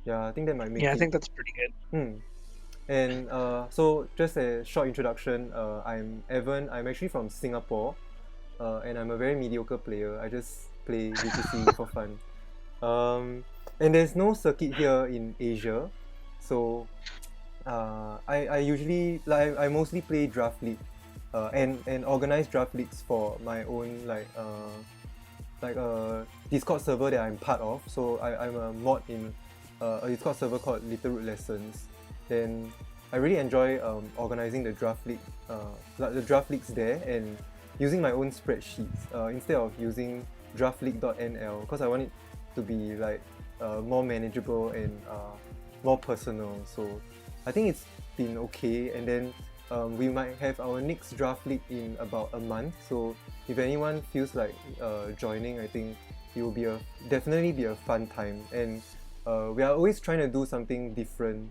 Yeah, I think that might make Yeah, I it. think that's pretty good. And so just a short introduction. I'm Evan. I'm actually from Singapore, and I'm a very mediocre player. I just play VTC for fun. And there's no circuit here in Asia, so I usually like I mostly play draft league, and organize draft leagues for my own like a Discord server that I'm part of. So I'm a mod in a Discord server called Littleroot Lessons. Then I really enjoy organizing the draft league, like the draft leagues there, and using my own spreadsheets instead of using draftleague.nl because I want it to be like more manageable and more personal. So I think it's been okay. And then we might have our next draft league in about a month. So if anyone feels like joining, I think it will definitely be a fun time. And we are always trying to do something different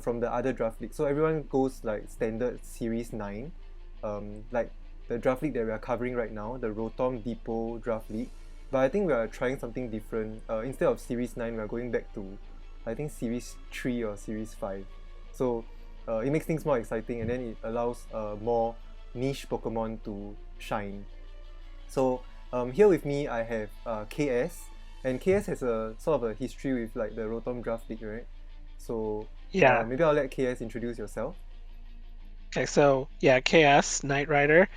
from the other draft league. So everyone goes like standard Series 9, like the draft league that we are covering right now, the Rotom Depot Draft League. But I think we are trying something different. Instead of Series 9, we are going back to, I think, Series 3 or Series 5. So it makes things more exciting, and then it allows more niche Pokemon to shine. So here with me I have KS, and KS has a sort of a history with like the Rotom Draft League, right? So Yeah. maybe I'll let KS introduce yourself. Okay, so yeah, KS, Knight Rider,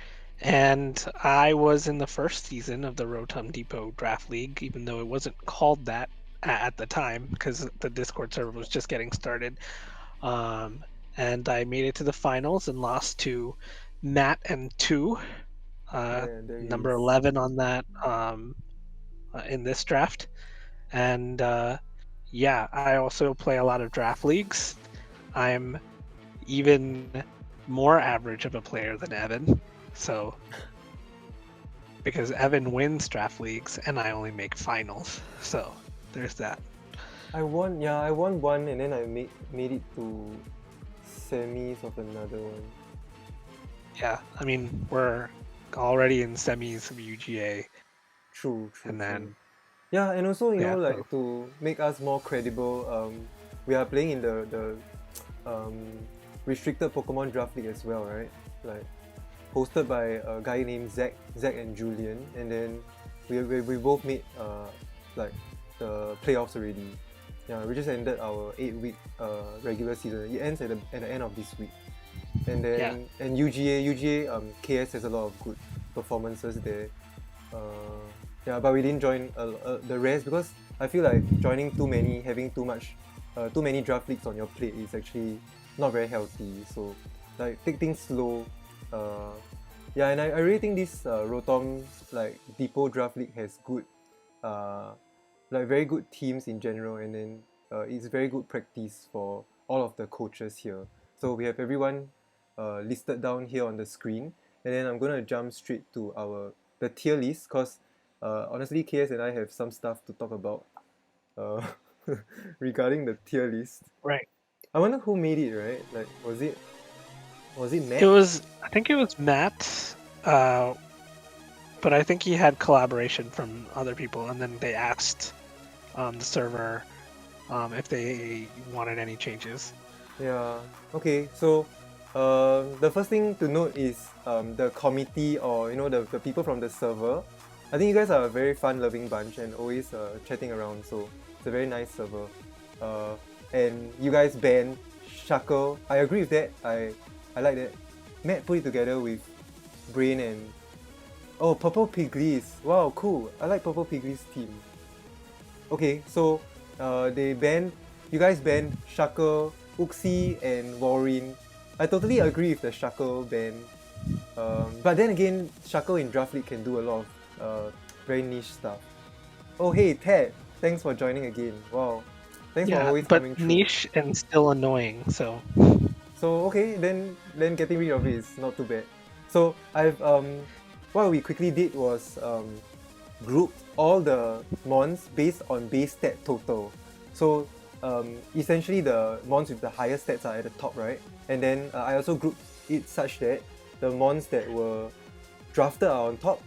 and I was in the first season of the Rotom Depot Draft League, even though it wasn't called that at the time because the Discord server was just getting started. And I made it to the finals and lost to mattandtwo, There he number is. 11 on that in this draft. And yeah, I also play a lot of draft leagues. I'm even more average of a player than Evan. So because Evan wins draft leagues and I only make finals. So there's that. I won one, and then I made it to semis of another one. Yeah, I mean we're already in semis of UGA, True, and true. then Yeah, and also yeah, so like to make us more credible, we are playing in the restricted Pokemon Draft League as well, right? Like hosted by a guy named Zach and Julian, and then we both made like the playoffs already. Yeah, we just ended our 8-week regular season. It ends at the end of this week, and yeah, then and UGA KS has a lot of good performances there. Yeah, but we didn't join the rest because I feel like joining having too many draft leagues on your plate is actually not very healthy. So like take things slow. Uh, yeah, and I really think this Rotom like Depot Draft League has good, uh, like very good teams in general, and then it's very good practice for all of the coaches here. So we have everyone listed down here on the screen, and then I'm gonna jump straight to the tier list because honestly, KS and I have some stuff to talk about uh, regarding the tier list. right. I wonder who made it, right? Like, was it It Matt? was I think it was Matt, uh, but I think he had collaboration from other people, and then they asked the server if they wanted any changes. Yeah. Okay. So, the first thing to note is the committee or the people from the server. I think you guys are a very fun-loving bunch and always chatting around. So it's a very nice server. Uh, and you guys banned Shackle. I agree with that. I like that. Matt put it together with Brain and Purplepiglis. Wow, cool. I like Purplepiglis team. Okay, so you guys banned Shackle, Uxie, and Warren. I totally agree with the Shackle ban. But then again, Shackle in Draft League can do a lot of very niche stuff. Oh hey Ted, thanks for joining again. Wow, thanks for Yeah, always but coming through. niche and still annoying. So So okay, then getting rid of it is not too bad. So what we quickly did was grouped all the mons based on base stat total. So essentially the mons with the highest stats are at the top, right? And then I also grouped it such that the mons that were drafted are on top,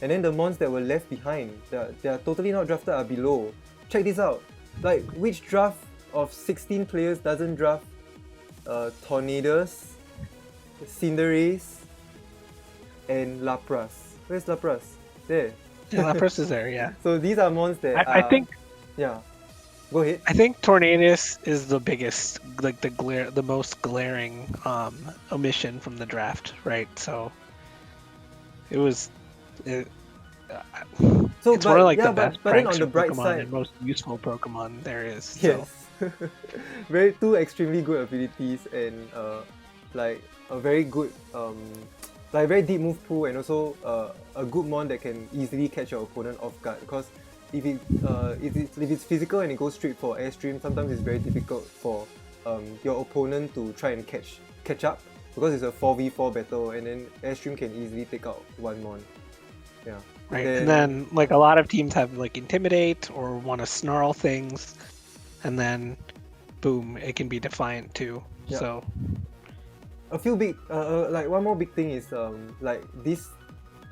and then the mons that were left behind, they are totally not drafted, are below. Check this out. Like which draft of 16 players doesn't draft Tornadoes, Cinderace, and Lapras. Where's Lapras? There. Yeah, Lapras is there, yeah. So these are mons that I think yeah. Go ahead. I think Tornadus is the biggest, like the most glaring omission from the draft, right? So it was. So, it's one of like yeah, the best but then on prankster the bright Pokemon side, and most useful Pokemon there is. So. yes, very two extremely good abilities and like a very good like very deep move pool and also a good mon that can easily catch your opponent off guard because if it's physical and it goes straight for airstream, sometimes it's very difficult for your opponent to try and catch up because it's a 4v4 battle and then airstream can easily take out one mon. Yeah. Right, and then like a lot of teams have like Intimidate or want to snarl things, and then boom, it can be Defiant too. Yeah. So a few big like one more big thing is like this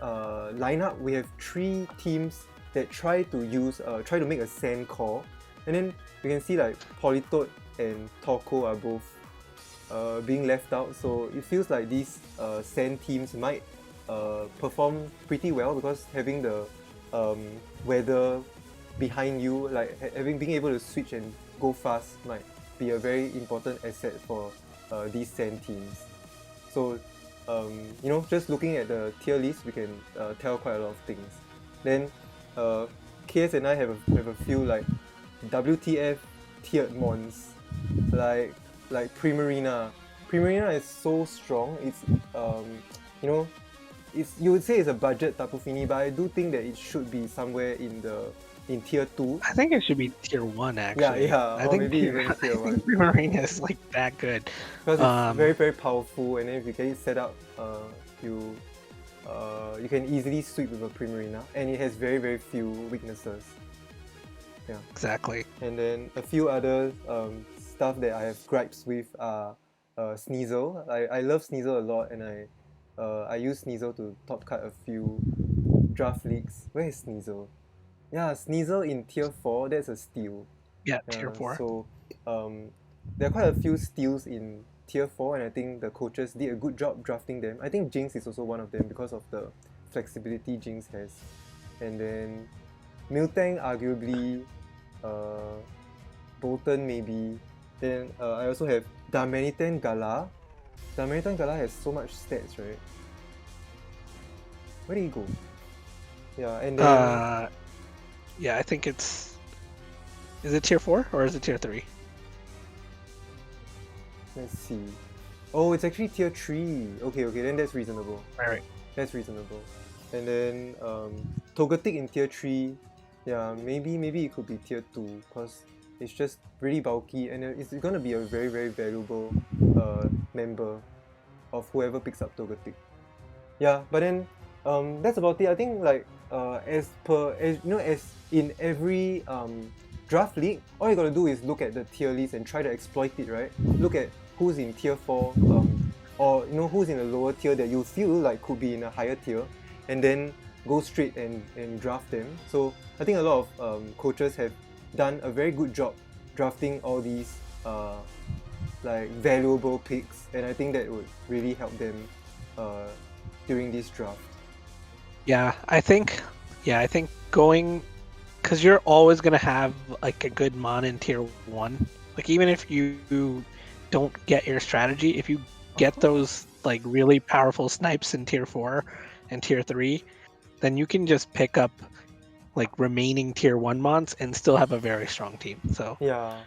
lineup we have 3 teams that try to make a sand core, and then you can see like Politoed and Torkoal are both being left out, so it feels like these sand teams might perform pretty well because having the weather behind you, like being able to switch and go fast might be a very important asset for these sand teams. So you know, just looking at the tier list, we can tell quite a lot of things. Then KS and I have a few like WTF tiered mons, like Primarina. Primarina is so strong. It's you know, you would say it's a budget Tapu Fini, but I do think that it should be somewhere in tier 2. I think it should be tier 1 actually. Yeah, I or think maybe even tier 1. Primarina is like that good. Because it's very, very powerful, and then if you get it set up, you can easily sweep with a Primarina, and it has very, very few weaknesses. Yeah. Exactly. And then a few other stuff that I have gripes with are Sneasel. I love Sneasel a lot, and I use Sneasel to top cut a few draft leagues. Where is Sneasel? Yeah, Sneasel in tier 4, that's a steal. Yeah, tier 4. So there are quite a few steals in tier 4, and I think the coaches did a good job drafting them. I think Jinx is also one of them because of the flexibility Jinx has. And then Miltank arguably, Bolton maybe. Then I also have Darmanitan Gala. Darmanitan Gala has so much stats, right? Where did he go? Yeah, and then yeah, I think it's... Is it tier 4 or is it tier 3? Let's see. Oh, it's actually tier 3. Okay, then that's reasonable. Right. That's reasonable. And then Togetic in tier 3. Yeah, maybe it could be tier 2 because it's just really bulky and it's gonna be a very, very valuable member of whoever picks up Togetic. Yeah, but then that's about it. I think like as in every draft league, all you gotta do is look at the tier list and try to exploit it, right? Look at who's in tier 4 or you know who's in a lower tier that you feel like could be in a higher tier, and then go straight and draft them. So I think a lot of coaches have done a very good job drafting all these like valuable picks, and I think that would really help them during this draft. Yeah, I think going, because you're always gonna have like a good mon in tier 1. Like even if you don't get your strategy, if you get those like really powerful snipes in tier 4 and tier 3, then you can just pick up like remaining tier 1 mons and still have a very strong team. So yeah.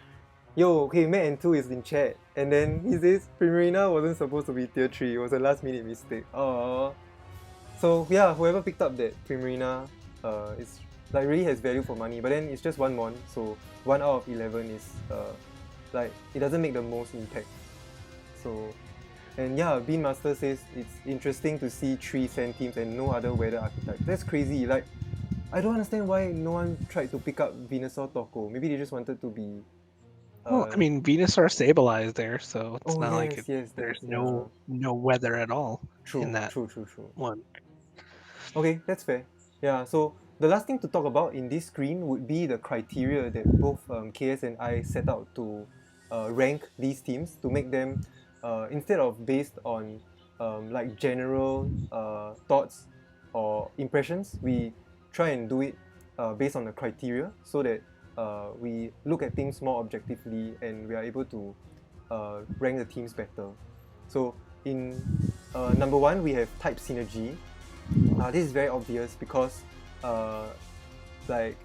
Yo, okay, mattandtwo is in chat, and then he says Primarina wasn't supposed to be tier 3, it was a last minute mistake. Aww. So yeah, whoever picked up that Primarina is like really has value for money, but then it's just one mon, so 1 out of 11 is like it doesn't make the most impact. So, and yeah, BeanMaster says it's interesting to see 3 sand teams and no other weather archetype. That's crazy. Like, I don't understand why no one tried to pick up Venusaur Torkoal. Maybe they just wanted to be. well, I mean, Venusaur stabilized there, so it's not like there's no weather at all true, in that true. one. Okay, that's fair. Yeah, so the last thing to talk about in this screen would be the criteria that both KS and I set out to rank these teams to make them, instead of based on like general thoughts or impressions, we try and do it based on the criteria so that we look at things more objectively and we are able to rank the teams better. So in number 1, we have type synergy. This is very obvious because like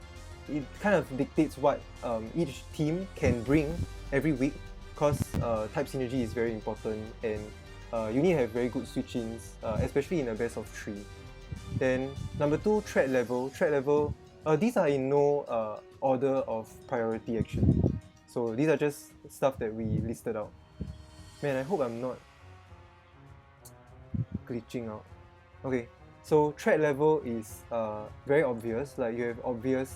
it kind of dictates what each team can bring every week, because type synergy is very important and you need to have very good switch-ins, especially in a best of 3. Then number 2, threat level. These are in no order of priority actually. So these are just stuff that we listed out. Man, I hope I'm not glitching out. Okay, so threat level is very obvious. Like you have obvious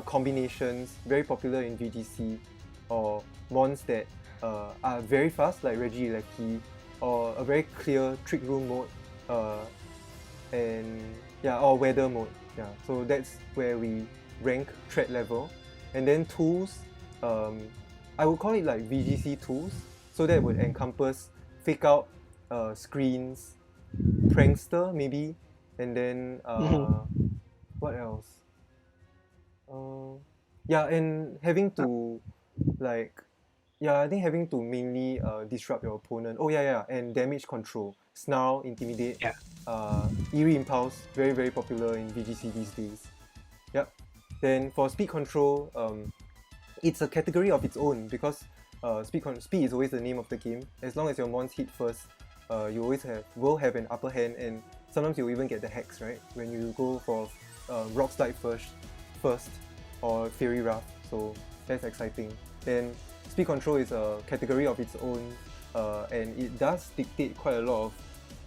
combinations, very popular in VGC, or mons that are very fast, like Regieleki, or a very clear trick room mode, and yeah, or weather mode. Yeah, so that's where we rank threat level. And then tools, I would call it like VGC tools. So that would encompass fake out, screens, prankster maybe, and then what else? Yeah, and having to like, yeah, I think having to mainly disrupt your opponent. Oh yeah, and damage control, snarl, intimidate, eerie impulse, very very popular in VGC these days. Yep. Then for speed control, it's a category of its own because speed is always the name of the game. As long as your mons hit first, you always will have an upper hand, and sometimes you'll even get the hex, right? When you go for Rock Slide first, or Fairy Wrath, so that's exciting. Then speed control is a category of its own, and it does dictate quite a lot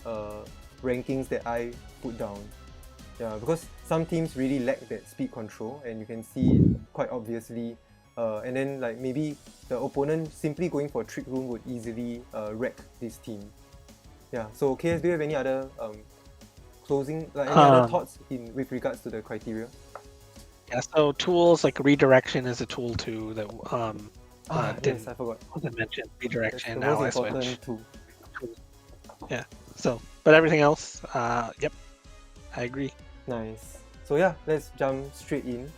of rankings that I put down. Yeah, because some teams really lack that speed control, and you can see it quite obviously. And then like maybe the opponent simply going for trick room would easily wreck this team. Yeah. So KS, do you have any other closing, like any other thoughts with regards to the criteria? Yeah. So tools like redirection is a tool too that yes, I forgot. Wasn't mentioned. Redirection. That's the Now I most important switch. tool. Yeah. So, but everything else, yep, I agree. Nice. So yeah, let's jump straight in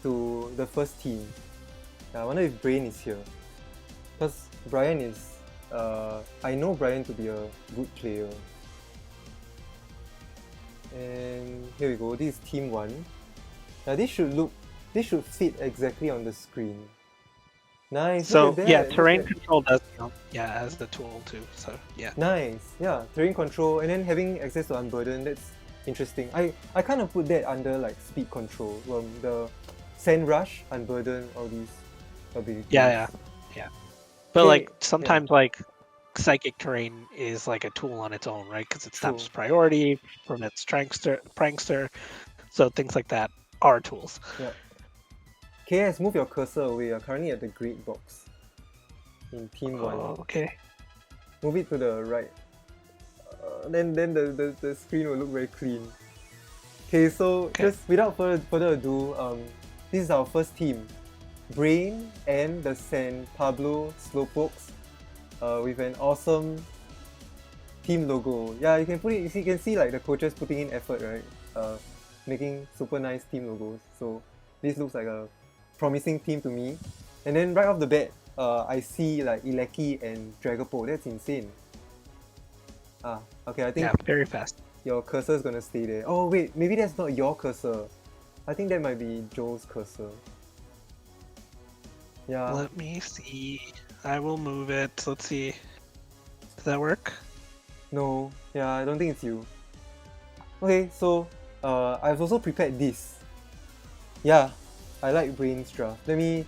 to the first team. I wonder if Brain is here, because Brian is, I know Brian to be a good player. And here we go, this is team 1. Now this should fit exactly on the screen. Nice. So yeah, terrain control does count, yeah, as the tool too. So yeah. Nice. Yeah, terrain control, and then having access to Unburden, that's interesting. I kind of put that under like speed control. The Sand Rush, Unburden, all these abilities. Yeah. But like sometimes like psychic terrain is like a tool on its own, right? Because it stops priority, prevents prankster, so things like that are tools. Yeah. KS, move your cursor away. You're currently at the grid box in team 1. Okay. Move it to the right. Then the screen will look very clean. Okay, so just without further ado, this is our first team. Brain and the Sand Pablo Slowpokes, with an awesome team logo. Yeah, you can see like the coaches putting in effort, right? Making super nice team logos. So this looks like a promising team to me. And then right off the bat, I see like Ileki and Dragapult. That's insane. Okay, I think very fast. Your cursor is gonna stay there. Oh wait, maybe that's not your cursor. I think that might be Joel's cursor. Yeah. Let me see. I will move it. Let's see. Does that work? No. Yeah, I don't think it's you. Okay, so I've also prepared this. Yeah, I like Brain's draft. Let me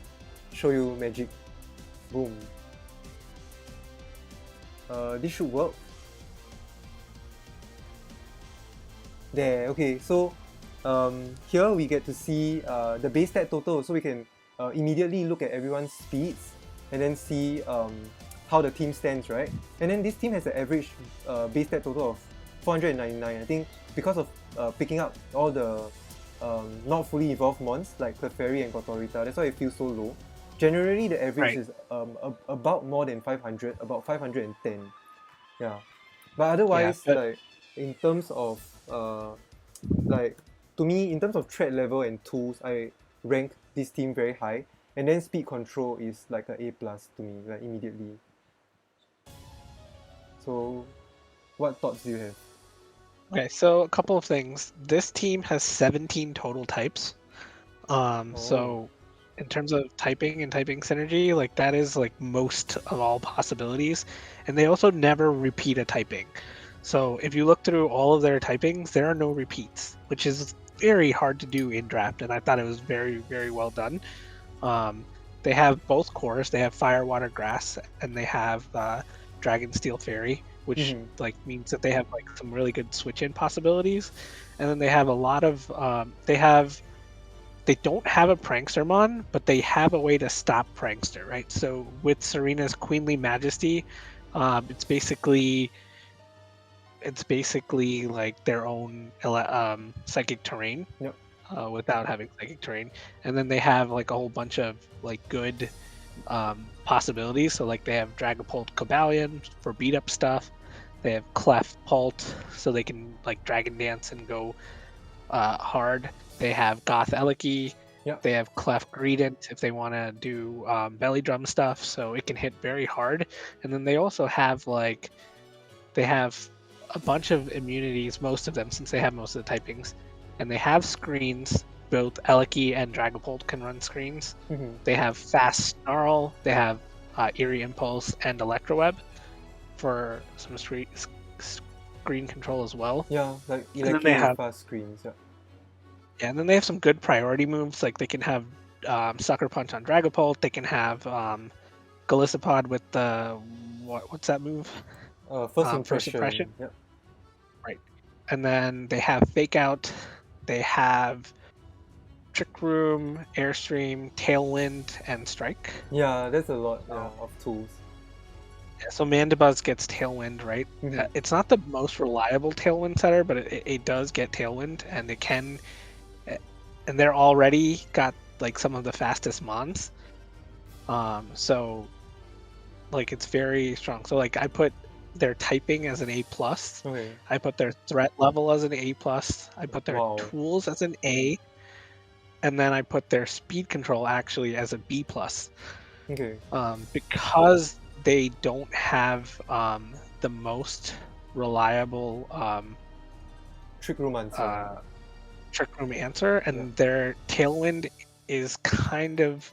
show you magic. Boom. This should work. There, okay, so here we get to see the base stat total, so we can immediately look at everyone's speeds and then see how the team stands, right? And then this team has an average base stat total of 499. I think because of picking up all the not fully evolved mons like Clefairy and Gotorita. That's why it feels so low. Generally, the average is about more than 500, about 510. Yeah, but otherwise, like in terms of like to me, in terms of threat level and tools, I rank this team very high. And then speed control is like a A+ to me, like immediately. So, what thoughts do you have? Okay, so a couple of things. This team has 17 total types. So in terms of typing and typing synergy, like that is like most of all possibilities. And they also never repeat a typing. So if you look through all of their typings, there are no repeats, which is very hard to do in draft. And I thought it was very, very well done. They have both cores. They have Fire, Water, Grass, and they have Dragon, Steel, Fairy, which like means that they have like some really good switch-in possibilities. And then they have a lot of they don't have a Prankstermon, but they have a way to stop Prankster, right? So with Serena's Queenly Majesty, it's basically like their own Psychic Terrain. Yep. Without having Psychic Terrain. And then they have like a whole bunch of like good possibilities. So like they have Dragapult Cobalion for beat up stuff. They have Clef Pult so they can like Dragon Dance and go hard. They have Goth Eliki. Yep. They have Clef Greedent if they want to do belly drum stuff, so it can hit very hard. And then they also have like they have a bunch of immunities, most of them since they have most of the typings. And they have screens. Both Eliki and Dragapult can run screens. They have Fast Snarl. They have Eerie Impulse and Electroweb for some screen control as well. Yeah, like Eleki fast screens. Yeah. Yeah, and then they have some good priority moves. Like they can have Sucker Punch on Dragapult. They can have Golisopod with the what's that move? First impression. Yep. Right. And then they have Fake Out. They have Trick Room, Airstream, Tailwind, and Strike. Yeah, that's a lot of tools. Yeah, so Mandibuzz gets Tailwind, right? It's not the most reliable Tailwind setter, but it does get Tailwind, and it can. And they're already got like some of the fastest mons. So like it's very strong. So like I put their typing as an A+. Okay. I put their threat level as an A+. I put their tools as an A. And then I put their speed control actually as a B+. Okay. Because they don't have the most reliable Trick Room answer, and their Tailwind is kind of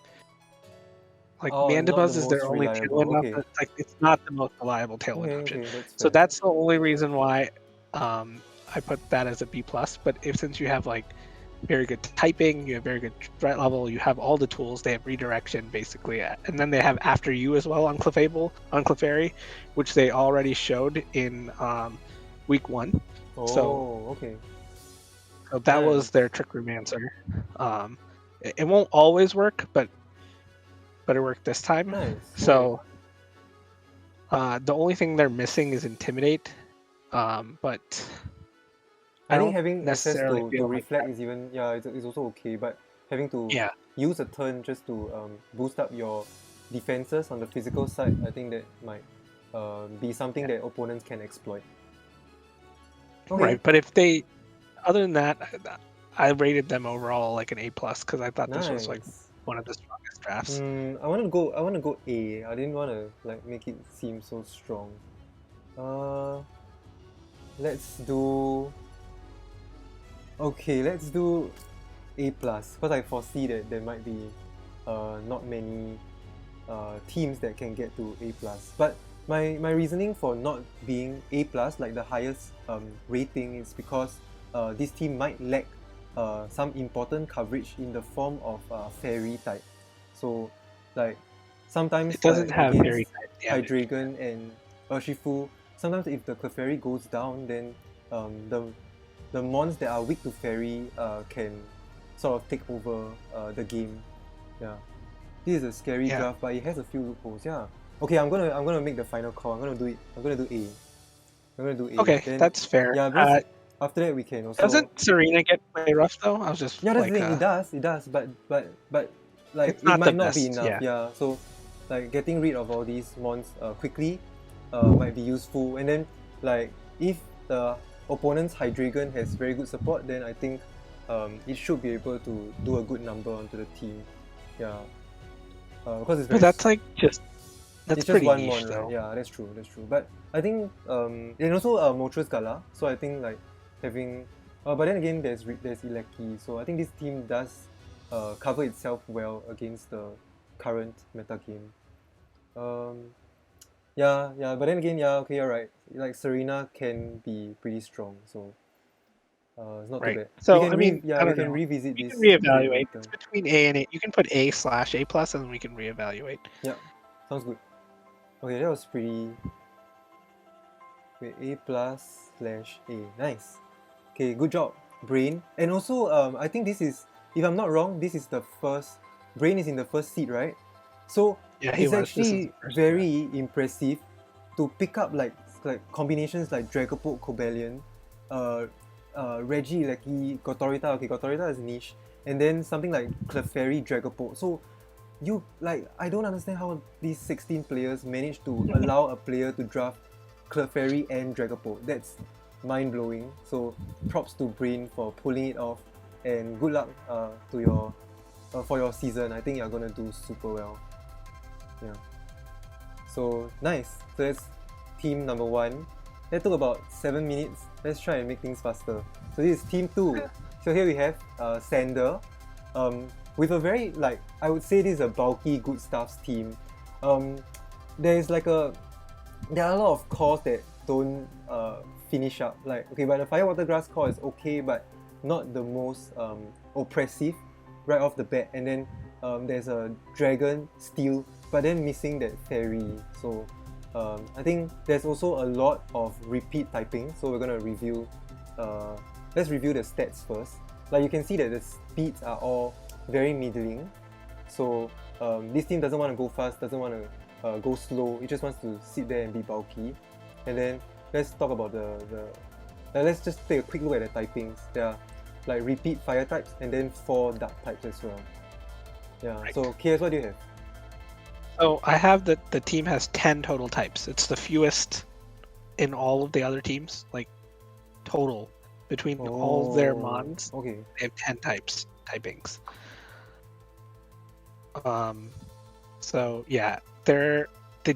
like Mandibuzz is their only Tailwind. Like it's not the most reliable Tailwind option. So that's the only reason why I put that as a B+. But since you have like very good typing, you have very good threat level, you have all the tools, they have redirection basically, and then they have After You as well on Clefairy, which they already showed in week 1. Okay. So that was their Trick Room answer. It won't always work, but it worked this time. Nice. So the only thing they're missing is Intimidate, but I think having access to Reflect is even it's also okay, but having to use a turn just to boost up your defenses on the physical side, I think that might be something that opponents can exploit. Okay. Right, but if they, other than that, I rated them overall like an A+ because I thought this was like one of the strongest drafts. I want to go A. I didn't want to like make it seem so strong. Let's do A+, because I foresee that there might be not many teams that can get to A+. But my reasoning for not being A+, like the highest rating, is because this team might lack some important coverage in the form of fairy type. So like sometimes it doesn't have fairy type Hydreigon and Urshifu, sometimes if the Clefairy goes down, then the mons that are weak to fairy can sort of take over the game. Yeah, this is a scary draft, but it has a few loopholes. Yeah. Okay, I'm gonna make the final call. I'm gonna do A. Okay, then, that's fair. Yeah, after that we can also. Doesn't Serena get play rough though? I was just Yeah, that's like, the thing. It does, but like it's it not the might not be best. enough. Yeah. So like getting rid of all these mons quickly might be useful. And then like if the opponent's Hydreigon has very good support, then I think it should be able to do a good number onto the team. Yeah. Because it's But very that's like just it's just pretty one niche mon, though. right? Yeah, that's true. But I think and also Moltres Gala. So I think like having but then again there's Ilecki. So I think this team does cover itself well against the current meta game. Yeah, but then again, yeah, okay, you're right. Like Serena can be pretty strong, so it's not too Right. bad. So we can I mean, I we don't can know. revisit We this can game reevaluate. later. It's between A and A. You can put A/A+, and then we can reevaluate. Yeah, sounds good. Okay, that was pretty. Wait, A+/A. Nice. Okay, good job, Brain. And also, I think this is, if I'm not wrong, this is the first. Brain is in the first seed, right? So Yeah, it's actually very impressive to pick up like combinations like Dragapult, Cobalion, Reggie, Ilecki, Gotorita. Okay, Gotorita is niche, and then something like Clefairy, Dragapult. So you like, I don't understand how these 16 players managed to allow a player to draft Clefairy and Dragapult. That's mind-blowing. So props to Brain for pulling it off, and good luck to your for your season. I think you're gonna do super well. Yeah. So nice. So that's team number 1. That took about 7 minutes. Let's try and make things faster. So this is team 2. So here we have Sander. With a very, like, I would say this is a bulky good stuffs team. There's like there are a lot of cores that don't finish up. Like, okay, but the Fire Water Grass core is okay, but not the most oppressive right off the bat. And then there's a Dragon Steel, but then missing that Fairy. So I think there's also a lot of repeat typing. So we're gonna review. Let's review the stats first. Like you can see that the speeds are all very middling. So this team doesn't want to go fast, doesn't want to go slow. It just wants to sit there and be bulky. And then let's talk about let's just take a quick look at the typings. There are like repeat fire types and then 4 dark types as well. Yeah. Right. So KS, what do you have? So I have the team has 10 total types. It's the fewest in all of the other teams, like total between all their mons. Okay. They have 10 typings. So yeah, they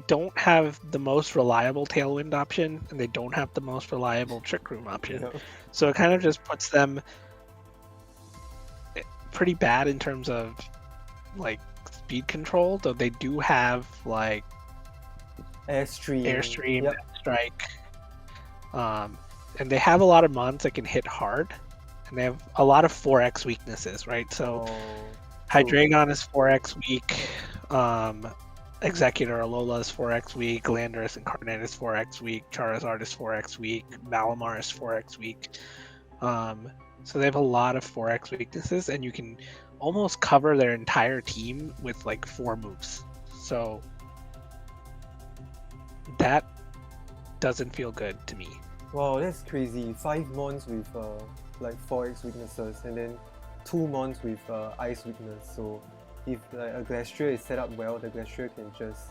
don't have the most reliable Tailwind option, and they don't have the most reliable Trick Room option. Yeah. So it kind of just puts them pretty bad in terms of like speed control, though they do have like Airstream, yep. Strike, and they have a lot of mons that can hit hard, and they have a lot of 4x weaknesses, right? So Hydreigon is 4x weak, Executor Alola is 4x weak, Landorus Incarnate is 4x weak, Charizard is 4x weak, Malamar is 4x weak. So they have a lot of 4x weaknesses, and you can almost cover their entire team with like 4 moves. So that doesn't feel good to me. Wow, that's crazy. 5 mons with like 4x weaknesses, and then 2 mons with ice weakness. So if like, a Glastrier is set up well, the Glastrier can just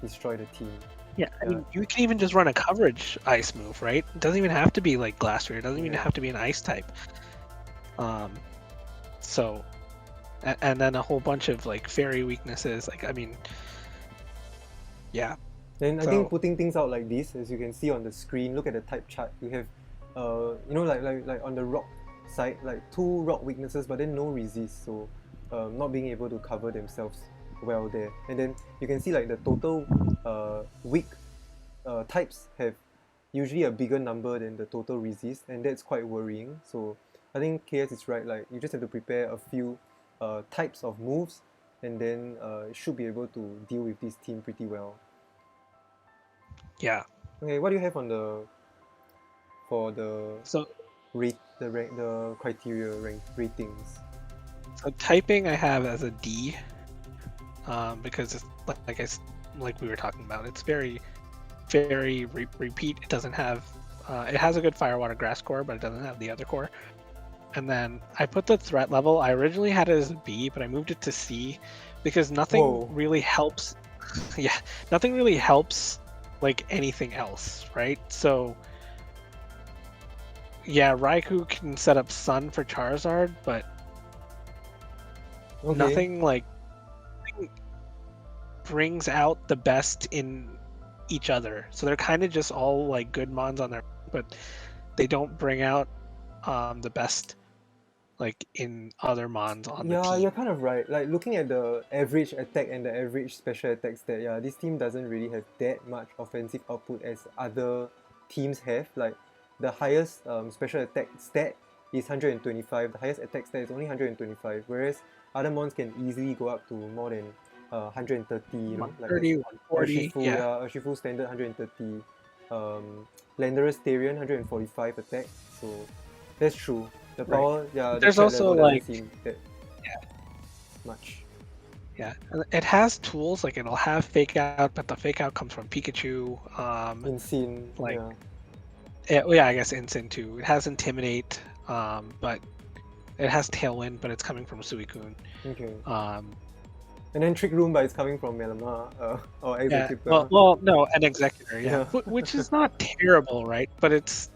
destroy the team. Yeah, I mean, you can even just run a coverage ice move, right? It doesn't even have to be like Glastrier. It doesn't even have to be an ice type. So, and then a whole bunch of like fairy weaknesses. Like, I mean, yeah. Then I think putting things out like this, as you can see on the screen, look at the type chart. You have, you know, like on the rock side, like 2 rock weaknesses, but then no resist. So, not being able to cover themselves well there. And then you can see like the total weak types have usually a bigger number than the total resist, and that's quite worrying. So I think KS is right. Like you just have to prepare a few types of moves, and then you should be able to deal with this team pretty well. Yeah. Okay, what do you have on the the criteria ratings? So typing I have as a D, because it's like we were talking about, it's very repeat. It doesn't have It has a good Fire, Water, Grass core, but it doesn't have the other core. And then I put the threat level. I originally had it as B, but I moved it to C because nothing Whoa. really helps. Yeah, nothing really helps like anything else, right? So yeah, Raikou can set up Sun for Charizard, but Okay. nothing brings out the best in each other. So they're kind of just all like good mons on their own, but they don't bring out the best like in other mons on the Yeah, team. you're kind of right. Like looking at the average attack and the average special attack stat, yeah, this team doesn't really have that much offensive output as other teams have. Like the highest special attack stat is 125, the highest attack stat is only 125, whereas other mons can easily go up to more than 130, you know, like 130, 140, Urshifu, yeah. Urshifu standard 130, Landorus Therian 145 attack, so that's true. The power, yeah, the There's threat also level like doesn't seem that yeah. much. Yeah, and it has tools like it'll have fake out, but the fake out comes from Pikachu. Insane, Like yeah. well, yeah, I guess Instant too. It has Intimidate, but it has Tailwind, but it's coming from Suicune. Okay. Um, And then Trick Room, but it's coming from Melama or yeah, Executor. well, no, an Executor, yeah, Yeah. which is not terrible, right? But it's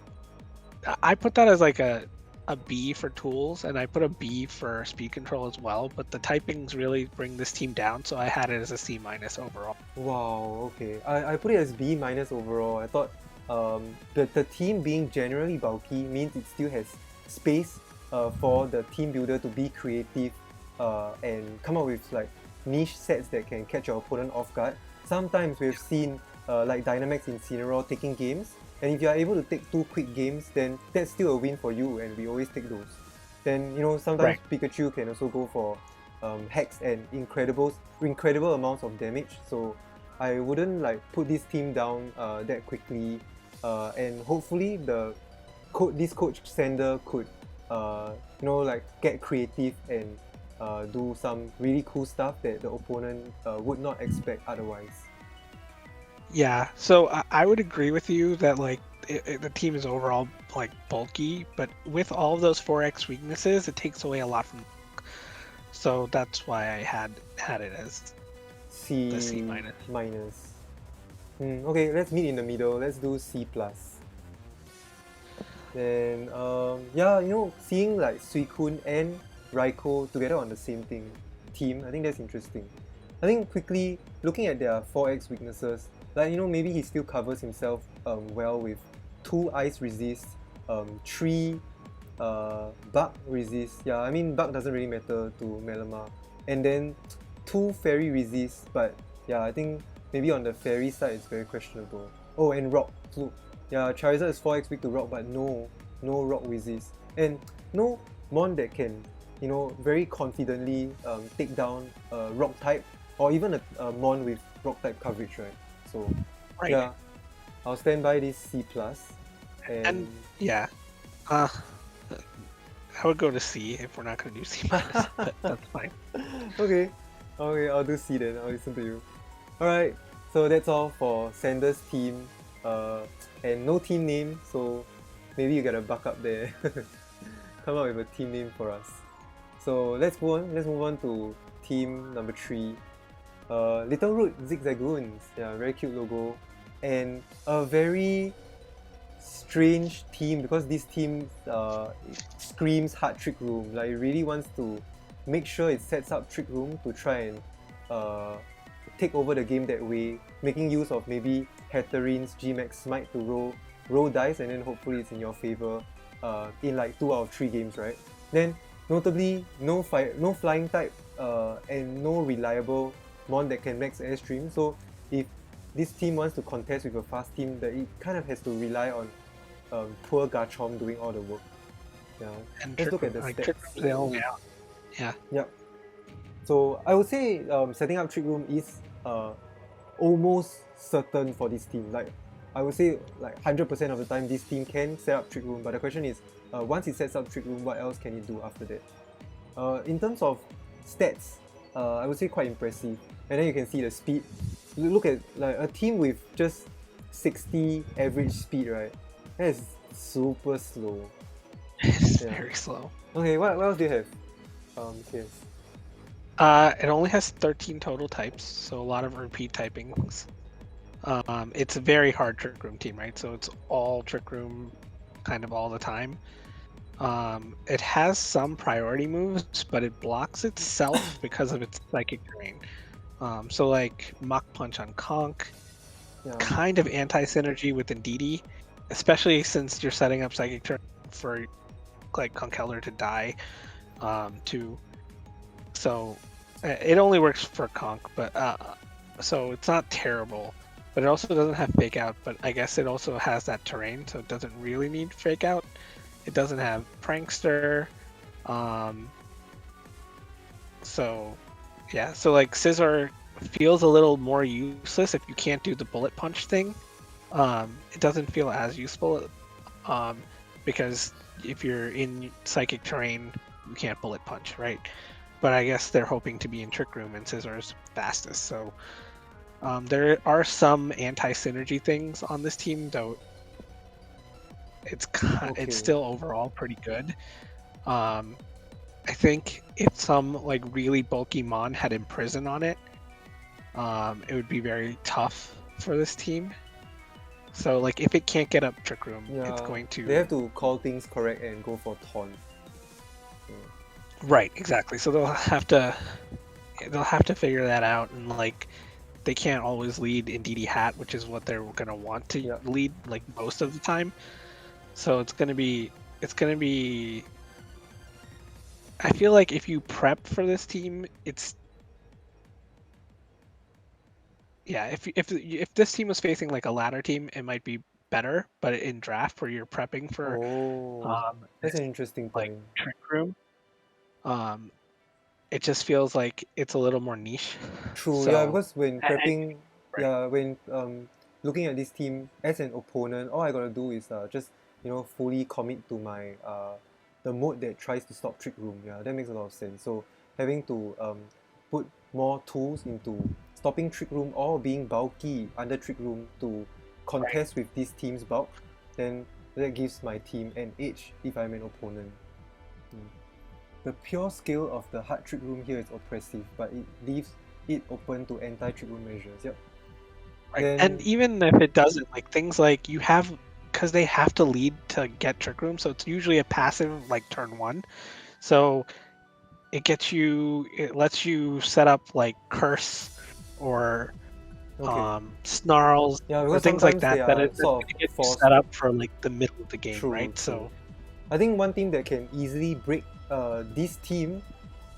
I put that as like a B for tools, and I put a B for speed control as well. But the typings really bring this team down, so I had it as a C- overall. Wow, okay. I put it as B- overall. I thought the team being generally bulky means it still has space for the team builder to be creative and come up with like niche sets that can catch your opponent off guard. Sometimes we've seen like Dynamax Incineroar taking games, and if you are able to take 2 quick games, then that's still a win for you, and we always take those. Then, you know, sometimes Pikachu can also go for hacks and incredible amounts of damage, so I wouldn't like put this team down that quickly, and hopefully this coach Sander could you know, like get creative and do some really cool stuff that the opponent would not expect otherwise. Yeah, so I would agree with you that like the team is overall like bulky, but with all of those 4x weaknesses, it takes away a lot from. So that's why I had it as C-. the C-. Okay, let's meet in the middle. Let's do C+. Then yeah, you know, seeing like Suicune and Raikou together on the same team, I think that's interesting. I think quickly looking at their 4x weaknesses, like, you know, maybe he still covers himself well with 2 ice resist, 3 bug resist. Yeah, I mean bug doesn't really matter to Melama, and then 2 fairy resist, but yeah, I think maybe on the fairy side it's very questionable. Oh, and rock. So yeah, Charizard is 4x weak to rock, but no rock resist, and no mon that can, you know, very confidently take down a rock type or even a mon with rock type coverage, right? So yeah, I'll stand by this C+. And yeah, I would go to C if we're not going to do C-, but that's fine. Okay, I'll do C then. I'll listen to you. Alright, so that's all for Sander's team. And no team name, so maybe you gotta buck up there. Come up with a team name for us. So let's move on to team number 3. Littleroot Zigzagoons. Yeah, very cute logo. And a very strange team, because this team screams hard Trick Room. Like, it really wants to make sure it sets up Trick Room to try and take over the game that way, making use of maybe Hatterine's Gmax Smite to roll dice, and then hopefully it's in your favor in like 2 out of 3 games, right? Then notably, no flying type and no reliable mon that can max airstream. So if this team wants to contest with a fast team, that it kind of has to rely on poor Garchomp doing all the work. Yeah. And let's look at the stats. Yeah. Yep. So I would say setting up Trick Room is almost certain for this team. Like, I would say like 100% of the time this team can set up Trick Room, but the question is, once it sets up Trick Room, what else can it do after that? In terms of stats, I would say quite impressive. And then you can see the speed. Look at like a team with just 60 average speed, right? That is super slow. It's Yeah. very slow. Okay, what else do you have? Yes. It only has 13 total types, so a lot of repeat typings. It's a very hard Trick Room team, right? So it's all Trick Room kind of all the time. It has some priority moves, but it blocks itself because of its psychic terrain. So like Mach Punch on Conk, Yeah. kind of anti-synergy with Indeedee, especially since you're setting up psychic terrain for like Conkeldurr to die, too. So it only works for Conk, but so it's not terrible. But it also doesn't have Fake Out, but I guess it also has that terrain, so it doesn't really need Fake Out. It doesn't have Prankster. So yeah, so like Scizor feels a little more useless if you can't do the bullet punch thing. It doesn't feel as useful because if you're in psychic terrain, you can't bullet punch, right? But I guess they're hoping to be in Trick Room, and Scizor's fastest. So there are some anti-synergy things on this team, though. It's still overall pretty good. I think if some like really bulky Mon had Imprison on it, it would be very tough for this team. So like if it can't get up Trick Room, it's going to. They have to call things correct and go for Taunt. Right, exactly. So they'll have to figure that out, and like they can't always lead Indeedee Hat, which is what they're gonna want to lead like most of the time. So it's gonna be. I feel like if you prep for this team, it's if this team was facing like a ladder team, it might be better. But in draft, where you're prepping for that's an interesting point. Like Trick Room, it just feels like it's a little more niche. True, So, yeah, because when prepping, right. when looking at this team as an opponent, all I gotta do is just fully commit to my the mode that tries to stop Trick Room. Yeah, that makes a lot of sense. So having to put more tools into stopping Trick Room or being bulky under Trick Room to contest with this team's bulk, then that gives my team an edge if I'm an opponent. The pure scale of the hard Trick Room here is oppressive, but it leaves it open to anti-Trick Room measures. Yep. Right. And even if it doesn't, like things like you have, because they have to lead to get Trick Room, so it's usually a passive like turn 1. So it lets you set up like Curse or Snarls or things like that it gets you set up for like the middle of the game, right? True. So I think one thing that can easily break this team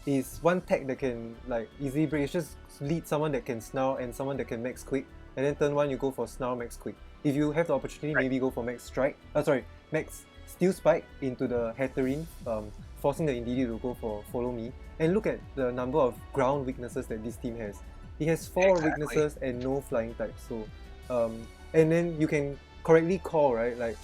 is one tech that can like easily break. It's just lead someone that can Snarl and someone that can Max Quick, and then turn 1 you go for Snarl Max Quick. If you have the opportunity, maybe go for Max Strike. Max Steel Spike into the Hatterene, forcing the Indeedee to go for Follow Me. And look at the number of ground weaknesses that this team has. It has 4 weaknesses and no flying types. So, and then you can correctly call, right? Like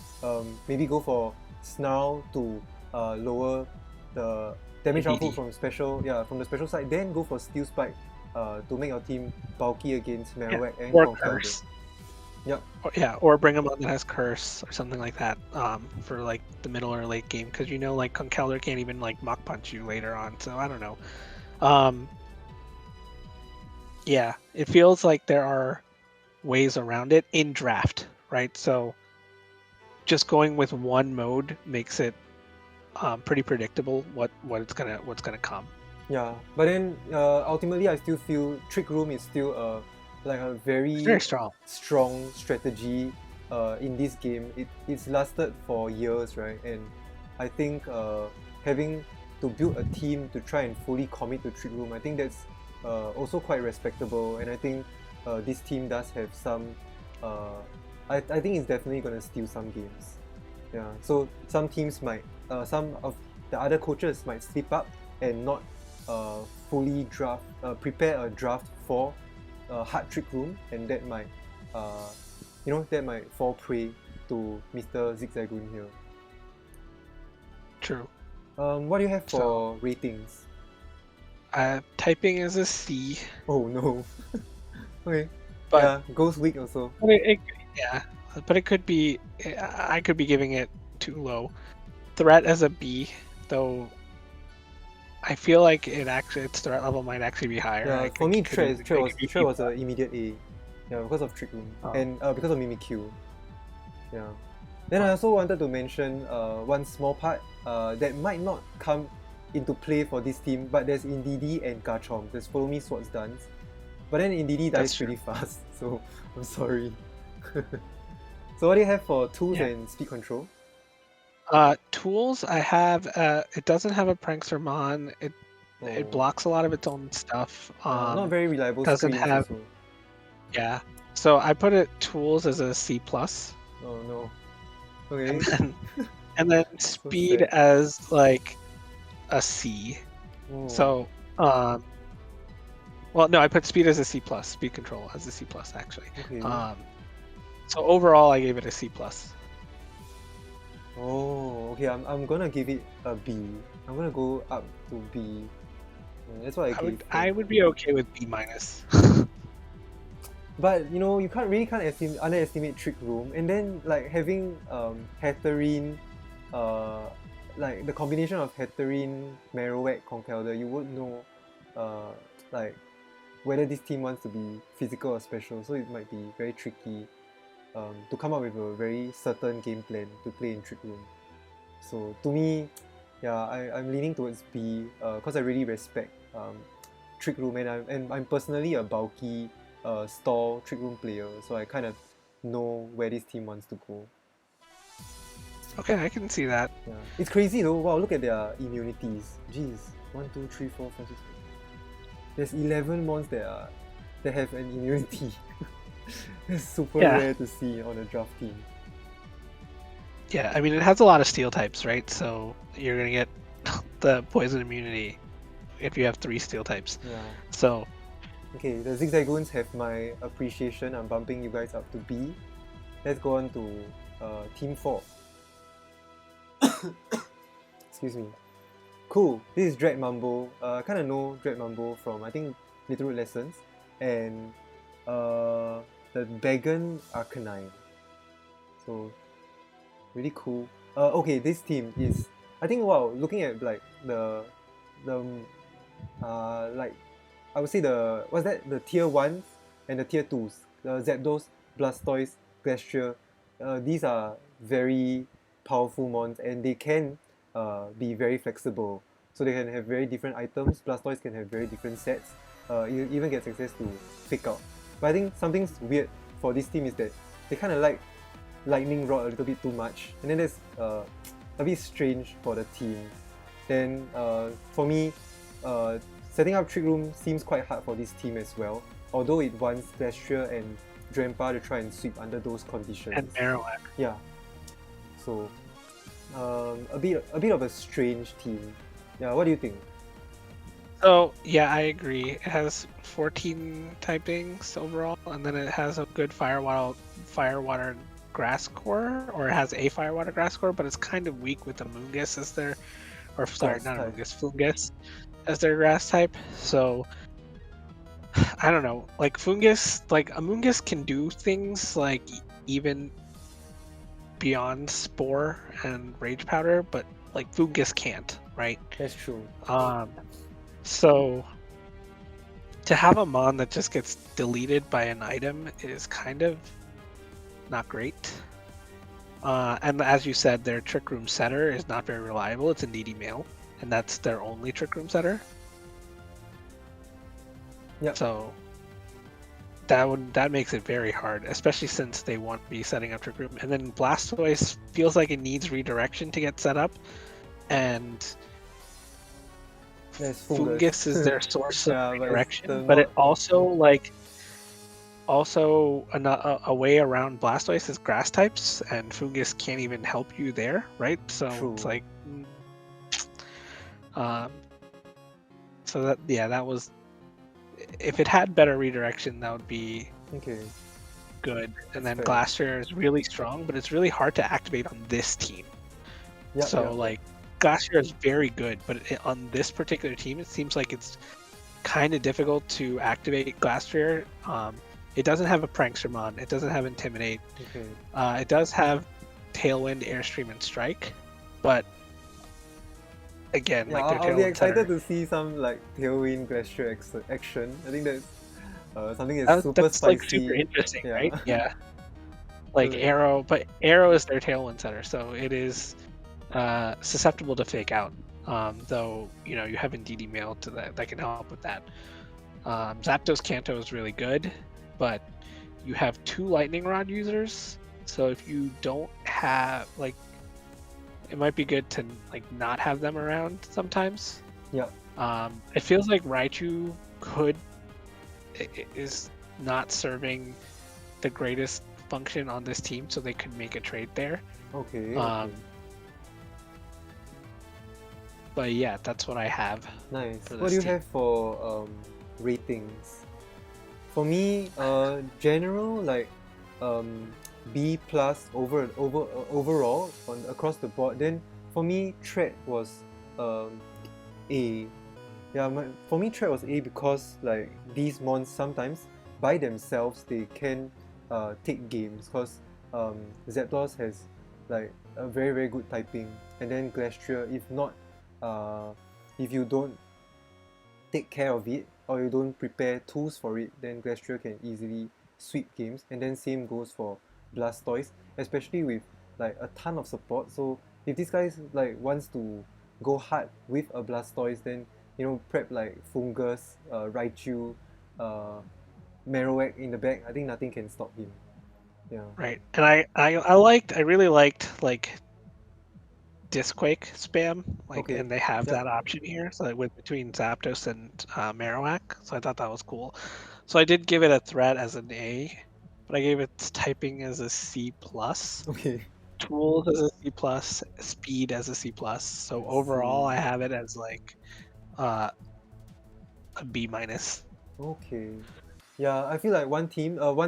maybe go for Snarl to lower the damage output from the special side. Then go for Steel Spike to make your team bulky against Marowak and Conkeldurr. Yep. Or bring a one that has Curse or something like that for like the middle or late game, because like Conkeldurr can't even like Mach Punch you later on. So I don't know. Yeah, it feels like there are ways around it in draft, right? So just going with one mode makes it pretty predictable what's gonna come. Yeah, but then ultimately I still feel Trick Room is still like a very strong strategy in this game. It's lasted for years, right? And I think having to build a team to try and fully commit to Trick Room, I think that's also quite respectable. And I think this team does have some. I think it's definitely gonna steal some games. Yeah. So some teams might, some of the other coaches might slip up and not fully prepare a draft for hard Trick Room, and that might fall prey to MrZigzagoon here. True. What do you have for ratings? Typing is a C. Oh no. Okay. But yeah, Ghost Week also. but it could be. I could be giving it too low. Threat as a B, though. I feel like its threat level might actually be higher. Yeah, I for me, think it Threat was an immediate A. Yeah, because of Trick Room Oh. and because of Mimikyu. Yeah. Then I also wanted to mention one small part that might not come into play for this team, but there's Indeedee and Garchomp. There's Follow Me Swords Dance. But then Indeedee dies pretty fast, so I'm sorry. So what do you have for tools and speed control? Tools, I have. It doesn't have a Prankstermon. It blocks a lot of its own stuff. Not very reliable doesn't screens have. also. Yeah. So I put it tools as a C+. Oh no. Okay. And then speed as like a C. Oh. So well, no, I put speed as a C+, speed control as a C+, actually. Okay. So overall, I gave it a C+. Oh, okay. I'm gonna give it a B. I'm gonna go up to B. That's what I would be okay with B-. But you know, you can't underestimate Trick Room, and then like having Hatterene, like the combination of Hatterene, Marowak, Conkeldurr, you would know like whether this team wants to be physical or special, so it might be very tricky to come up with a very certain game plan to play in Trick Room. So to me, yeah, I'm leaning towards B because I really respect Trick Room, and I'm personally a bulky stall Trick Room player, so I kind of know where this team wants to go. Okay, I can see that. Yeah, it's crazy though. Wow, look at their immunities. Jeez, 1, 2, 3, 4, 5, 6. There's 11 mons that have an immunity. It's super rare to see on a draft team. Yeah, I mean it has a lot of steel types, right? So you're gonna get the poison immunity if you have 3 steel types. Yeah. So. Okay, the Zigzagoons have my appreciation. I'm bumping you guys up to B. Let's go on to Team 4. Excuse me. Cool, this is Dreadmambo. I kind of know Dreadmambo from, I think, Littleroot lessons. And the Beggen Arcanine. So, really cool. Okay, this team is, I think, wow, looking at like the like, I would say the tier 1s and the tier 2s, the Zapdos, Blastoise, Glastrier, these are very powerful mons and they can be very flexible. So they can have very different items. Blastoise can have very different sets. It even gets access to Fake Out. But I think something's weird for this team is that they kind of like Lightning Rod a little bit too much. And then that's a bit strange for the team. Then for me, setting up Trick Room seems quite hard for this team as well, although it wants Glastrier and Drampa to try and sweep under those conditions. And Marowak. Yeah. So, a bit of a strange team. Yeah, what do you think? So, yeah, I agree. It has 14 typings overall, and then it has a good Fire Water Grass core, or it has a Fire Water Grass core, but it's kind of weak with the Moongus as their, or sorry, not a Moongus, Fungus as their grass type. So I don't know, like Fungus, like a Moongus can do things like even beyond Spore and Rage Powder, but like Fungus can't, right? That's true. So to have a mon that just gets deleted by an item is kind of not great. And as you said, their Trick Room setter is not very reliable. It's a needy male, and that's their only Trick Room setter. Yeah. So that makes it very hard, especially since they want to be setting up Trick Room. And then Blastoise feels like it needs redirection to get set up, and Fungus is their source of redirection. But it also like a way around Blastoise is grass types, and Fungus can't even help you there, right? So True. It's like, so that was. If it had better redirection, that would be good. And then Glastrier is really strong, but it's really hard to activate on this team. Like Glastrier is very good, but on this particular team, it seems like it's kind of difficult to activate Glastrier. It doesn't have a Prankstermon. It doesn't have Intimidate. Okay. It does have Tailwind, Airstream, and Strike, but again, Yeah, like their I'll be Tailwind excited center, to see some like Tailwind Glacier action. I think that's something that's super that's spicy. like super interesting, Yeah. right? Yeah. Like So, Arrow, but Arrow is their Tailwind center, so it is susceptible to fake out. Though you know you have Indeedee Mail to that can help with that. Zapdos Kanto is really good, but you have 2 Lightning Rod users, so if you don't have like, it might be good to like not have them around sometimes. yeah. It feels like Raichu is not serving the greatest function on this team, so they could make a trade there. Okay. But yeah, that's what I have. Nice. For What this do you team. have for ratings? For me, general like B plus overall on across the board. Then for me, Tread was A. Yeah, for me, Tread was A because like these mons sometimes by themselves they can take games because Zapdos has like a very very good typing, and then Glastrier, if you don't take care of it or you don't prepare tools for it, then Glastrier can easily sweep games. And then same goes for Blastoise, especially with like a ton of support. So if this guy like wants to go hard with a Blastoise, then you know prep like Fungus, Raichu, Marowak in the back. I think nothing can stop him. Yeah. Right, and I really liked like Disquake spam, like, Okay. and they have Yep. that option here, so like with between Zapdos and Marowak, so I thought that was cool. So I did give it a threat as an A, but I gave its typing as a C plus, Okay. tools as a C plus, speed as a C plus. So overall, I have it as like a B minus. Okay. Yeah, I feel like one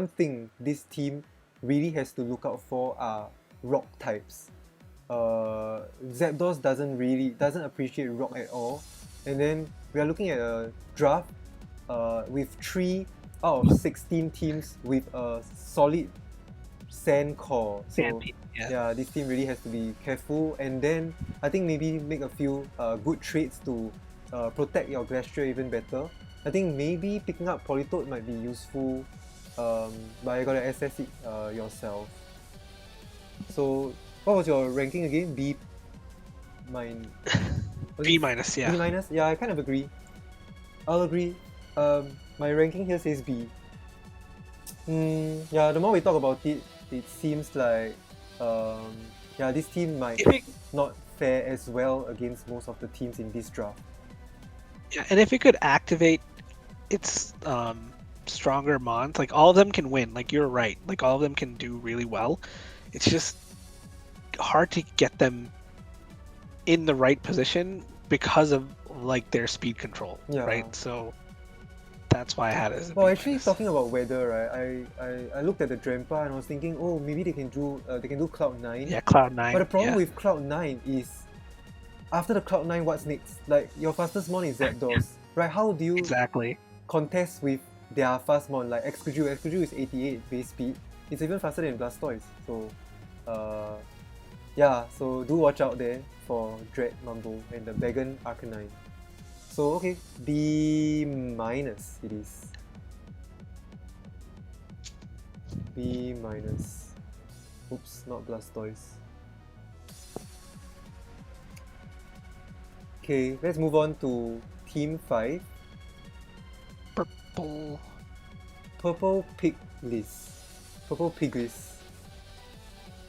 thing this team really has to look out for are rock types. Zapdos doesn't appreciate rock at all, and then we are looking at a draft with 3 out of 16 teams with a solid sand core. So yeah, this team really has to be careful, and then I think maybe make a few good trades to protect your Glastrier even better. I think maybe picking up Politoed might be useful, but you gotta assess it yourself. So what was your ranking again? B minus, yeah. B minus? Yeah, I kind of agree. I'll agree. My ranking here says B. Yeah, the more we talk about it, it seems like yeah, this team might not fare as well against most of the teams in this draft. Yeah, and if it could activate its stronger mons, like all of them can win. Like you're right, like all of them can do really well. It's just hard to get them in the right position because of like their speed control, right? So that's why I had it as a Well, B actually, minus. talking about weather, right? I looked at the Drampa and I was thinking, oh, maybe they can do Cloud9. Yeah, Cloud9. But the problem with Cloud9 is, after the Cloud9, what's next? Like your fastest mon is Zapdos, right? How do you contest with their fast mon like Excadrill? Excadrill is 88 base speed. It's even faster than Blastoise. So, yeah. So do watch out there for Dreadmambo and the Beggen Arcanine. So okay, B minus it is. B minus. Oops, not Blastoise. Okay, let's move on to Team 5. Purplepiglis.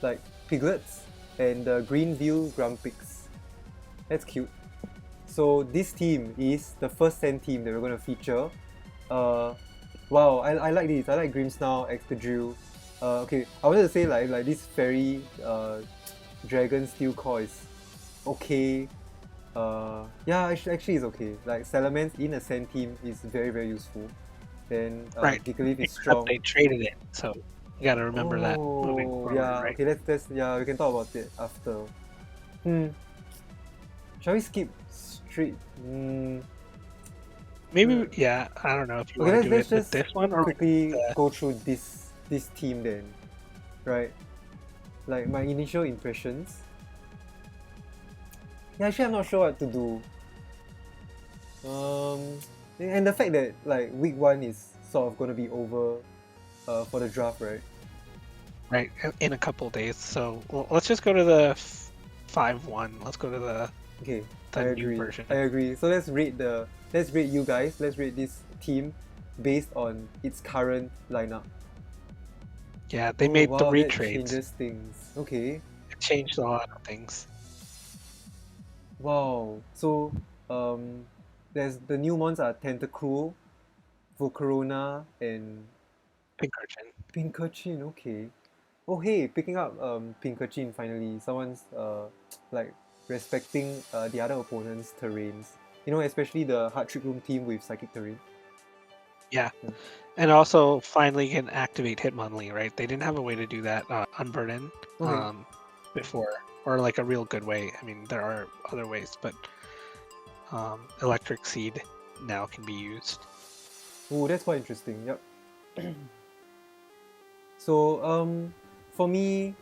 Like piglets and the Greenville Grumpigs. That's cute. So this team is the first sand team that we're going to feature. Wow, I like this. I like Grimmsnarl, Excadrill. Okay, I wanted to say like this fairy dragon steel core is okay. Yeah, actually it's okay. Like Salamence in a sand team is very very useful. Then Gigalith is strong. They traded it, so you gotta remember that moving forward, yeah, right? okay, let's yeah, we can talk about it after. Shall we skip straight? Maybe, yeah, I don't know if you Okay, want to do let's it with just this one or quickly the, go through this team then, right? Like my initial impressions. Yeah, actually I'm not sure what to do. And the fact that like week 1 is sort of gonna be over for the draft, right? right, in a couple days. So let's just go to the 5-1. Let's go to the Okay, I new agree. version. I agree. So let's rate you guys. Let's rate this team based on its current lineup. Yeah, they Oh made wow, 3 that trades. changes things. Okay. It changed a lot of things. Wow. So there's the new ones are Tentacruel, Volcarona, and Pinkerton. Pincurchin. Okay. Oh hey, picking up Pincurchin finally. Someone's like respecting the other opponent's terrains. You know, especially the Hard Trick Room team with Psychic Terrain. Yeah. Yeah. And also finally can activate Hitmonlee, right? They didn't have a way to do that Unburden Okay. before, or like a real good way. I mean, there are other ways, but Electric Seed now can be used. Oh, that's quite interesting. Yep. So for me,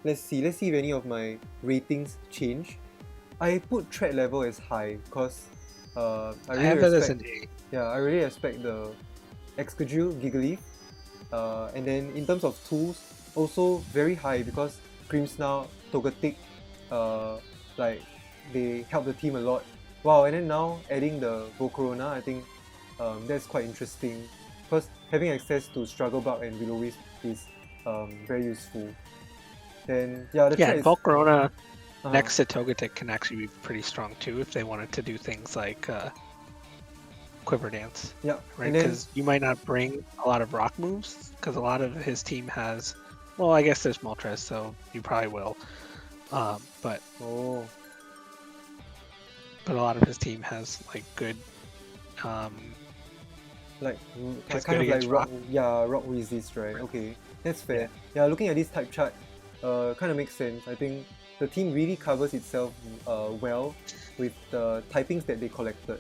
let's see if any of my ratings change. I put threat level as high because I I really have that as respect. an A. Yeah, I really respect the Excadrill, Giggly, and then in terms of tools, also very high because Grimmsnarl, Togetic, like they help the team a lot. Wow, and then now adding the Volcarona, I think that's quite interesting because having access to Struggle Bug and Will-O-Wisp is very useful. Then yeah, the Yeah, threat and is Volcarona uh-huh. next to Togetic can actually be pretty strong too if they wanted to do things like Quiver Dance. Yeah, Right, and then because you might not bring a lot of rock moves, because a lot of his team has, well, I guess there's Moltres, so you probably will. But oh, a lot of his team has like good, like it's kind good of like against rock. rock resist, right? Right. Okay, that's fair. Yeah, looking at this type chart, kind of makes sense. I think the team really covers itself well with the typings that they collected.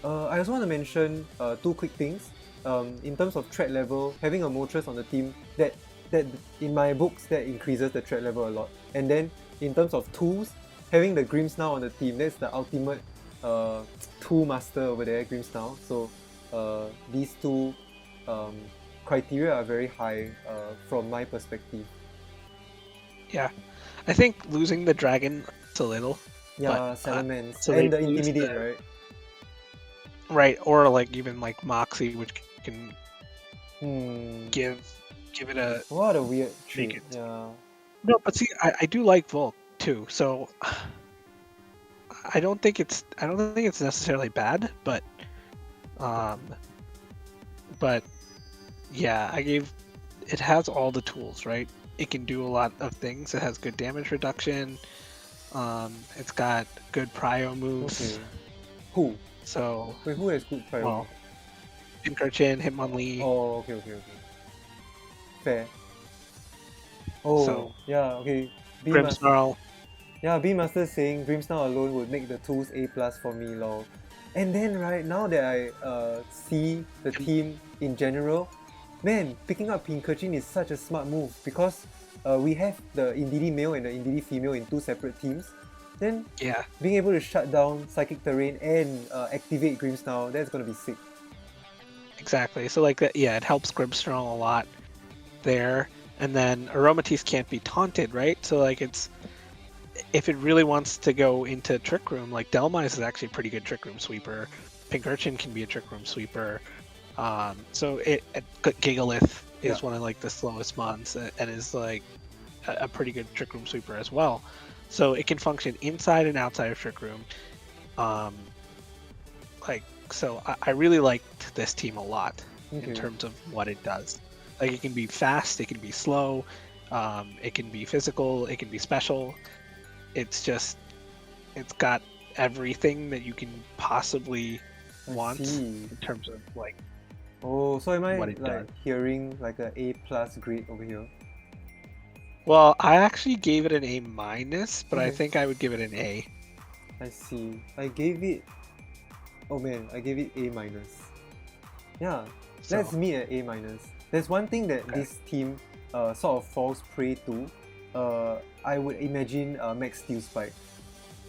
I also want to mention 2 quick things. In terms of threat level, having a Moltres on the team that in my books that increases the threat level a lot. And then in terms of tools, having the Grimmsnarl on the team, that's the ultimate tool master over there, Grimmsnarl. So these 2 criteria are very high from my perspective. Yeah, I think losing the dragon is a little, Yeah, but Salamence so and they the lose Intimidate, the, right? right, or like even like Moxie, which can Hmm. give it a What a weird make trick. it. Yeah. No, but see, I do like Volk too, so I don't think it's necessarily bad, um, but yeah, it has all the tools, right? It can do a lot of things. It has good damage reduction. It's got good prio moves. Okay. Who? So, Wait, who has good priority? well, Pincurchin, Hitmonlee. Oh, okay. Fair. Oh, So yeah, okay. BeanMaster. Grimmsnarl. Yeah, BeanMaster saying Grimmsnarl alone would make the tools A plus for me, lol. And then, right, now that I see the team in general, man, picking up Pincurchin is such a smart move because we have the Indeedee male and the Indeedee female in 2 separate teams. Then, Yeah, being able to shut down Psychic Terrain and activate Grimmsnarl, that's gonna be sick. exactly. So like that, yeah, it helps Grimmsnarl a lot there. And then Aromatisse can't be taunted, right? So like it's, if it really wants to go into Trick Room, like Delmise is actually a pretty good Trick Room sweeper. Pincurchin can be a Trick Room sweeper. So Gigalith is one of like the slowest mons and is like a pretty good Trick Room sweeper as well. So it can function inside and outside of Trick Room. So I really liked this team a lot in terms of what it does. Like it can be fast, it can be slow, it can be physical, it can be special. It's got everything that you can possibly want in terms of like. Oh, so am I what it like does. hearing like a A plus grade over here? Well, I actually gave it an A minus, but I Okay. think I would give it an A. I see. I gave it Oh man, I gave it A minus. Yeah, So, let's meet at A minus. There's one thing that Okay. this team sort of falls prey to. I would imagine Max Steel Spike.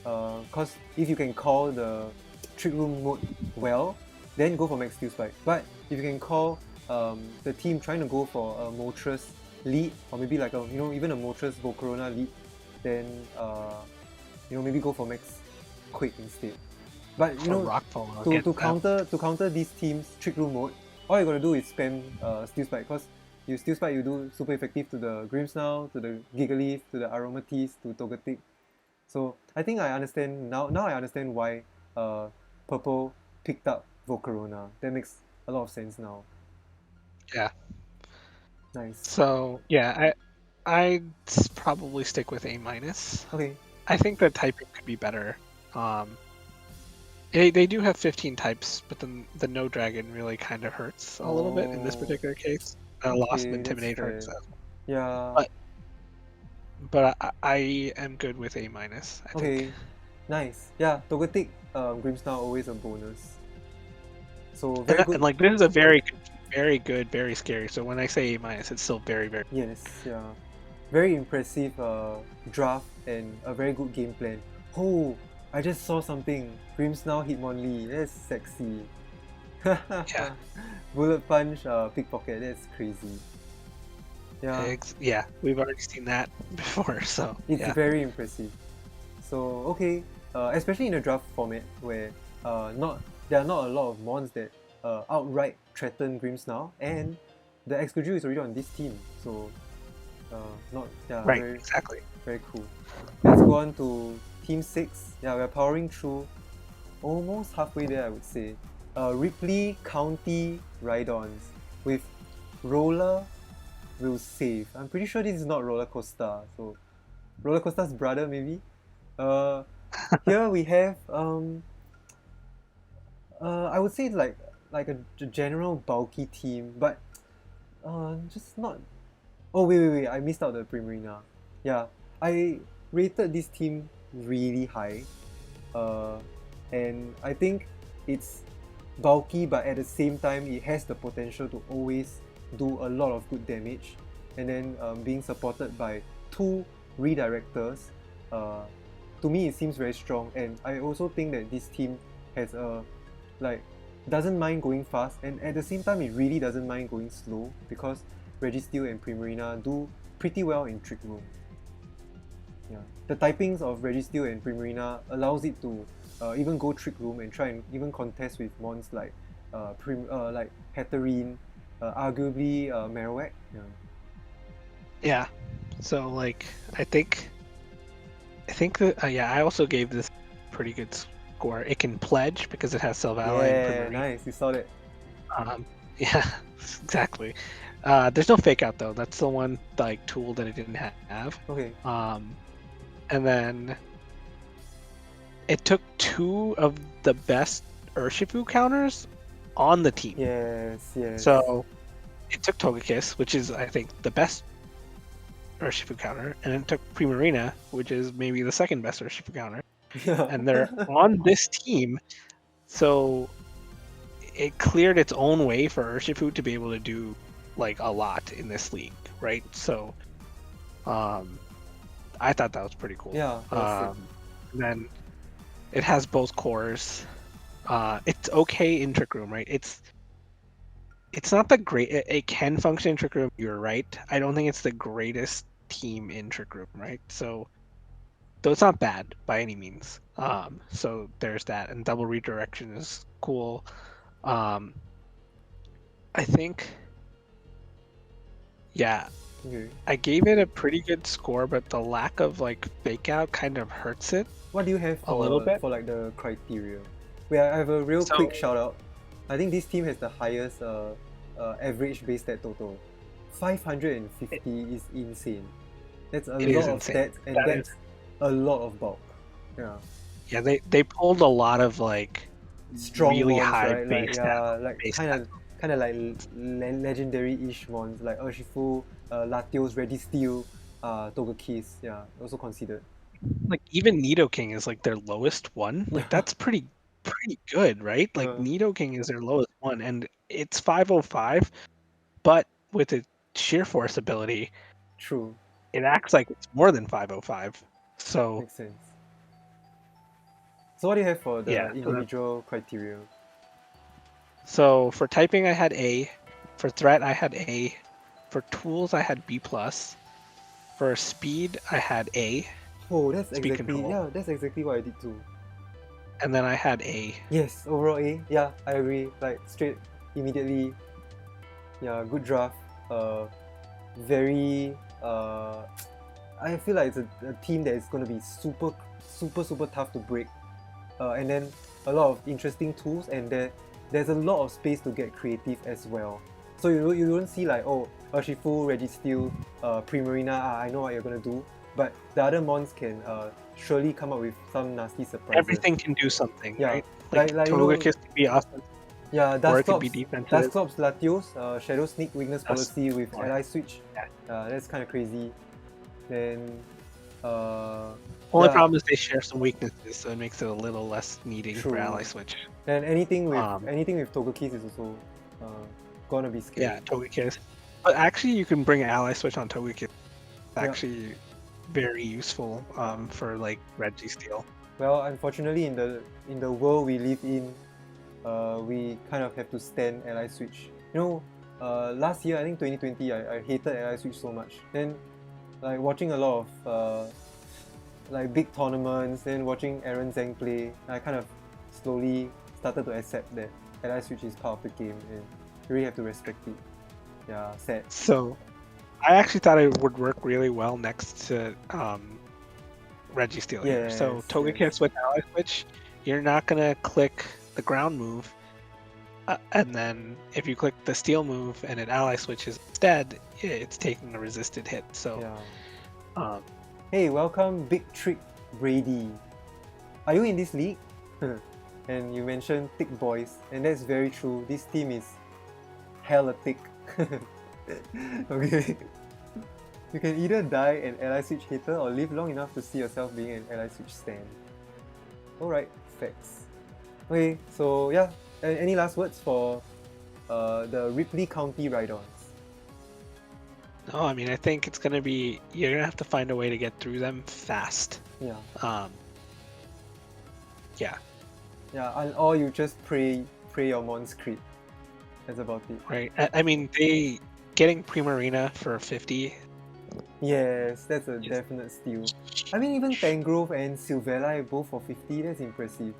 Because if you can call the Trick Room mode well, then go for Max Steel Spike. But if you can call the team trying to go for a Moltres lead, or maybe like a even a Moltres Volcarona lead, then maybe go for Max Quick instead. But Rock Fall, I'll to, get to that. counter these teams' Trick Room mode, all you gotta do is spam Steel Spike, because you Steel Spike you do super effective to the Grimmsnarl, to the Gigalith, to the Aromatisse, to Togetic. So I think I understand now I understand why Purple picked up Volcarona. That makes a lot of sense now. Yeah. Nice. So yeah, I'd probably stick with A minus. Okay. I think the typing could be better. They do have 15 types, but then the no dragon really kind of hurts a little bit in this particular case. Loss of Okay, that's Intimidate fair. hurts. Yeah. But I am good with A minus. I Okay. think. Nice. Yeah, Togetic, Grimmsnarl always a bonus. So very good. And like this is a very good, very scary. So when I say A minus, it's still very, very. Yes, yeah. Very impressive draft and a very good game plan. Oh, I just saw something. Grimmsnarl Hitmonlee. That's sexy. Yeah. Bullet Punch Pickpocket. That's crazy. Yeah. Yeah, we've already seen that before, so It's yeah. very impressive. So okay, especially in a draft format where there are not a lot of mons that outright threaten Grimmsnarl, and the Excadrill is already on this team, so Right, very, exactly. very cool. Let's go on to Team 6. Yeah, we're powering through almost halfway there, I would say. Ripley County Rhydons with RollAWillSave. I'm pretty sure this is not Roller Coaster, so Roller Coaster's brother maybe. Here we have I would say it's like a general bulky team, but just not. Oh wait, I missed out the Primarina. Yeah, I rated this team really high, and I think it's bulky, but at the same time it has the potential to always do a lot of good damage, and then being supported by two redirectors, to me it seems very strong. And I also think that this team has doesn't mind going fast, and at the same time it really doesn't mind going slow, because Registeel and Primarina do pretty well in Trick Room. Yeah, the typings of Registeel and Primarina allows it to even go Trick Room and try and even contest with mons like Hatterene, arguably Marowak. Yeah. So like I think that I also gave this pretty good score. It can pledge because it has Silvally and Yeah, Primarina. nice. You saw that. Yeah, exactly. There's no fake out though. That's the one like tool that it didn't have. Okay. And then it took two of the best Urshifu counters on the team. Yes. So it took Togekiss, which is I think the best Urshifu counter, and it took Primarina, which is maybe the second best Urshifu counter. Yeah. And they're on this team, so it cleared its own way for Urshifu to be able to do like a lot in this league, right? So, I thought that was pretty cool. Yeah. Then it has both cores. It's okay in Trick Room, right? It's not the great. It can function in Trick Room. You're right. I don't think it's the greatest team in Trick Room, right? So, though it's not bad by any means. So there's that, and double redirection is cool. I think, yeah, Okay. I gave it a pretty good score, but the lack of like fake out kind of hurts it. What do you have A little bit? for like the criteria? Wait, I have a real So- quick shout out. I think this team has the highest average base stat total. 550 is insane. That's a It is lot of insane. stats, and That that's a lot of bulk. Yeah. Yeah, they pulled a lot of like Strong really mons, high right? base stat. Like base kind of like legendary-ish mons like Urshifu, Latios, Registeel, Togekiss. Yeah, also considered. Like even Nidoking is like their lowest one. Like Yeah. that's pretty pretty good, right? Like Uh, Nidoking is their lowest one, and it's 505, but with its sheer force ability, true. it acts like it's more than 505. So Makes sense. So what do you have for yeah, the individual criteria? so for typing I had A, for threat I had A, for tools I had B plus, for speed I had A, Oh, that's speed exactly, control, yeah, that's exactly what I did too. and then I had A. Yes, overall A. Yeah, I agree. Like straight, immediately. Yeah, good draft. Very. I feel like it's a team that is going to be super tough to break. And then a lot of interesting tools, and there's a lot of space to get creative as well. So you don't see like, oh, Urshifu, Registeel, Primarina, I know what you're gonna do. But the other mons can surely come up with some nasty surprises. Everything can do something, Yeah. right? Like you know, Togekiss could be offensive, yeah, or it could be defensive. Dusclops, Latios, Shadow Sneak weakness policy with Snore. Ally Switch. Yeah. That's kind of crazy. Then, Only yeah, problem is they share some weaknesses, so it makes it a little less needing for True. ally switch. and anything with Togekiss is also gonna be scary. Yeah, Togekiss. But actually, you can bring ally switch on Togekiss. It's actually very useful for like Registeel. Well, unfortunately, in the world we live in, we kind of have to stand Ally Switch. You know, last year, I think 2020, I hated Ally Switch so much. Then, like watching a lot of like big tournaments, then watching Aaron Zhang play, I kind of slowly started to accept that Ally Switch is part of the game, and you really have to respect it. Yeah, sad. So, I actually thought it would work really well next to Registeel here. So Yes, Togekiss yes. with ally switch, you're not gonna click the ground move, and then if you click the steel move and it ally switches instead, it's taking a resisted hit. So Yeah. Hey, welcome, Big Trick Brady. Are you in this league? And you mentioned thick boys, and that's very true. This team is hella thick. Okay. You can either die an ally switch hater or live long enough to see yourself being an ally switch stan. Alright, facts. Okay, so yeah, any last words for the Ripley County Rhydons? No, I mean I think it's gonna be you're gonna have to find a way to get through them fast. Yeah. Yeah. Yeah, or you just pray your mons crit. That's about it. Right. I mean they getting Primarina for 50. Yes, that's a definite steal. I mean, even Tangrove and Silvella both for 50, that's impressive.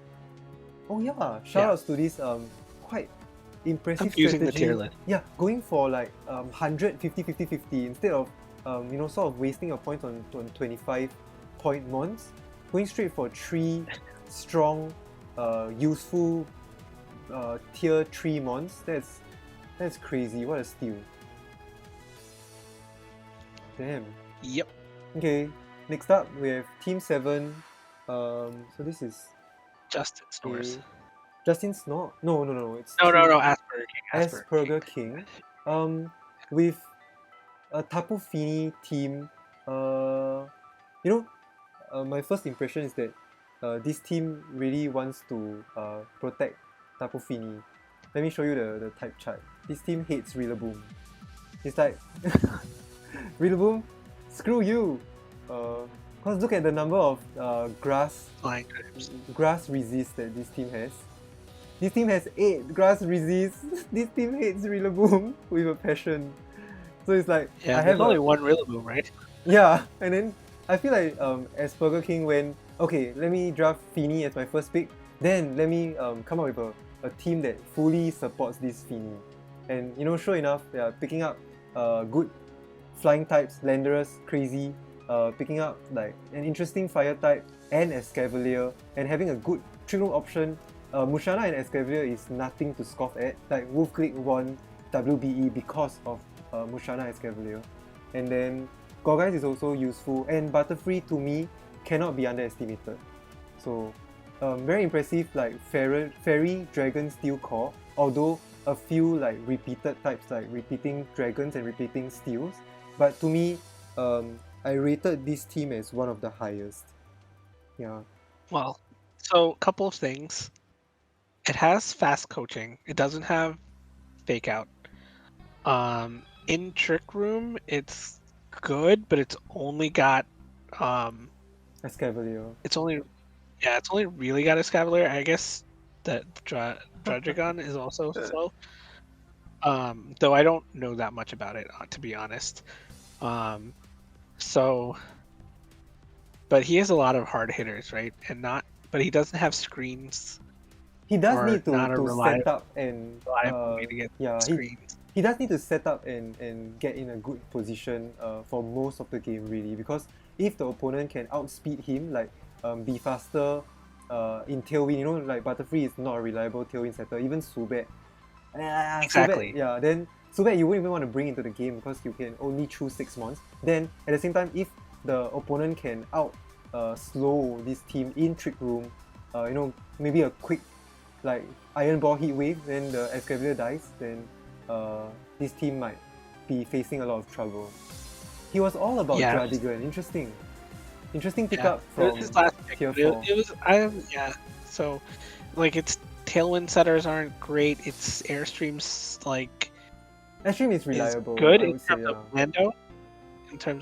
Oh yeah, shoutouts to this quite impressive strategy. Using the tier list. Yeah, going for like 100, 50, 50, 50 instead of sort of wasting your points on 25 point mons, going straight for 3 strong, useful tier 3 mons. That's crazy. What a steal. Damn. Yep. Okay, next up we have Team 7. So this is Justinsnores. Justinsnores? No. It's No, AspergerKing. AspergerKing. With a Tapu Fini team. My first impression is that this team really wants to protect Tapu Fini. Let me show you the type chart. This team hates Rillaboom. It's like Rillaboom, screw you! Cause look at the number of grass resist that this team has. This team has 8 grass resist. This team hates Rillaboom with a passion. So it's like I have only one Rillaboom, right? Yeah, and then I feel like AspergerKing went, okay, let me draft Fini as my first pick. Then let me come up with a team that fully supports this Fini. And sure enough, they are picking up good flying types, Landorus, crazy, picking up like an interesting fire type and Escavalier, and having a good trick room option. Musharna and Escavalier is nothing to scoff at. Like Wolf Click won WBE because of Musharna Escavalier. And then Gorgeist is also useful, and Butterfree to me cannot be underestimated. So very impressive, like Fairy, Dragon, Steel Core, although a few like repeated types, like repeating dragons and repeating steels. But to me, I rated this team as one of the highest. Yeah. Well, so a couple of things. it has fast coaching. It doesn't have fake out. In Trick Room, it's good, but it's only got Escavalier. it's only really got Escavalier. I guess that Druddigon is also slow. Though I don't know that much about it, to be honest. So, but he has a lot of hard hitters, right? But he doesn't have screens. He does Or need to not a set up and reliable way to get screens. he does need to set up and get in a good position for most of the game, really, because if the opponent can outspeed him, like be faster in tailwind, you know, like Butterfree is not a reliable tailwind setter, even Zubat. Exactly. Zubat, then Zubat you wouldn't even want to bring into the game because you can only choose 6 mons. Then at the same time, if the opponent can slow this team in Trick Room, you know, maybe a quick like Iron Ball Heat Wave, then the Escavalier dies, then this team might be facing a lot of trouble. He was all about Druddigon. Interesting pickup from his last pick. tier 4. So, like, its tailwind setters aren't great. Its Airstream's like Airstream is reliable. Good in terms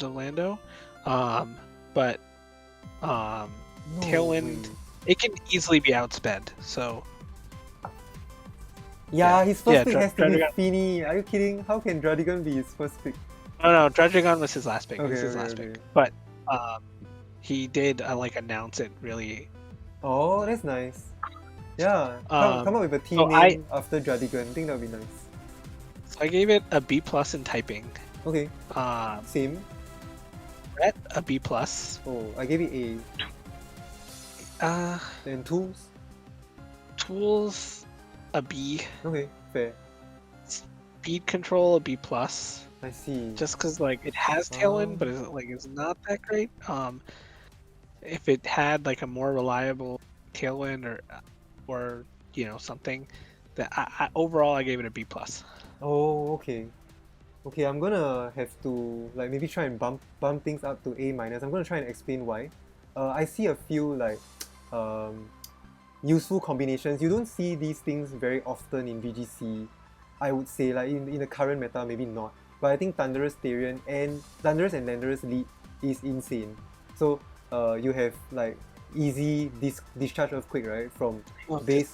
of Lando. But tailwind, it can easily be outsped. So. Yeah, his first pick has to be Feeny. Are you kidding? How can Druddigon be his first pick? No, Druddigon was his last pick. Okay. But he did announce it really. Oh, that's nice. Yeah, come up with a team name after Druddigon. I think that would be nice. So I gave it a B+ in typing. Okay. Same. Ret, a B+. Oh, I gave it A. Then tools. Tools, a B. Okay, fair. Speed control, a B+. I see. Just because it has tailwind, but it's not that great. If it had a more reliable tailwind or something, that overall I gave it a B+. Oh, okay. Okay, I'm gonna have to maybe try and bump things up to A-. I'm gonna try and explain why. I see a few useful combinations. You don't see these things very often in VGC. I would say in the current meta, maybe not. But I think Thunderous Therian and Landorus lead is insane. So you have easy discharge earthquake, right? From base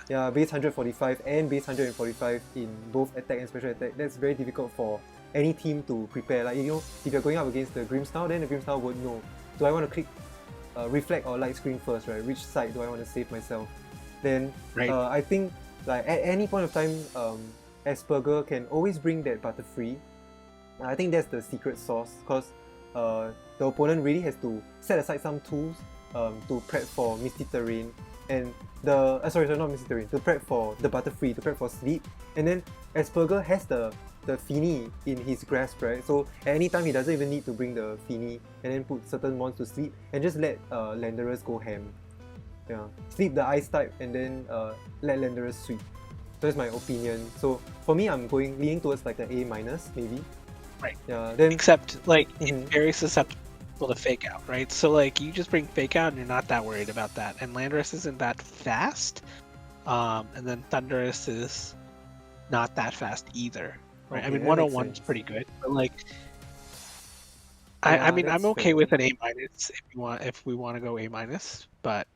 145 and base 145 in both attack and special attack. That's very difficult for any team to prepare. If you're going up against the Grimmsnarl, then the Grimmsnarl won't know. Do I want to click reflect or light screen first, right? Which side do I want to save myself? Then I think at any point of time, Asperger can always bring that Butterfree. I think that's the secret sauce, because the opponent really has to set aside some tools to prep for Misty Terrain and not Misty Terrain, to prep for the Butterfree, to prep for Sleep. And then Asperger has the Feeny in his grasp, right? So at any time he doesn't even need to bring the Feeny and then put certain mons to sleep and just let Landorus go ham. Yeah, sleep the Ice type and then let Landorus sweep. So that's my opinion. So for me, I'm leaning towards an A-, maybe. Right. Yeah. Then except it's very susceptible to fake out, right? So you just bring fake out and you're not that worried about that. And Landorus isn't that fast. And then Thunderous is not that fast either. Right? Okay, 101 is pretty good, but I'm okay with an A- if we want to go A-, but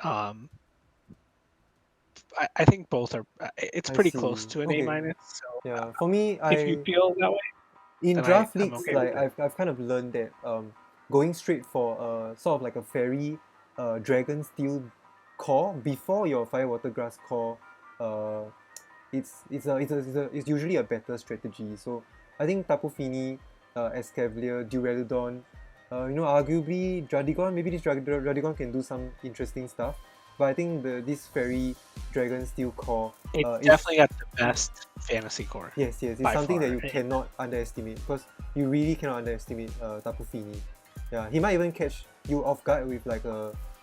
I think both are. It's pretty close to an A-. So yeah, for me, if you feel that way, in draft leagues, I've kind of learned that going straight for sort of a fairy dragon steel core before your fire water grass core, it's usually a better strategy. So I think Tapu Fini, Escavalier, Duraludon, arguably Druddigon, maybe this Druddigon can do some interesting stuff. But I think this fairy dragon steel core, it's definitely got the best fantasy core. Yes, it's something that you cannot underestimate, because you really cannot underestimate Tapu Fini. Yeah, he might even catch you off guard with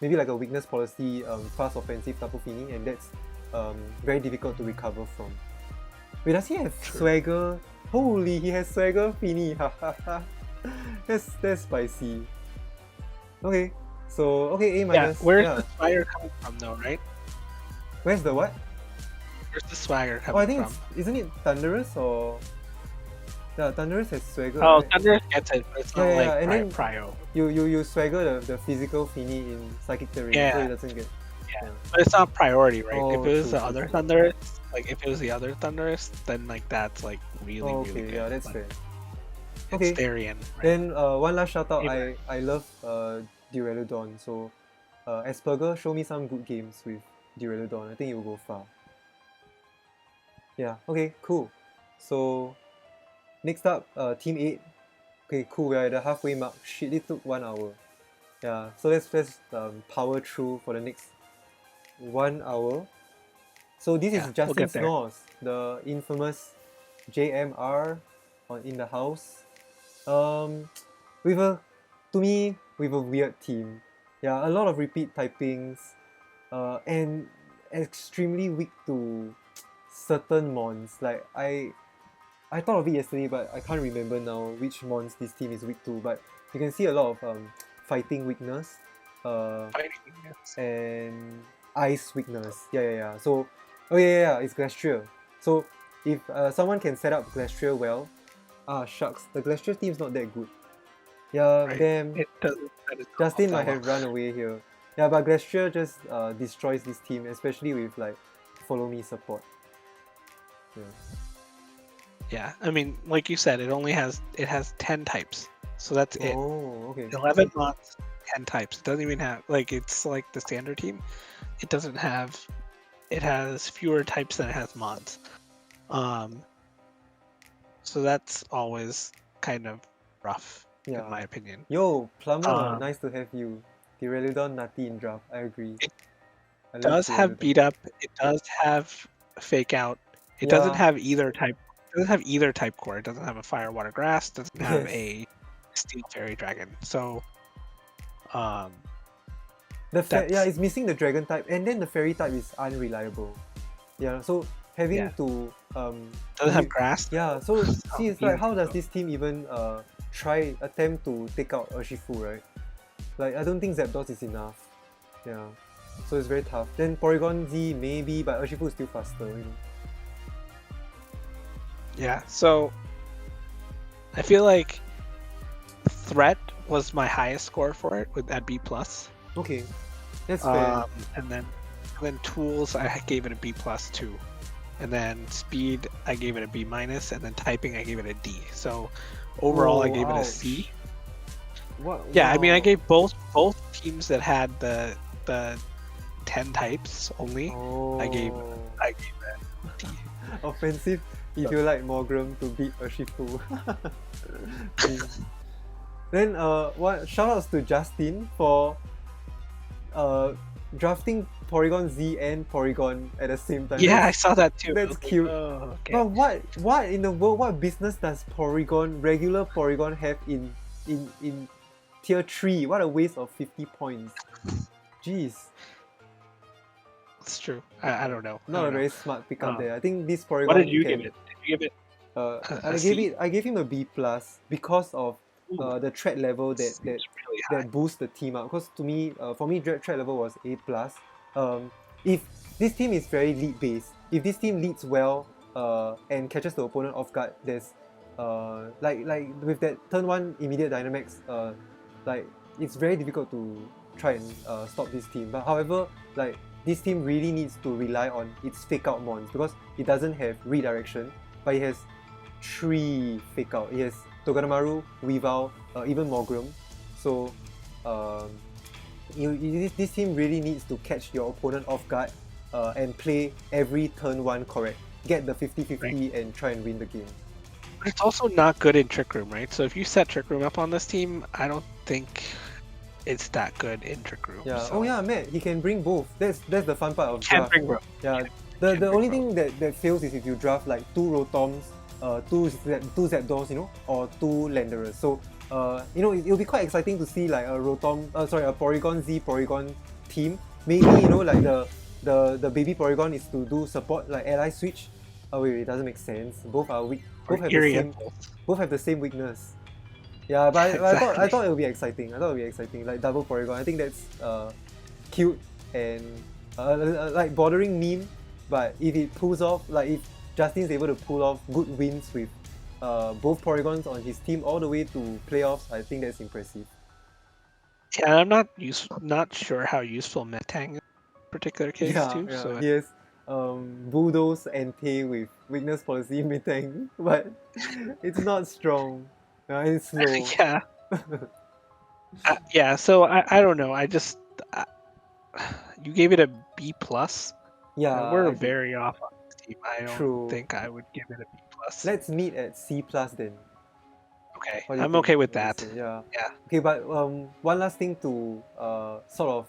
maybe a weakness policy fast offensive Tapu Fini, and that's very difficult to recover from. Wait, does he have swagger? Holy, he has swagger Fini. That's spicy. Okay. So, A-. Yeah, where's the fire coming from though, right? Where's the what? Where's the swagger Oh, I coming think from? isn't it Thunderous or? Yeah, Thunderous has swagger. Oh, right? Thunder gets it, but it's Yeah, not yeah, like yeah, and then Prio. you swagger the physical Fini in Psychic Terrain, so Yeah. it doesn't get. Yeah, but it's not priority, right? Oh, if it was true, the true, other true. Thunderous, like if it was the other Thunderous, then like that's like really, Oh, really okay, good. yeah, that's Like, fair. it's Okay. Therian, right? Then one last shout out. Anyway. I love Duraludon. So Asperger, show me some good games with Duraludon. I think it will go far. Yeah. Okay. Cool. So next up, Team 8. Okay. Cool. We're at the halfway mark. Shit, it took 1 hour. Yeah. So let's power through for the next 1 hour. So this is Yeah, we'll get there. justinsnores, the infamous JMR in the house. With a weird team. Yeah, a lot of repeat typings, and extremely weak to certain mons. Like I thought of it yesterday, but I can't remember now which mons this team is weak to. But you can see a lot of fighting weakness, and ice weakness. Yeah. So, oh yeah, it's Glastrier. So if someone can set up Glastrier well, shucks, the Glastrier team's not that good. Yeah, Right. damn. It doesn't. Justin might have run away here. Yeah, but Glastrier just destroys this team, especially with like follow me support. Yeah. Yeah, I mean, like you said, it has 10 types, so that's it. Oh, okay. 11 mons, 10 types. It doesn't even have like it's like the standard team. It doesn't have. It has fewer types than it has mons. So that's always kind of rough, Yeah. in my opinion. Yo, Plumber, nice to have you. Duraludon nutty in draft. I agree. It does have beat up. It does have fake out. It doesn't have either type. It doesn't have either type core. It doesn't have a fire, water, grass. Doesn't have a steel fairy dragon. So, yeah, it's missing the dragon type, and then the fairy type is unreliable. Yeah, so having to doesn't have grass. Yeah, so see, it's like how does this team even attempt to take out Urshifu, right? Like I don't think Zapdos is enough. Yeah, so it's very tough. Then Porygon Z maybe, but Urshifu is still faster, you know. Yeah, so I feel like Threat was my highest score for it at B+. Okay, that's fair. And then Tools I gave it a B+ too. And then Speed I gave it a B-, and then Typing I gave it a D. So overall I gave it a C. What? Yeah, wow. I mean I gave both teams that had the 10 types only. I gave it D. Offensive if you like Morgrem to beat Urshifu. Then shoutouts to Justin for drafting Porygon Z and Porygon at the same time. Yeah, I saw that too. That's cute. Okay. But what in the world, what business does regular Porygon have in tier 3? What a waste of 50 points. Jeez. It's true. I don't know. Not a very smart pick up there. I think this Porygon. What did you give it? Did you give it? I gave him a B+ because of the threat level that really boosts the team up. Because to me, for me, threat level was A+. If this team is very lead based, if this team leads well and catches the opponent off guard, there's like with that turn 1 immediate Dynamax, like it's very difficult to try and stop this team. But however, like this team really needs to rely on its fake out mons because it doesn't have redirection, but it has 3 fake out. It has Togedemaru, Weavile, even Morgrem. So this team really needs to catch your opponent off guard and play every turn 1 correct. Get the 50-50 and try and win the game. But it's also not good in Trick Room, right? So if you set Trick Room up on this team, I don't think it's that good in Trick Room. Yeah. So. Oh yeah, Matt, he can bring both. That's the fun part of draft. Bring both. Yeah. The only thing that fails is if you draft like 2 Rotoms, 2 Zapdos, you know, or 2 Landerers. So you know, it'll be quite exciting to see like a Porygon Z Porygon team. Maybe, you know, like the baby Porygon is to do support like ally switch. Oh wait, it doesn't make sense. Both are weak. Both have the same weakness. Yeah, but exactly. I thought it would be exciting. Like double Porygon. I think that's cute and like bordering meme. But if it pulls off, like if Justin's able to pull off good wins with both Porygons on his team all the way to playoffs, I think that's impressive. Yeah, I'm not sure how useful Metang is in this particular case too. Yeah, So he has Bulldoze and Tay with weakness policy Metang, but it's not strong. It's slow. yeah, yeah. So I don't know. You gave it a B plus. Yeah, We're I did. very off on this team. I don't True. think I would give it a B plus. Let's meet at C plus then. Okay, What do you I'm think? okay with What do you that. say? Yeah. Yeah. Okay, but one last thing to sort of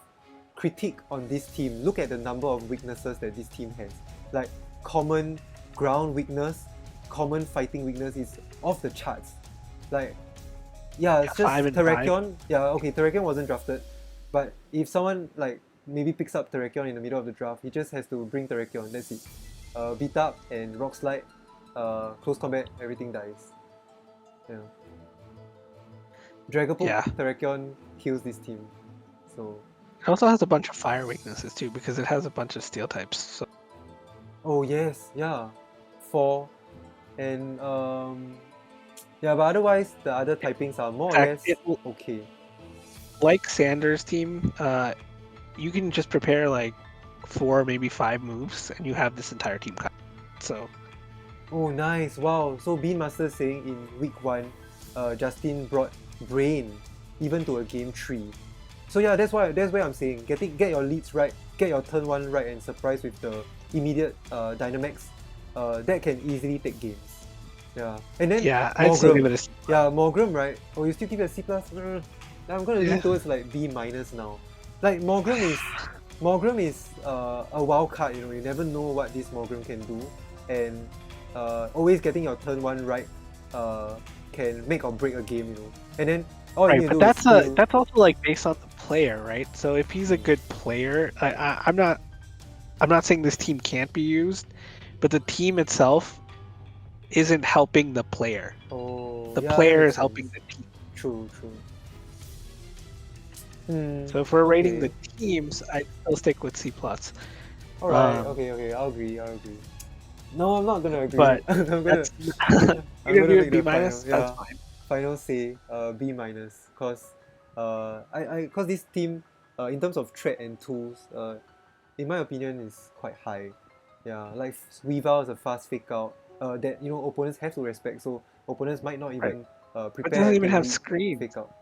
critique on this team. Look at the number of weaknesses that this team has. Like common ground weakness, common fighting weakness is off the charts. Like, yeah, it's just 5 and 5. Terrakion. Yeah, okay, Terrakion wasn't drafted, but if someone like maybe picks up Terrakion in the middle of the draft, he just has to bring Terrakion. That's it. Beat up and rock slide. Close combat, everything dies. Yeah. Dragapult, Yeah. Terrakion kills this team. So. It also has a bunch of fire weaknesses too because it has a bunch of steel types. So. Oh yes, yeah. 4. And yeah, but otherwise the other typings are more or less okay. Like Sanders' team, you can just prepare like 4, maybe 5 moves, and you have this entire team covered. So. Oh nice! Wow. So BeanMaster saying in week 1, Justin brought Brain even to a game 3. So yeah, that's where I'm saying get your leads right, get your turn 1 right, and surprise with the immediate Dynamax. That can easily take games. Yeah. And then I'd still give it a C+. Yeah, Morgrim, right? Oh, you still give it a C+? I'm gonna lean towards like B- now. Like Morgrim is a wild card, you never know what this Morgrim can do, and always getting your turn 1 right can make or break a game, And then all you Right, need but to do is that's also like based on the player, right? So if he's a good player, I'm not saying this team can't be used, but the team itself isn't helping the player. Oh, The yeah, player makes is helping sense. the team. True. So if we're rating okay. the teams, I'd still stick with C+. Alright, okay, I'll agree. No, I'm not gonna agree. But I'm gonna that's I'm you're gonna gonna make B the minus. final. That's Yeah, fine. final say B minus, cause cause this team in terms of threat and tools in my opinion is quite high. Yeah, like Weavile is a fast fake out that opponents have to respect. So opponents might not even prepare. But it doesn't even to have read screens. Fake out.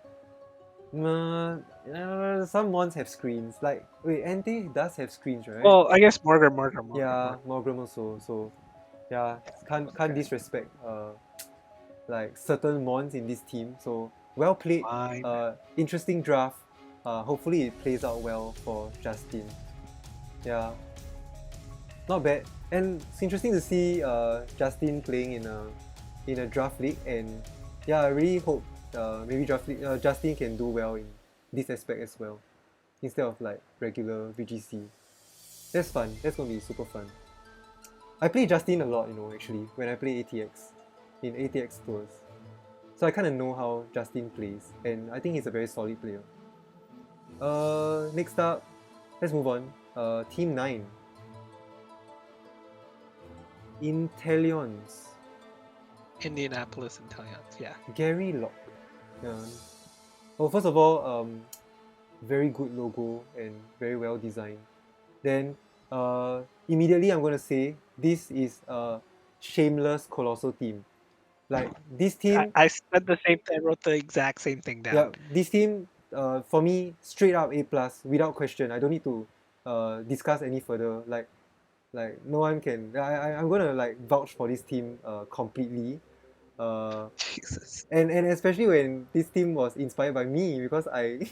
Some mons have screens. Like wait, Ante does have screens, right? Well, I guess Morgan. Yeah, Morgrim also. So yeah, can't disrespect like certain mons in this team. So well played. Fine. Interesting draft. Hopefully it plays out well for Justin. Yeah, not bad. And it's interesting to see Justin playing in a draft league, and yeah, I really hope maybe draft league, Justin can do well in this aspect as well, instead of like regular VGC. That's fun. That's gonna be super fun. I play Justin a lot, actually, when I play ATX in ATX tours. So I kind of know how Justin plays, and I think he's a very solid player. Next up, let's move on. Team 9. Intellions. Indianapolis Intel, yeah. Garylocc. Yeah. Well, first of all, very good logo and very well designed. Then, immediately I'm gonna say this is a shameless colossal team. Like this team. I said the same thing. I wrote the exact same thing down. Yeah, this team, for me, straight up A plus without question. I don't need to discuss any further. Like no one can. I'm gonna like vouch for this team completely. Jesus. And especially when this team was inspired by me, because I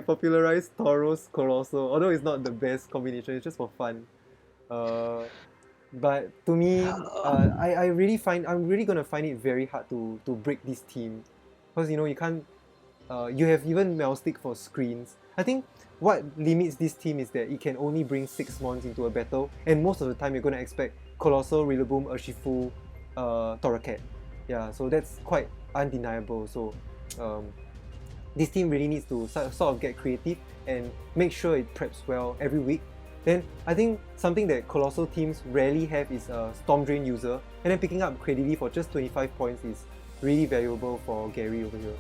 popularized Tauros Colossal, although it's not the best combination, it's just for fun. But to me, I'm really gonna find it very hard to break this team, because you can't. You have even Melstick for screens. I think what limits this team is that it can only bring 6 mons into a battle, and most of the time you're gonna expect Colossal, Rillaboom, Urshifu, Torracat. Yeah, so that's quite undeniable. So this team really needs to sort of get creative and make sure it preps well every week. Then I think something that Colossal teams rarely have is a Storm Drain user, and then picking up Credily for just 25 points is really valuable for Gary over here.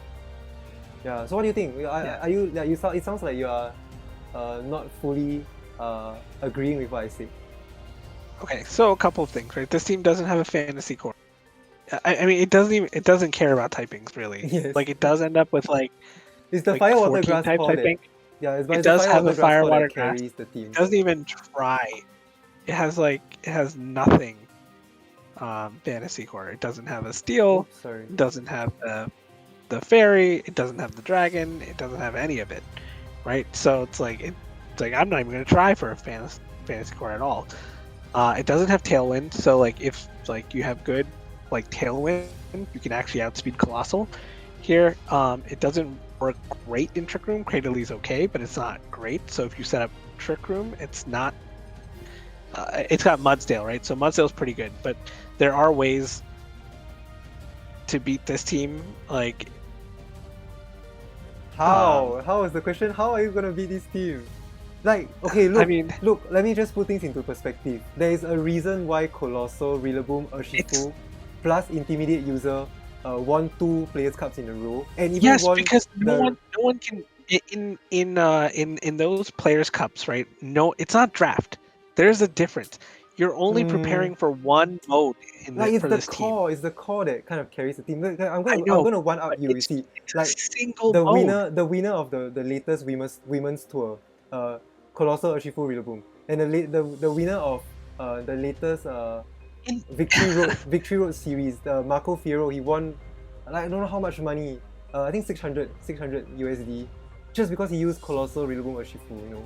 Yeah, so what do you think? Are you? Yeah, it sounds like you are not fully agreeing with what I say. Okay, so a couple of things, right? This team doesn't have a fantasy core. I mean, it doesn't care about typings really. Yes. Like it does end up with like it's the like fire water 14 grass types, core I that, think. yeah, it's It does have a fire water that grass. carries the team. It doesn't even try. It has nothing fantasy core. It doesn't have a steel. Oops, sorry. It doesn't have the fairy. It doesn't have the dragon. It doesn't have any of it, right? So it's like I'm not even gonna try for a fantasy core at all. It doesn't have tailwind, so like if like you have good like tailwind, you can actually outspeed Colossal. Here, it doesn't work great in Trick Room. Cradley's okay, but it's not great. So if you set up Trick Room, it's not. It's got Mudsdale, right? So Mudsdale's pretty good, but there are ways to beat this team. Like how? How is the question? How are you gonna beat this team? Like, okay, look, let me just put things into perspective. There is a reason why Colossal, Rillaboom, Urshifu, plus Intimidate user won 2 Players Cups in a row, and even yes, won because no one can in those Players Cups, right? No, it's not draft. There's a difference. You're only preparing for one mode for this team. It's the core that kind of carries the team. I'm gonna one up you. You see, like single the mode. the winner of the latest women's tour, Colossal, Urshifu, Rillaboom, and the winner of the latest Victory Road series, the Marco Fierro, he won like I don't know how much money. I think 600 USD, just because he used Colossal, Rillaboom, Urshifu. You know.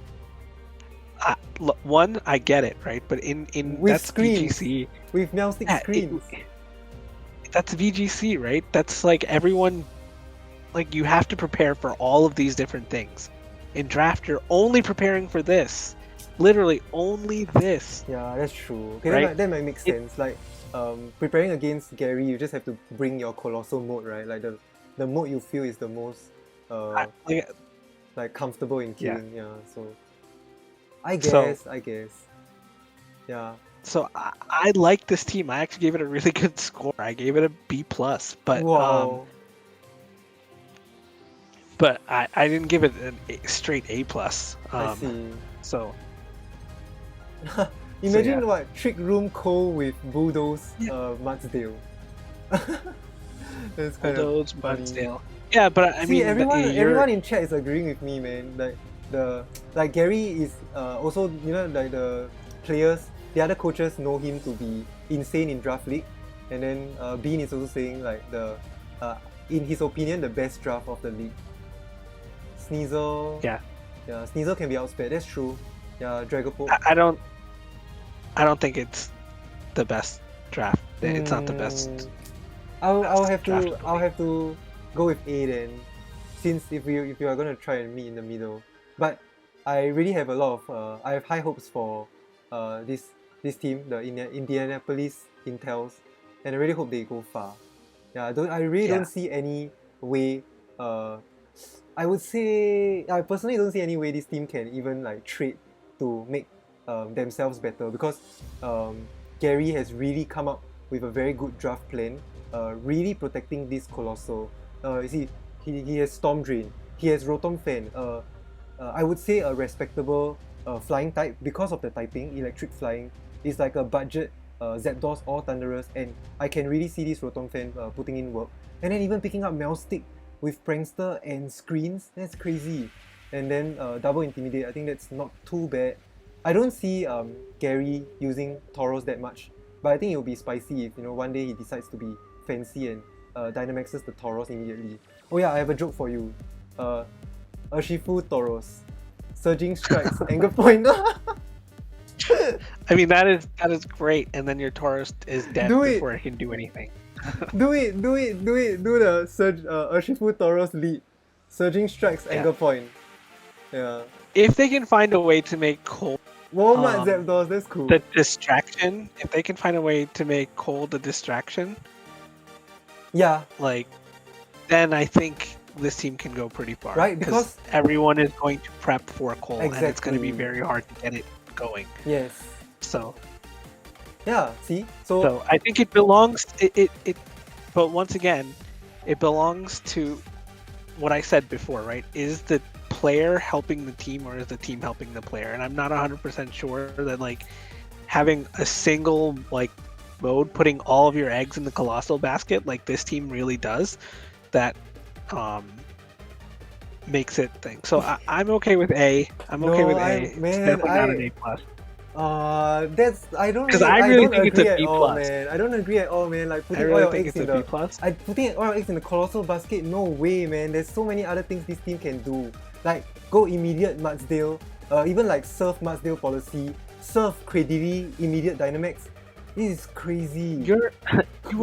One, I get it, right? But in with that's screens, VGC with Meowstic screens. That's VGC, right? That's like everyone. Like you have to prepare for all of these different things. In draft, you're only preparing for this. Literally only this. Yeah, that's true. Okay, right? that might make sense. Like, preparing against Gary, you just have to bring your Colossal mode, right? Like the mode you feel is the most like comfortable in killing. Yeah. So I guess. Yeah. So I like this team. I actually gave it a really good score. I gave it a B+, but wow. But I didn't give it a straight A+. I see. So imagine what Trick Room Cole with Bulldoze Mudsdale. That's kind of funny. Mudsdale. Yeah, but I mean, everyone in chat is agreeing with me, man. Like Gary is also, you know, like the players, the other coaches know him to be insane in Draft League, and then Bean is also saying like in his opinion, the best draft of the league. Sneasel. Yeah, Sneasel can be outsped. That's true. Yeah, Dragapult. I don't think it's the best draft. It's not the best. I'll have to go with A then, since if you are gonna try and meet in the middle. But I really have a lot of I have high hopes for this team, the Indianapolis Intels, and I really hope they go far. Yeah, I really don't see any way. I would say I personally don't see any way this team can even like trade to make themselves better, because Gary has really come up with a very good draft plan, really protecting this Colossal. You see, he has Storm Drain, he has Rotom Fan. I would say a respectable flying type because of the typing. Electric Flying is like a budget Zapdos or Thundurus, and I can really see this Rotom Fan putting in work. And then even picking up Meowstic with Prankster and Screens, that's crazy. And then double Intimidate, I think that's not too bad. I don't see Gary using Tauros that much, but I think it will be spicy if, you know, one day he decides to be fancy and Dynamaxes the Tauros immediately. Oh yeah, I have a joke for you. Urshifu Tauros, Surging Strikes, Anger Point. I mean, that is great, and then your Tauros is dead before it can do anything. do the Surge Urshifu Tauros lead. Surging Strikes, Anger Point. Yeah. If they can find a way to make Cold Walmart Zapdos, that's cool. The distraction, if they can find a way to make Cold the distraction, like, then I think this team can go pretty far. Right, because everyone is going to prep for Cold, and it's going to be very hard to get it going. Yes. So Yeah. See. So So I think it belongs. But once again, it belongs to what I said before, right? Is the player helping the team, or is the team helping the player? And I'm not 100% sure that like having a single like mode, putting all of your eggs in the colossal basket, like this team really does, that makes it thing. So I'm okay with A. I'm okay with A. It's definitely not an A plus. That's I don't Because really, I I really don't think it's agree a at B all, plus. man. I don't agree at all, man. Like I putting all really your think eggs it's in a B the plus. putting all your eggs in the colossal basket. No way, man. There's so many other things this team can do. Like go immediate Mudsdale, even like surf Mudsdale policy, surf Credili, immediate Dynamax. This is crazy. You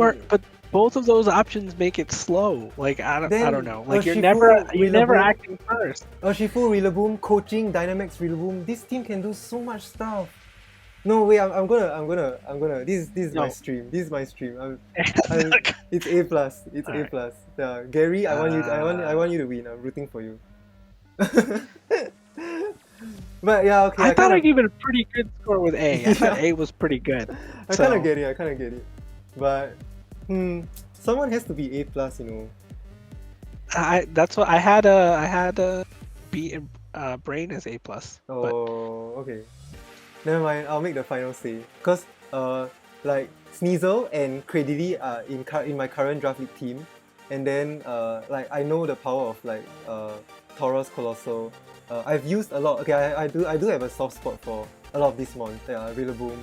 are, but both of those options make it slow. Like I don't know. Like you're never acting first. Urshifu, Rillaboom, coaching, Dynamax, Rillaboom. This team can do so much stuff. No way, I'm gonna. This is my stream. This is my stream. It's A plus. It's A plus. Yeah, Gary, I want you to win. I'm rooting for you. But yeah, okay. I thought I gave it a pretty good score with A. I thought A was pretty good. I kind of get it. But someone has to be A plus, you know. That's what I had. A B brain as A plus. Oh, okay. Never mind. I'll make the final say. Cause like Sneasel and Credili are in my current draft league team, and then like I know the power of like Tauros Colossal. I've used a lot. Okay, I do have a soft spot for a lot of these mons. Yeah, Rillaboom,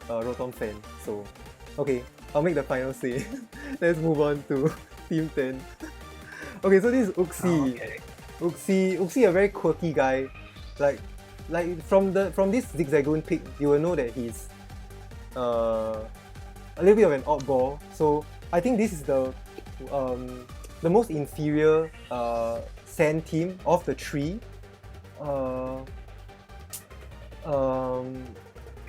Rotom fan. So, okay, I'll make the final say. Let's move on to Team 10. Okay, so this is Uxie. Uxie, a very quirky guy. Like from this Zigzagoon pick, you will know that he's a little bit of an oddball. So I think this is the most inferior sand team of the three. Yeah,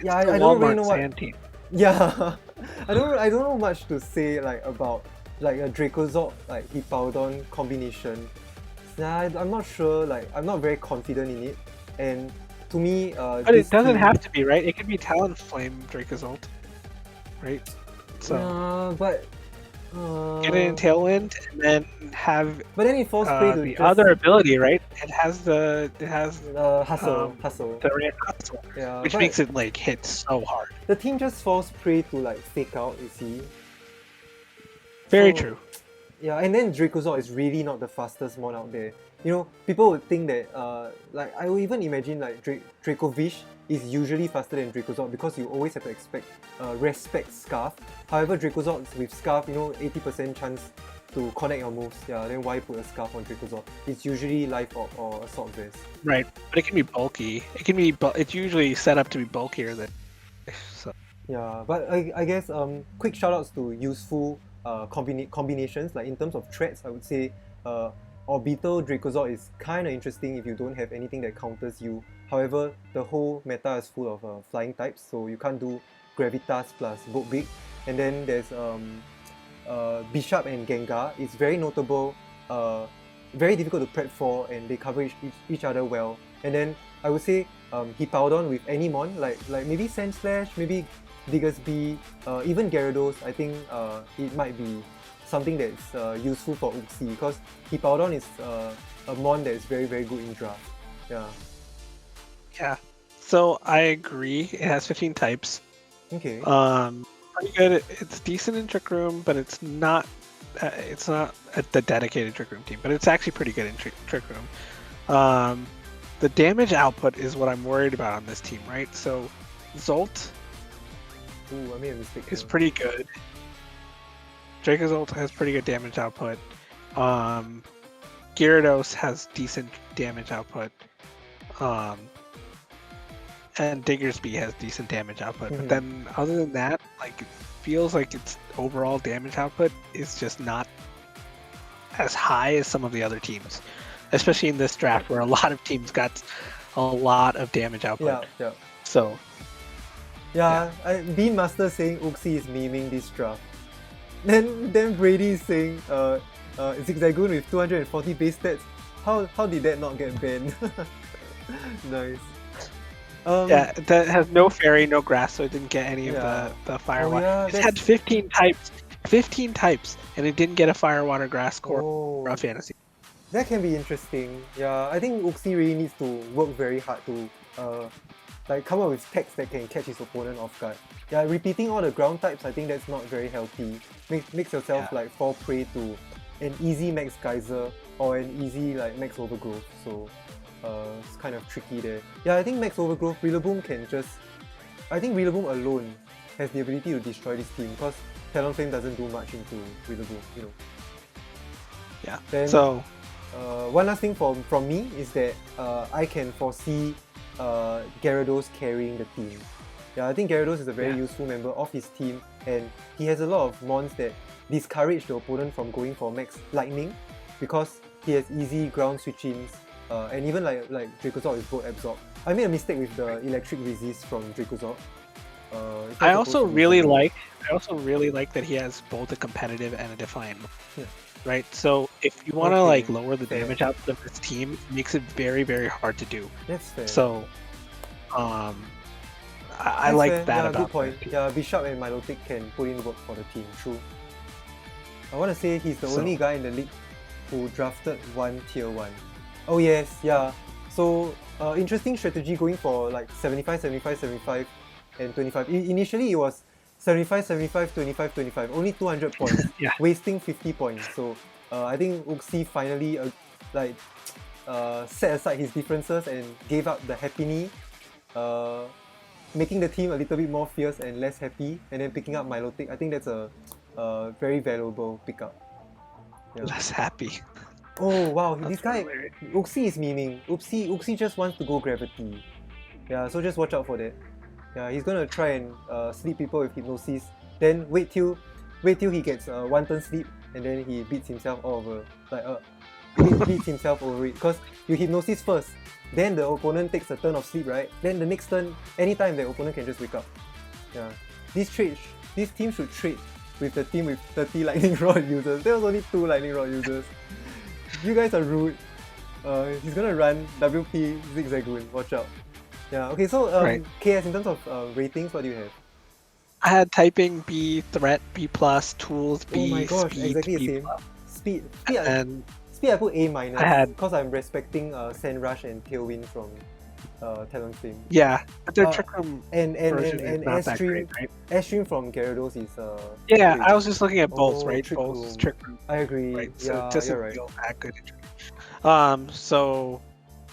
I don't really know what. Team. Yeah, I don't know much to say like about like a Dracozolt like Hippowdon combination. Nah, I'm not sure. Like I'm not very confident in it, and to me, but it doesn't have to be, right? It could be Talonflame Dracozolt, right? So, but get it in Tailwind, and then have. But then it falls prey to the other ability, right? It has hustle. The red hustle, yeah, which makes it like hit so hard. The team just falls prey to like fake out. You see. Very true. Yeah, and then Dracozolt is really not the fastest mon out there. You know, people would think that, like, I would even imagine like Dracovish is usually faster than Dracozolt because you always have to respect Scarf. However, Dracozolt with Scarf, you know, 80% chance to connect your moves. Yeah, then why put a Scarf on Dracozolt? It's usually Life Orb or Assault Vest. Right, but it can be bulky. It can be, it's usually set up to be bulkier than. So. Yeah, but I guess quick shoutouts to useful combinations. Like in terms of threats, I would say Orbital Dracozolt is kind of interesting if you don't have anything that counters you. However, the whole meta is full of flying types, so you can't do Gravitas plus Bolt Big. And then there's Bishop and Gengar. It's very notable, very difficult to prep for, and they cover each other well. And then I would say Hippowdon with any mon, like maybe Sandslash, maybe Diggersby, even Gyarados. I think it might be something that's useful for Uxie because Hippowdon is a mon that is very very good in draft. Yeah. Yeah. So I agree. It has 15 types. Okay. Pretty good. It's decent in Trick Room, but it's not the dedicated Trick Room team. But it's actually pretty good in Trick Room. The damage output is what I'm worried about on this team, right? So Zolt. Ooh, I made a mistake. Is pretty good. Dracozolt has pretty good damage output. Gyarados has decent damage output. And Diggersby has decent damage output. But then other than that, like it feels like its overall damage output is just not as high as some of the other teams. Especially in this draft where a lot of teams got a lot of damage output. Yeah. So BeanMaster saying Uxie is memeing this draft. Then Brady is saying Zigzagoon with 240 base stats. How did that not get banned? Nice. Yeah, that has no fairy, no grass, so it didn't get any of Yeah. the fire Oh, water. yeah, It had 15 types. 15 types, and it didn't get a fire, water, grass core Oh, fantasy. that can be interesting. Yeah, I think Uxie really needs to work very hard to like come up with specs that can catch his opponent off guard. Yeah, repeating all the ground types, I think that's not very healthy. Makes yourself Yeah. like fall prey to an easy max geyser or an easy like max overgrowth. So it's kind of tricky there. Yeah, I think max overgrowth, Rillaboom can just, I think Rillaboom alone has the ability to destroy this team because Talonflame doesn't do much into Rillaboom, you know. Yeah. Then, So one last thing from me is that I can foresee Gyarados carrying the team. Yeah, I think Gyarados is a very useful member of his team, and he has a lot of mons that discourage the opponent from going for max lightning because he has easy ground switch-ins, and even like Dracozolt is both absorb. I made a mistake with the electric resist from Dracozolt. I also really like that he has both a competitive and a defiant. Yeah. Right, so if you want to like Okay, lower the fair. damage output of this team, it makes it very, very hard to do. That's fair. So, I That's like fair. that Yeah, about good point. him. Yeah, Bishop and Milotic can put in work for the team. True. I want to say he's the only guy in the league who drafted one tier 1. Oh yes, yeah. So interesting strategy going for like 75, 75, 75 and 25. Initially it was 75, 75, 25, 25. Only 200 points. Yeah. Wasting 50 points. So I think Uxie finally set aside his differences and gave up the happy making the team a little bit more fierce and less happy, and then picking up Milotic. I think that's a very valuable pickup. Yeah. Less happy. Oh wow, That's this guy hilarious. Uxie is memeing. Uxie just wants to go gravity. Yeah, so just watch out for that. Yeah, he's gonna try and sleep people with hypnosis. Then wait till he gets 1 turn sleep, and then he beats himself all over. Beats himself over it. Because you hypnosis first, then the opponent takes a turn of sleep, right? Then the next turn, anytime the opponent can just wake up. Yeah, this team should trade with the team with 30 lightning rod users. There was only 2 lightning rod users. You guys are rude. He's gonna run WP Zigzagoon. Watch out. Yeah. Okay. So Right. KS, in terms of ratings, what do you have? I had typing B, threat B+, tools B, Oh my gosh, speed exactly the B+, same. Speed. and I put A minus I had- because I'm respecting Sand Rush and Tailwind from Talonflame. yeah, but their Uh, Trick Room And version is not that Airstream, great, right? Airstream from Gyarados is Yeah, great. I was just looking at both, Oh, right? Trick Both Room. Trick Room, I agree. right? So Yeah, it doesn't you're right. feel that good. So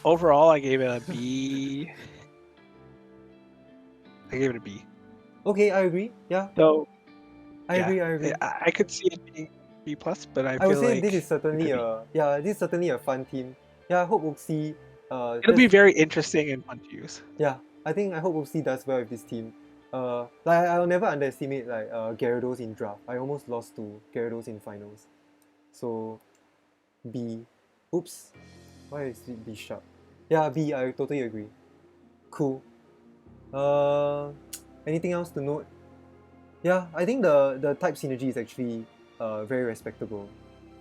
overall, I gave it a B. I gave it a B. Okay, I agree. Yeah, So I agree. I could see it being B+, but I I feel would say like this is certainly a fun team. Yeah, I hope Uxie it'll be very interesting and fun to use. yeah, I hope Uxie does well with this team. Like I'll never underestimate like Gyarados in draft. I almost lost to Gyarados in finals. So B. Oops. Why is it B sharp? Yeah, B, I totally agree. Cool. Anything else to note? Yeah, I think the type synergy is actually very respectable.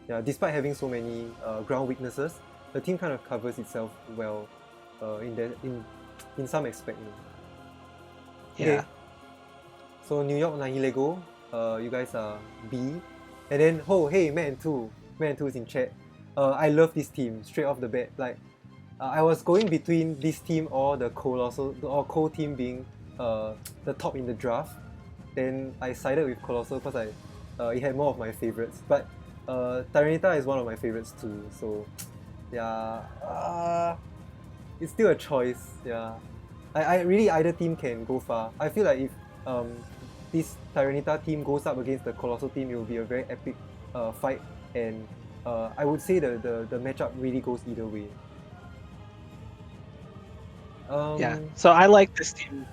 Yeah, despite having so many ground weaknesses, the team kind of covers itself well in some aspect. You know. Yeah. Okay. So New York Nihilego, you guys are B, and then hey mattandtwo is in chat. I love this team straight off the bat. Like I was going between this team or the Colossal or Co team being the top in the draft. Then I sided with Colossal because it had more of my favorites. But Tyranitar is one of my favorites too. So yeah, it's still a choice. Yeah, I really either team can go far. I feel like if this Tyranitar team goes up against the Colossal team, it will be a very epic fight, and I would say the matchup really goes either way. Yeah. So I like this team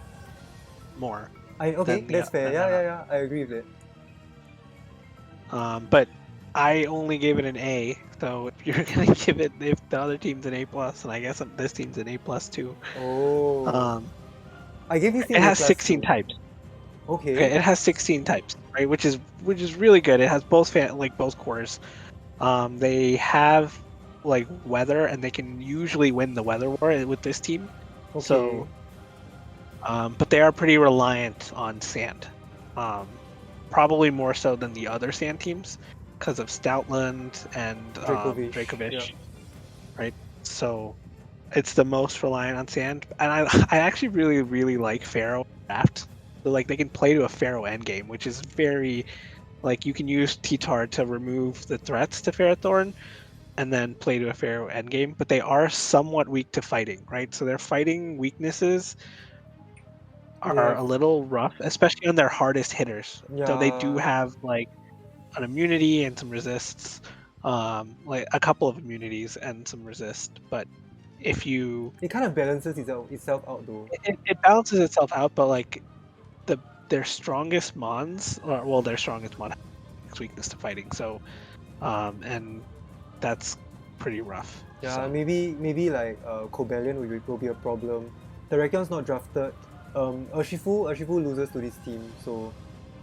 more. Okay, than the- that's fair. than Yeah, I agree with that. But I only gave it an A. So if you're gonna give it, if the other team's an A+, and I guess this team's an A+ too. Oh. I gave this team It A has plus 16 too. types. Okay. Okay, it has 16 types, right? Which is really good. It has both both cores. They have like weather, and they can usually win the weather war with this team. Okay. So but they are pretty reliant on sand. Probably more so than the other sand teams because of Stoutland and Dracovish, Yeah. right? So it's the most reliant on sand, and I actually really like Pharaoh draft. So like they can play to a Pharaoh endgame, which is very like you can use T-Tar to remove the threats to Ferrothorn, and then play to a Pharaoh endgame. But they are somewhat weak to fighting, right? So their fighting weaknesses They are have a little rough, especially on their hardest hitters. So they do yeah. have like an immunity and some resists, like a couple of immunities and some resist. But if you It kind of balances itself out though. it balances itself out, but like their strongest mons, or well, their strongest mon has weakness to fighting. So, and that's pretty rough. Yeah, So. maybe like Cobalion will be a problem. Terrakion's not drafted. Urshifu loses to this team, so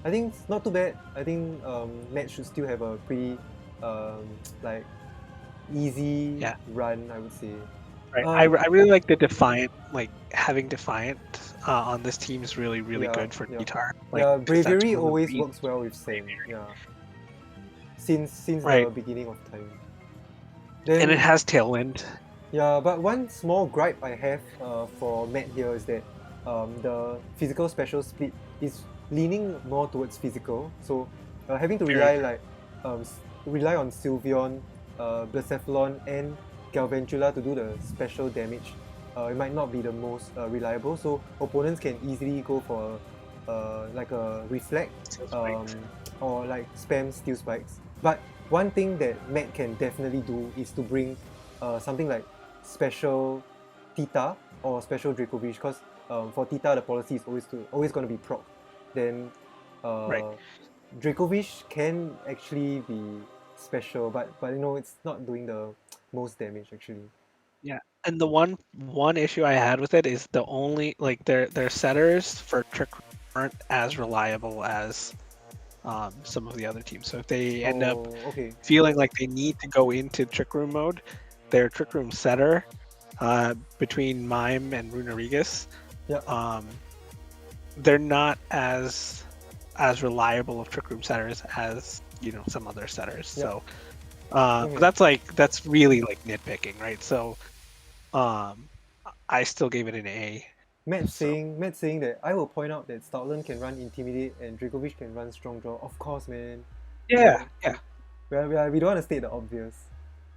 I think it's not too bad. I think Matt should still have a pretty like easy Yeah. run, I would say. Right. I really like the Defiant, like having Defiant on this team is really Yeah, good for yeah. T-Tar. Yeah, 'cause that's Bravery one of the always reasons- works well with Sand. Yeah. Since the Right. beginning of time. And it Then has Tailwind. yeah, but one small gripe I have for Matt here is that the physical special split is leaning more towards physical. So having to rely on Sylveon, Blacephalon, and Galvantula to do the special damage. It might not be the most reliable. So opponents can easily go for like a reflect or like spam steel spikes. But one thing that Matt can definitely do is to bring something like special Tita or special Dracovish, because for Tita the policy is always going to be proc. Then Right. Dracovish can actually be special, but you know it's not doing the most damage actually. Yeah. And the one issue I had with it is the only like their setters for Trick aren't as reliable as some of the other teams. So if they end up okay. feeling like they need to go into Trick Room mode, their Trick Room setter between Mime and Runarigus, Yeah. they're not as reliable of Trick Room setters as some other setters. Yeah. So Okay. but that's really like nitpicking, right? So I still gave it an A. Matt saying that I will point out that Stoutland can run Intimidate and Dracovish can run Strong Draw. Of course, man. Yeah. We don't want to state the obvious.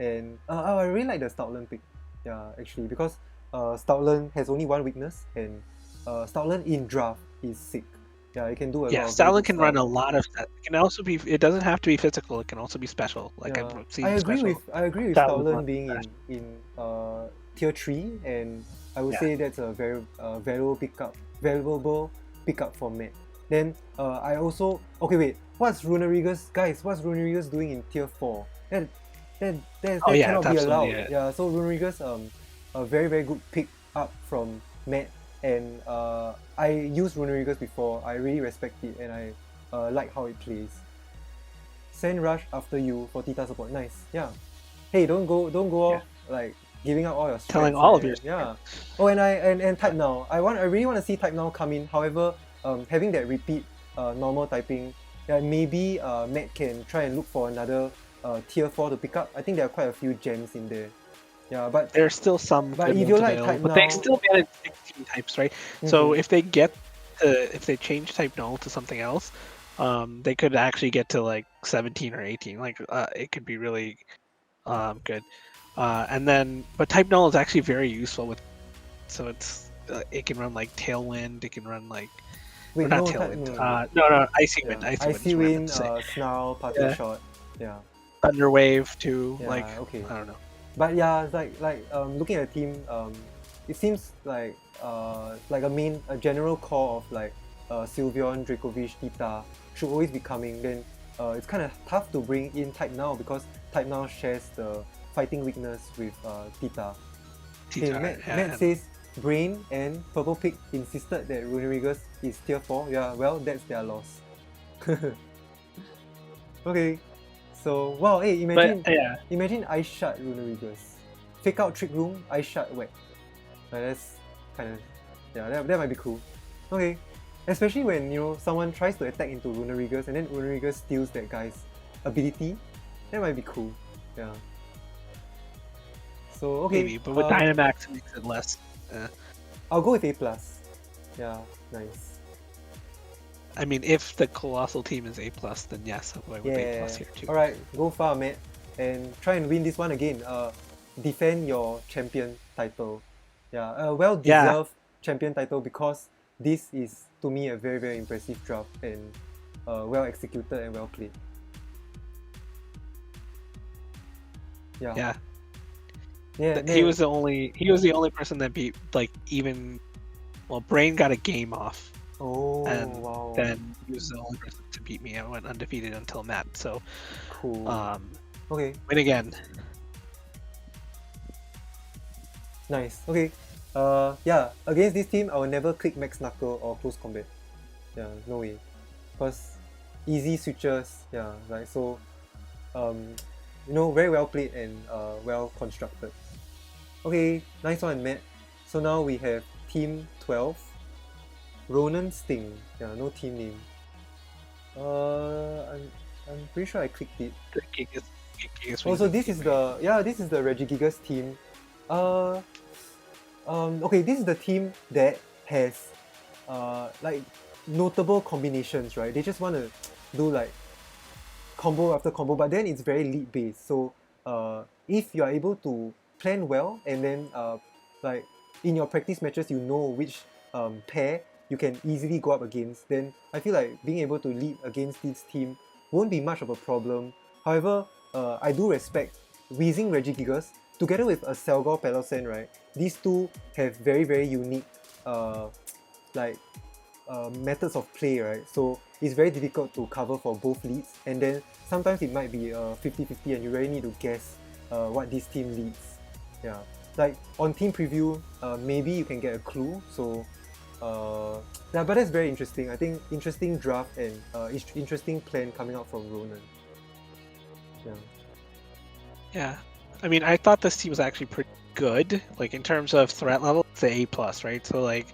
And I really like the Stoutland pick. Yeah, actually, because Stoutland has only one weakness, and Stoutland in draft is sick. Yeah, it can do a lot. Yeah, of Stoutland can run a stuff. lot of that. It can also be. It doesn't have to be physical. It can also be special. Like Yeah. I've seen I agree special. with Stoutland Stoutland run being special. in tier 3, and I would Yeah. say that's a very valuable pickup for Matt. Then I also wait, what's Runarigus doing in tier 4? That Oh, yeah, cannot be that's allowed. absolutely it. Yeah, so Runarigus a very good pick up from Matt, and I used Runarigus before. I really respect it, and I like how it plays. Send Rush after you for Tita support. Nice. Yeah. Hey, don't go off like giving out all your strats, Telling all of man. your Yeah. Oh, and type now. I really want to see type now come in. However, having that repeat normal typing, maybe Matt can try and look for another tier 4 to pick up. I think there are quite a few gems in there. Yeah, but There's still some But good if you ones like available, type but they now- still manage 16 types, right? So if they change type null to something else, they could actually get to like 17 or 18. Like it could be really good. And then, but type null is actually very useful with. So it can run like Tailwind. It can run like wait, not no, Tailwind. no. No, Icy Yeah. Wind. Icy is what I meant Wind, to say. Snarl, Party Yeah. Shot. Yeah. Thunder Wave too. Yeah, Like okay. I don't know. But yeah, it's like looking at the team, it seems like a general core of like Sylveon, Dracovish, Tita should always be coming. Then it's kind of tough to bring in Type Now because Type Now shares the fighting weakness with Tita. Okay, Matt says Brain and Purplepig insisted that Runarigus is tier 4. Yeah, well, that's their loss. Okay. So wow, hey, imagine Ice Shard Runarigus. Fake out Trick Room, Ice Shard Whack. That's kind of that might be cool. Okay. Especially when, you know, someone tries to attack into Runerigus and then Runerigus steals that guy's ability. That might be cool. Yeah. So, okay. Maybe, but with Dynamax it makes it less. I'll go with A+. Yeah, nice. I mean, if the Colossal team is A+, then yes, I'll go with A+ here too. Alright, go far, Matt. And try and win this one again. Defend your champion title. Yeah, a well-deserved champion title because this is, to me, a very, very impressive draft and well executed and well played. Yeah. He was the only person that beat, like, even, well, Brain got a game off. Oh, and wow. then he was the only person to beat me. I went undefeated until Matt. So cool. Okay. Win again. Nice. Okay. Yeah. Against this team, I will never click Max Knuckle or Close Combat. Yeah, no way. Because easy switches. Yeah, like so. You know, very well played and well constructed. Okay, nice one, Matt. So now we have Team 12. Ronansting. Yeah, no team name. I'm pretty sure I clicked it. Oh, so this is the Regigigas team. Okay, this is the team that has like notable combinations, right? They just want to do like combo after combo, but then it's very lead based. So if you are able to plan well and then like in your practice matches you know which pair you can easily go up against, then I feel like being able to lead against this team won't be much of a problem. However, I do respect Weezing Regigigas together with a Selgor Palossand, right? These two have very, very unique methods of play, right? So it's very difficult to cover for both leads, and then sometimes it might be 50-50 and you really need to guess what this team leads. Yeah, like on team preview, maybe you can get a clue. So yeah, but that's very interesting. I think interesting draft and interesting plan coming out from Ronan. Yeah, I mean, I thought this team was actually pretty good. Like in terms of threat level, it's A+, right? So like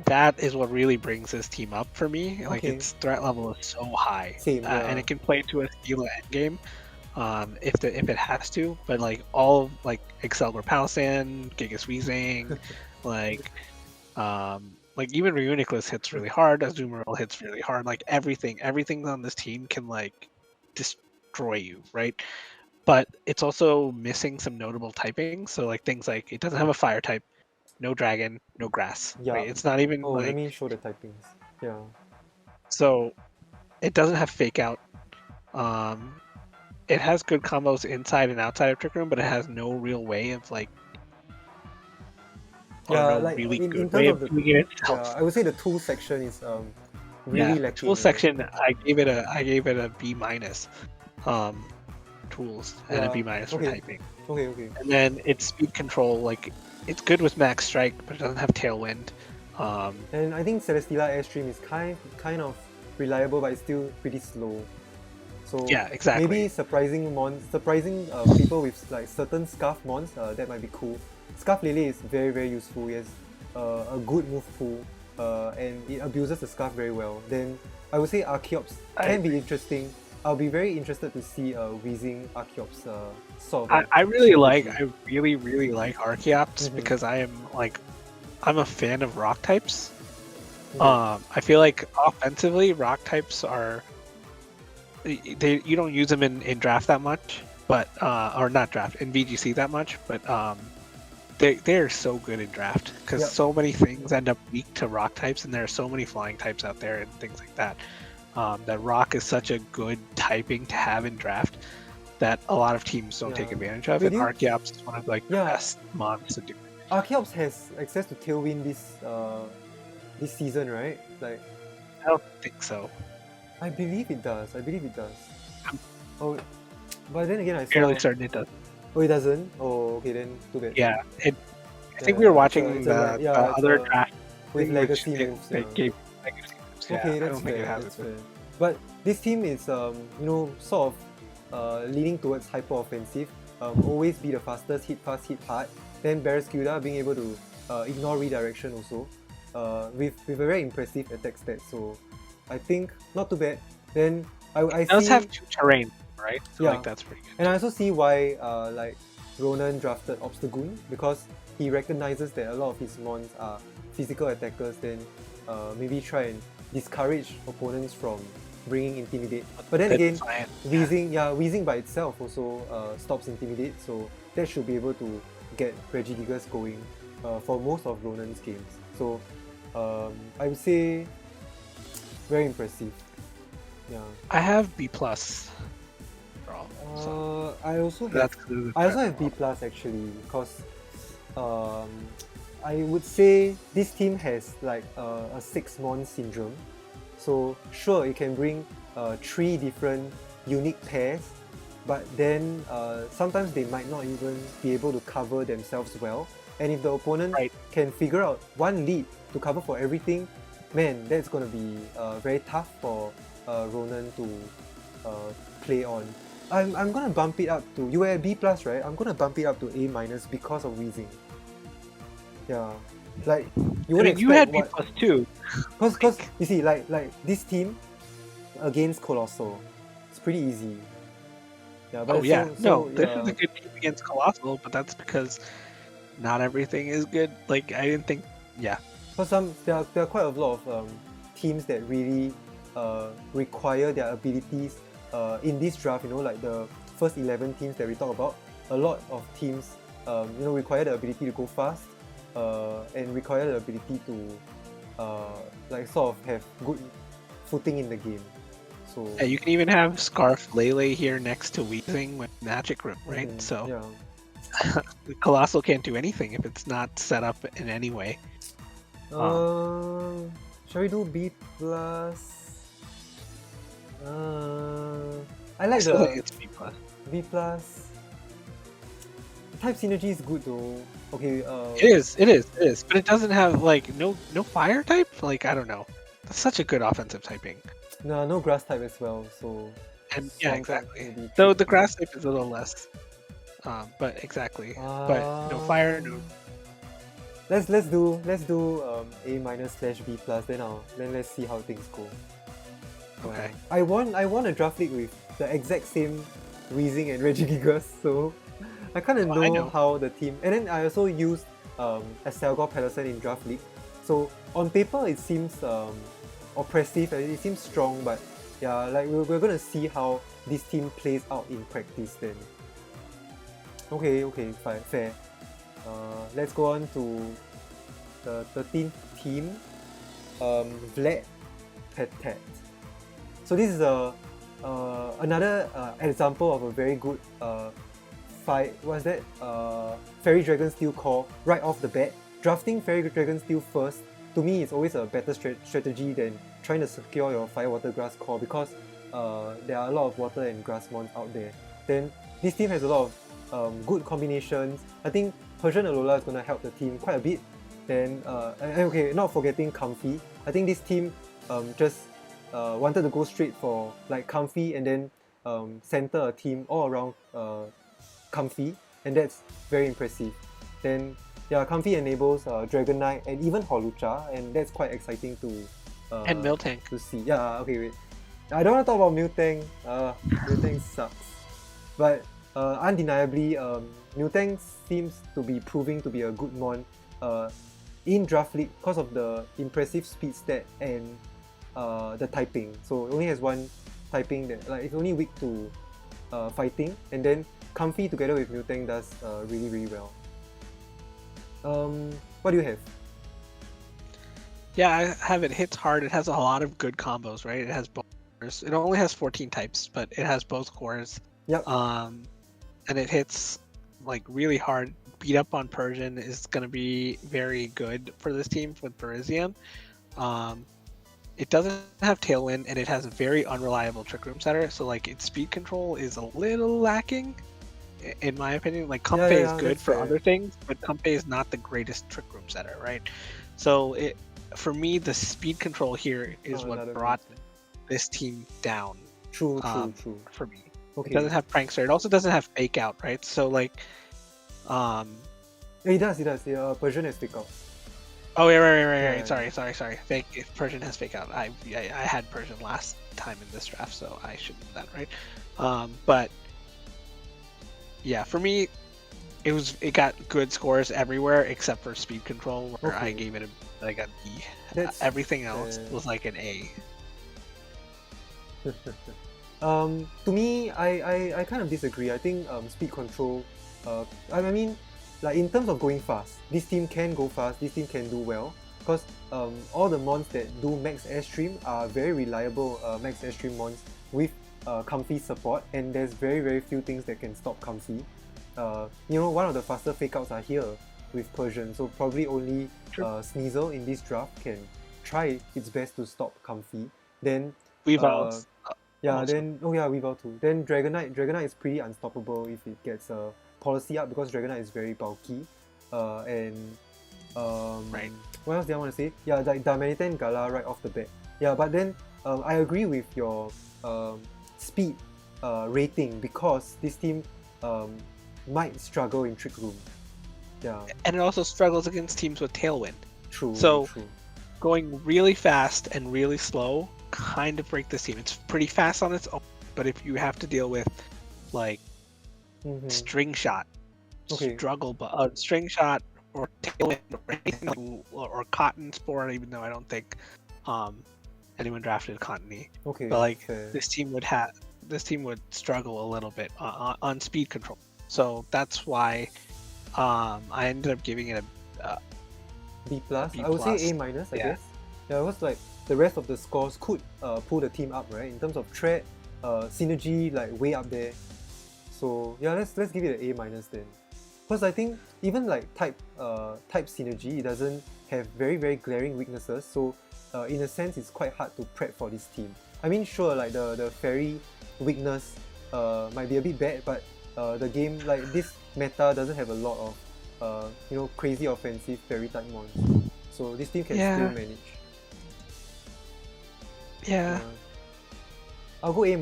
that is what really brings this team up for me. Like its threat level is so high. Same, and it can play to a Steela endgame if it has to. But like all like Excalibur Palossand, Gigas Weezing, like even Reuniclus hits really hard, Azumarill hits really hard. Like everything on this team can like destroy you, right? But it's also missing some notable typing. So like things like it doesn't have a fire type, no dragon, no grass. Yeah. Right? It's not even let like. me show the typings. Yeah. So it doesn't have fake out. It has good combos inside and outside of Trick Room, but it has no real way of like. Yeah, like really in good terms way of the doing it itself. I would say the tool section is really lacking. Tool section, I gave it a B-. Tools and a B- for typing. Okay. And then its speed control, like it's good with max strike, but it doesn't have tailwind. And I think Celesteela Airstream is kind of reliable, but it's still pretty slow. So yeah, exactly. Maybe surprising people with like certain Scarf mons, that might be cool. Scarf Lele is very, very useful. It has a good move pool, and it abuses the Scarf very well. Then I would say Archeops can be interesting. I'll be very interested to see Weezing Archeops solve. I really like Archeops because I'm a fan of rock types. I feel like offensively rock types are you don't use them in draft that much, but or not draft in VGC that much, but they're so good in draft because so many things end up weak to rock types, and there are so many flying types out there and things like that. That rock is such a good typing to have in draft that a lot of teams don't take advantage of. And Archeops is one of like the best mons to do. Archeops has access to Tailwind this season, right? Like, I don't think so. I believe it does. Oh, but then again, I saw. Fairly certain it does. Oh, it doesn't. Oh, okay, then too bad. Yeah, I think we were watching the other draft with legacy moves. They gave legacy moves. Okay, that's fair. But this team is, sort of leaning towards hyper offensive. Always be the fastest, hit fast, hit hard. Then Barraskewda being able to ignore redirection also. with a very impressive attack stat. So I think not too bad. Then I It does see, have 2 terrain, right? So Yeah. like that's pretty good. and I also see why like Ronan drafted Obstagoon, because he recognizes that a lot of his mons are physical attackers. Then maybe try and discourage opponents from bringing Intimidate. But then Good again, plan. Wheezing by itself also stops Intimidate, so that should be able to get Regigigas going for most of Ronan's games. So I would say very impressive. Yeah. I have B plus. So I also have that's good. I also have B plus actually, because I would say this team has like a 6-mon syndrome. So sure, it can bring 3 different unique pairs, but then sometimes they might not even be able to cover themselves well. And if the opponent Right. can figure out one lead to cover for everything, man, that's gonna be very tough for Ronan to play on. I'm gonna bump it up to, you were at B plus, right? I'm gonna bump it up to A minus because of wheezing. Yeah, like you I wouldn't mean, you had expect B plus too. because you see, like this team against Colossal, it's pretty easy. Yeah, but Oh yeah, so, no, this yeah. is a good team against Colossal, but that's because not everything is good. Like I didn't think, yeah, For some, there are quite a lot of teams that really require their abilities in this draft. You know, like the first 11 teams that we talk about. A lot of teams, require the ability to go fast and require the ability to like sort of have good footing in the game. So yeah, you can even have Scarf Lele here next to Weezing with Magic Grip, right? mhm, So yeah. the Colossal can't do anything if it's not set up in any way. Shall we do B plus? I like Still think the it's B plus. B plus. Type synergy is good though. Okay. It is, but it doesn't have like no fire type. Like I don't know. That's such a good offensive typing. No grass type as well. So. And yeah, Swamp type exactly. maybe Though tricky. the grass type is a little less. But exactly. But no fire, no. Let's do A minus / B plus. Then let's see how things go. Okay. I won a draft league with the exact same Weezing and Regigigas, so I kind of I know know. how the team. And then I also used Estelgor Pedersen in draft league. So on paper it seems oppressive and it seems strong, but yeah, like we're gonna see how this team plays out in practice then. Okay, fine, fair. Let's go on to the 13th team, Vladpatat. So this is another example of a very good fight. What's that? Fairy Dragon Steel core right off the bat. Drafting Fairy Dragon Steel first, to me, is always a better strategy than trying to secure your Fire Water Grass core, because there are a lot of water and grass mons out there. Then this team has a lot of good combinations. I think Persian Alola is going to help the team quite a bit. Then, okay, not forgetting Comfy. I think this team just wanted to go straight for like Comfy and then center a team all around Comfy, and that's very impressive. Then, yeah, Comfy enables Dragonite and even Holucha, and that's quite exciting to And Miltank. to see. Yeah, okay, wait. I don't want to talk about Miltank. Miltank sucks. But undeniably, Miltank seems to be proving to be a good mon in Draft League because of the impressive speed stat and the typing. So it only has one typing that, like, it's only weak to fighting, and then Comfy together with Miltank does really, really well. What do you have? Yeah, I have it hits hard. It has a lot of good combos, right? It has both cores. It only has 14 types, but it has both cores. Yep. And it hits like really hard. Beat up on Persian is going to be very good for this team with Parisian. It doesn't have Tailwind, and it has a very unreliable Trick Room setter. So like its speed control is a little lacking, in my opinion. Like Compe is good for other things, but Compe is not the greatest Trick Room setter, right? So for me, the speed control here is what brought this team down. True. For me. Okay. It doesn't have Prankster. It also doesn't have Fake Out, right? So like, It does. Yeah, Persian has Fake Out. Oh, yeah, right. Yeah. Sorry. Fake. If Persian has fake out, I had Persian last time in this draft, so I should know that, right? But yeah, for me, it got good scores everywhere except for speed control, where I Okay. gave it like a B. That's Everything else fair. was like an A. To me, I kind of disagree. I think speed control, I mean, like in terms of going fast, this team can go fast, this team can do well, because all the mons that do max airstream are very reliable max airstream mons with comfy support, and there's very few things that can stop comfy. One of the faster fake outs are here with Persian, so probably only Sneasel in this draft can try its best to stop comfy. Then We've all yeah, also. then Weavile too. Then Dragonite is pretty unstoppable if it gets a policy up, because Dragonite is very bulky. And Right. what else did I want to say? Yeah, like Darmanitan and Gala right off the bat. Yeah, but then I agree with your speed rating, because this team might struggle in Trick Room. Yeah, And it also struggles against teams with Tailwind. true. So going really fast and really slow kind of break this team. It's pretty fast on its own, but if you have to deal with like String Shot, Okay. struggle, but String Shot or Tailwind or anything or Cotton Spore, even though I don't think anyone drafted Cottony. Okay. But like fair. this team would struggle a little bit on speed control. So that's why I ended up giving it a B+. B+. I would say A-, I guess. Yeah, it was like the rest of the scores could pull the team up, right? In terms of threat, synergy, like way up there. So yeah, let's give it an A- then. Because I think even like type synergy, it doesn't have very glaring weaknesses. So in a sense, it's quite hard to prep for this team. I mean, sure, like the fairy weakness might be a bit bad, but the game, like this meta, doesn't have a lot of crazy offensive fairy type mons. So this team can still manage. Yeah. I'll go A-.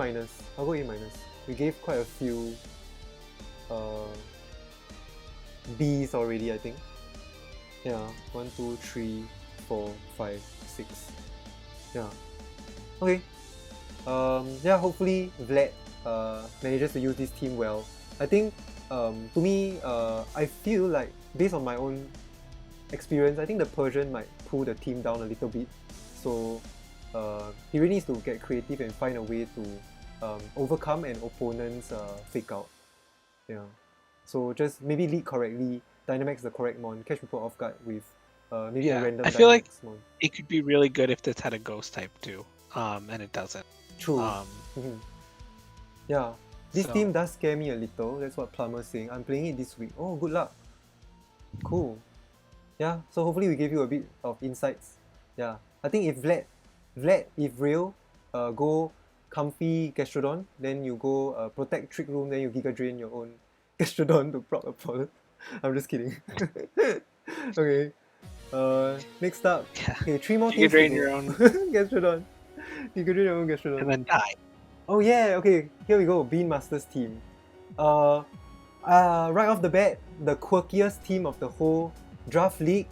We gave quite a few B's already, I think. Yeah, 1, 2, 3, 4, 5, 6. Yeah. Okay. Yeah, hopefully Vlad manages to use this team well. I think to me, I feel like based on my own experience, I think the Persian might pull the team down a little bit. So he really needs to get creative and find a way to overcome an opponent's fake out. Yeah. So just maybe lead correctly, Dynamax the correct mon, catch people off guard with maybe a random I feel like Dynamax mon. it could be really good if this had a ghost type too, and it doesn't. True. Yeah. This So- team does scare me a little. That's what Plumber's saying. I'm playing it this week. Oh, good luck. Cool. Yeah, so hopefully we gave you a bit of insights. Yeah. I think if Vlad, if real, go comfy Gastrodon, then you go protect Trick Room, then you Giga Drain your own Gastrodon to prop opponent. I'm just kidding. Okay. Next up. Yeah. Okay, 3 more You things. could drain to go. your own Gastrodon. You could drain your own Gastrodon. and then die. Oh yeah, okay, here we go, BeanMaster's team. Right off the bat, the quirkiest team of the whole draft league.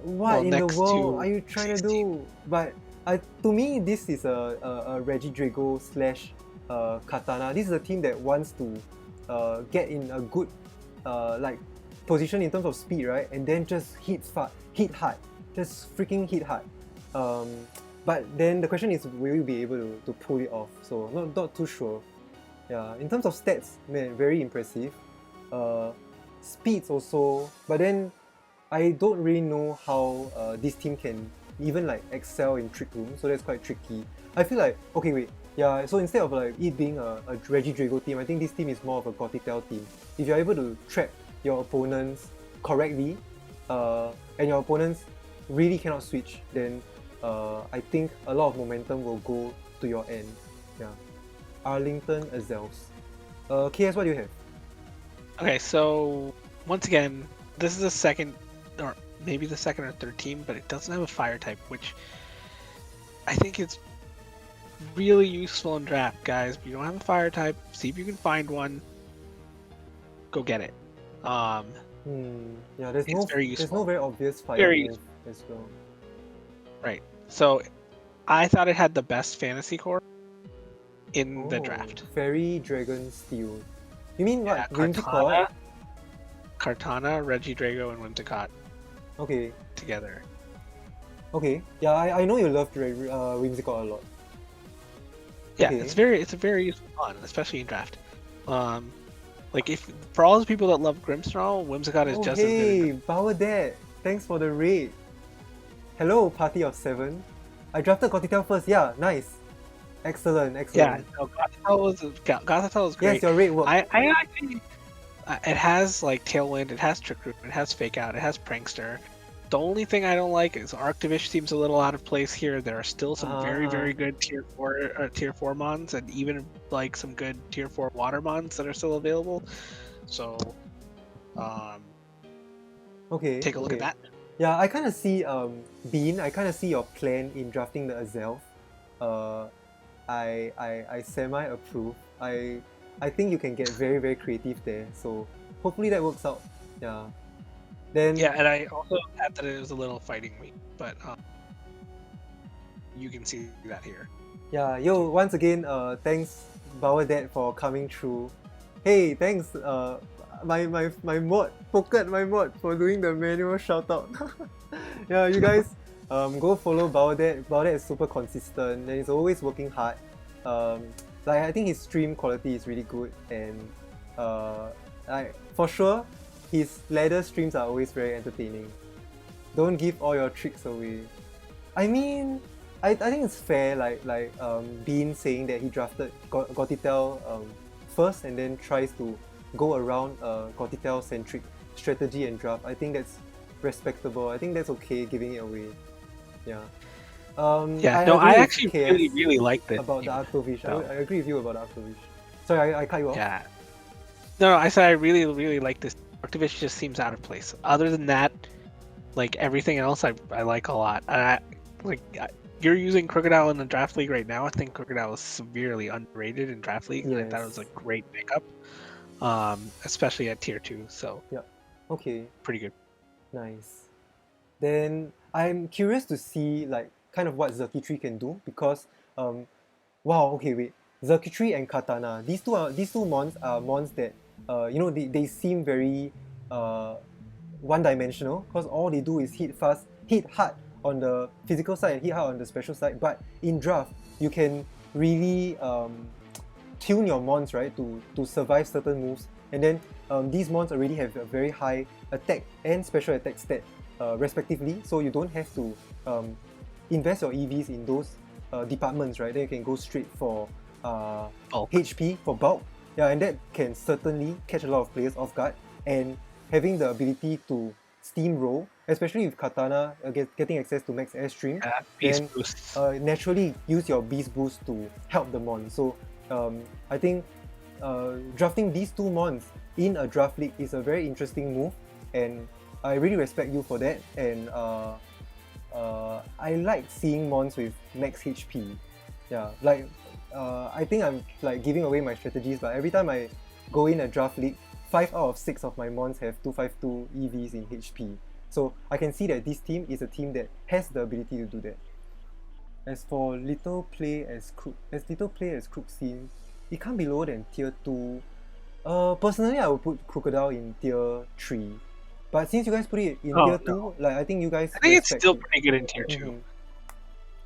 What in the next world to are you trying to do? But to me, this is a Regidrago / Katana. This is a team that wants to get in a good like position in terms of speed, right? And then just hit hard, just freaking hit hard. But then the question is, will you be able to pull it off? So not too sure. Yeah, in terms of stats, man, very impressive. Speeds also, but then I don't really know how this team can even like excel in Trick Room, so that's quite tricky. I feel like, okay wait, yeah, so instead of like it being a Regidrago team, I think this team is more of a Gothitelle team. If you're able to trap your opponents correctly, and your opponents really cannot switch, then I think a lot of momentum will go to your end. Yeah. Arlington Azelfs. KS, what do you have? Okay, so once again, this is the second, or maybe the second or third team, but it doesn't have a fire type, which I think is really useful in draft, guys. If you don't have a fire type, see if you can find one. Go get it. Yeah, there's It's very no useful. very obvious fire Very move as well. Right. So I thought it had the best fantasy core in the draft. Fairy Dragon Steel. You mean Yeah, what? Whimsicott? Kartana, Regidrago, and Whimsicott Okay. together. Okay. Yeah, I know you love Whimsicott a lot. Yeah, Okay. it's a very useful mon, especially in draft. Like if for all the people that love Grimmsnarl, Whimsicott is just as good. Hey, Baudet, thanks for the raid. Hello, party of 7. I drafted Gothitelle first. Yeah, nice. Excellent. Yeah, no, Gothitelle was great. Yes, your raid worked. I actually, it has like Tailwind, it has Trick Room, it has Fake Out, it has Prankster. The only thing I don't like is Arctivish seems a little out of place here. There are still some very good tier 4 mons, and even like some good tier 4 water mons that are still available. So, okay. Take a look at that. Yeah, I kind of see Bean. I kind of see your plan in drafting the Azelf. I semi approve. I think you can get very creative there. So hopefully that works out. Yeah. Then yeah, and I also had that it was a little fighting weak, but you can see that here. Yeah, yo, once again, thanks Baudet for coming through. Hey, thanks my mod, Pocket my mod for doing the manual shout out. Yeah, you guys go follow Baudet. Baudet is super consistent and he's always working hard. Like I think his stream quality is really good, and for sure his ladder streams are always very entertaining. Don't give all your tricks away. I mean, I think it's fair, like Bean saying that he drafted Gothitelle first and then tries to go around Gothitelle centric strategy and draft. I think that's respectable. I think that's okay giving it away. Yeah. I actually really like this about the Arctovish. I agree with you about the Arctovish. Sorry, I cut you off. Yeah. No, I said I really like this. Arctovish just seems out of place. Other than that, like everything else, I like a lot. You're using Crocodile in the Draft League right now. I think Crocodile is severely underrated in Draft League. Yes. I thought it was a great pickup, especially at tier 2. So yeah, okay, pretty good. Nice. Then I'm curious to see like kind of what Xurkitree can do, because wow, okay, wait, Xurkitree and Katana, these two mons are mons that they seem very one-dimensional, because all they do is hit fast, hit hard on the physical side and hit hard on the special side. But in draft, you can really tune your mons, right, to survive certain moves. And then these mons already have a very high attack and special attack stat respectively, so you don't have to invest your EVs in those departments, right? Then you can go straight for HP, for bulk. Yeah, and that can certainly catch a lot of players off guard, and having the ability to steamroll, especially with Katana getting access to max airstream, then naturally use your beast boost to help the mon. So I think drafting these two mons in a draft league is a very interesting move, and I really respect you for that. And I like seeing mons with max HP. Yeah, like I think I'm like giving away my strategies, but every time I go in a draft league, 5 out of 6 of my mons have 252 EVs in HP. So I can see that this team is a team that has the ability to do that. As for little play as Crook seems, it can't be lower than tier 2. Personally, I would put Crocodile in tier 3. But since you guys put it in tier 2, like I think you guys... I think it's still pretty good in tier 2.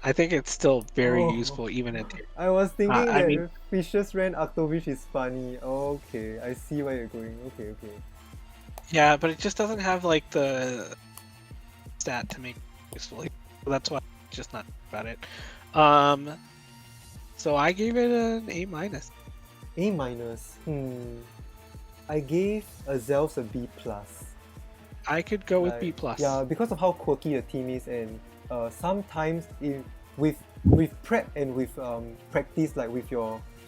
I think it's still very useful even in tier 2. I was thinking that Fisher's Ran Arctovish is funny. Okay, I see where you're going. Okay. Yeah, but it just doesn't have like the stat to make it useful. So that's why I'm just not about it. So I gave it an A-. A-? I gave Azelfs a B+. I could go with B+. Yeah, because of how quirky the team is, and sometimes with prep and with practice, like with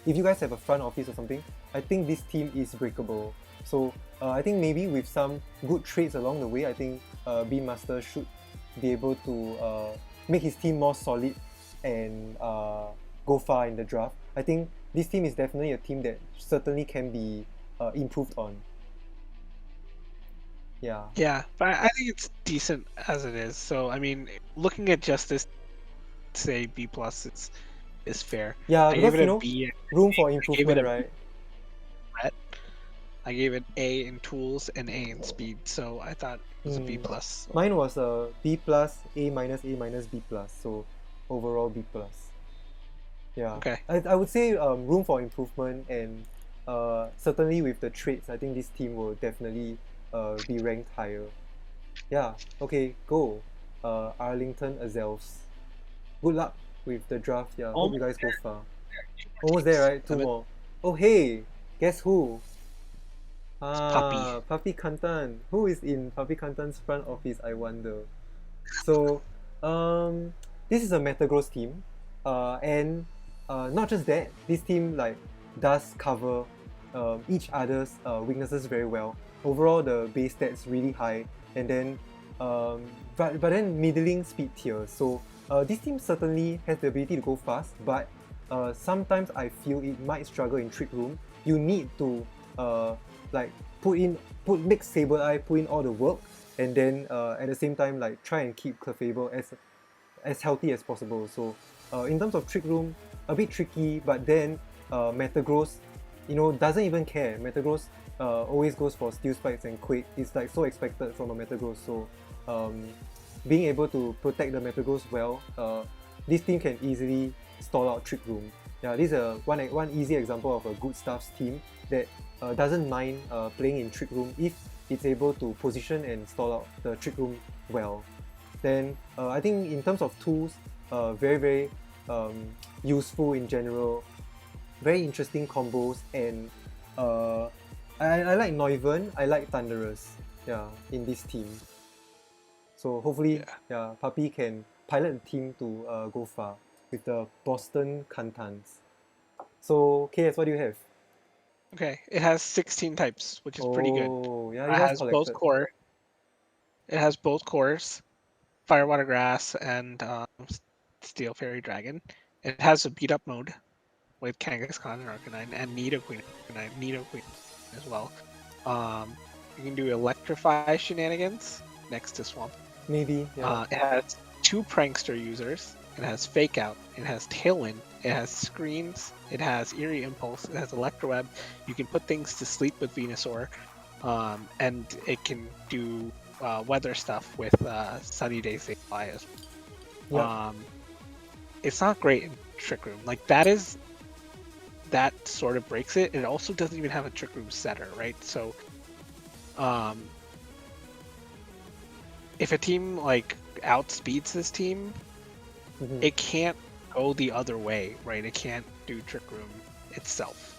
if you guys have a front office or something, I think this team is breakable. So I think maybe with some good trades along the way, I think BeanMaster should be able to make his team more solid and go far in the draft. I think this team is definitely a team that certainly can be improved on. Yeah. Yeah, but I think it's decent as it is. So I mean, looking at just this, say B plus is fair. Yeah, I gave because it you a know, B. room for I gave it improvement, a B right? threat. I gave it A in tools and A in speed. So I thought it was a B plus. Mine was a B plus, A minus, A minus, B plus. So overall B plus. Yeah, Okay. I would say room for improvement, and certainly with the traits, I think this team will definitely be ranked higher. Yeah, okay, go. Arlington Azelfs. Good luck with the draft. Yeah, hope you Almost guys go there. far. Two more Almost there, teams. right? Two more. Oh, hey, guess who? It's Papi. Papi Cantan. Who is in Papi Cantan's front office, I wonder? So, um, this is a Metagross team, and not just that, this team like does cover each other's weaknesses very well. Overall, the base stats really high, and then but then middling speed tier. So this team certainly has the ability to go fast, but sometimes I feel it might struggle in Trick Room. You need to like make Sableye put in all the work, and then at the same time like try and keep Clefable as healthy as possible. So in terms of Trick Room, a bit tricky, but then Metagross, doesn't even care. Metagross always goes for Steel Spikes and Quake. It's like so expected from a Metagross. So being able to protect the Metagross well, this team can easily stall out Trick Room. Yeah, this is one easy example of a good stuffs team that doesn't mind playing in Trick Room if it's able to position and stall out the Trick Room well. Then I think in terms of tools, very very useful in general, very interesting combos, and I like Neuven, I like Thunderous, yeah, in this team. So hopefully, yeah, Papi can pilot the team to go far with the Boston Cantans. So KS, what do you have? Okay, it has 16 types, which is pretty good. Oh, yeah, It you guys has both collected. core. It has both cores, Fire, Water, Grass, and Steel Fairy Dragon. It has a beat up mode with Kangaskhan and Arcanine, and Nidoqueen as well. You can do Electrify shenanigans next to Swamp. Maybe, yeah. It has 2 Prankster users. It has Fake Out. It has Tailwind. It has Screens. It has Eerie Impulse. It has Electroweb. You can put things to sleep with Venusaur. And it can do weather stuff with Sunny Day Fly as well. Yeah. It's not great in Trick Room. Like, that sort of breaks it. It also doesn't even have a Trick Room setter, right? So, if a team like outspeeds this team, it can't go the other way, right? It can't do Trick Room itself.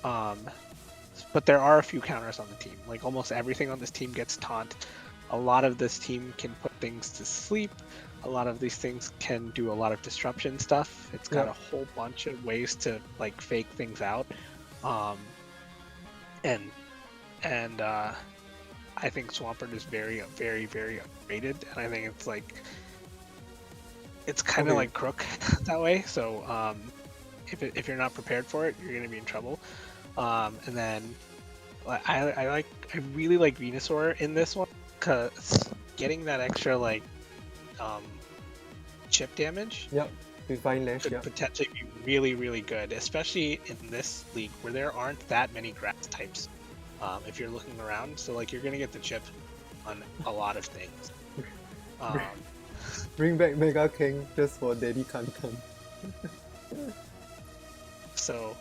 But there are a few counters on the team. Like, almost everything on this team gets taunt. A lot of this team can put things to sleep. A lot of these things can do a lot of disruption stuff. It's got a whole bunch of ways to like fake things out. And I think Swampert is very, very, very underrated, and I think it's like it's kind of like Crook that way. So if you're not prepared for it, you're gonna be in trouble. And then I really like Venusaur in this one, because getting that extra like chip damage with Vine Lash, could potentially be really, really good, especially in this league where there aren't that many grass types. If you're looking around, so like you're gonna get the chip on a lot of things. Bring back Mega King just for Daddy Cantan. So,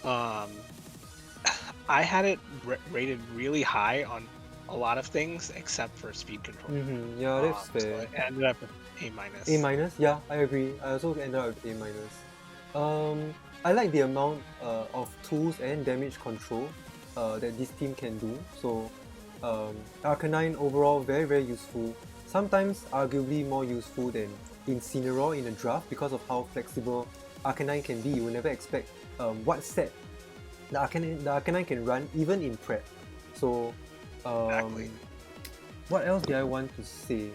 I had it rated really high on a lot of things except for speed control. Yeah, that's fair. So I ended up with A minus. A minus, yeah, I agree. I also ended up with A minus. I like the amount of tools and damage control that this team can do. So Arcanine overall very very useful. Sometimes arguably more useful than Incineroar in a draft because of how flexible Arcanine can be. You will never expect what set the Arcanine can run even in prep. So Exactly. what else did I want to say?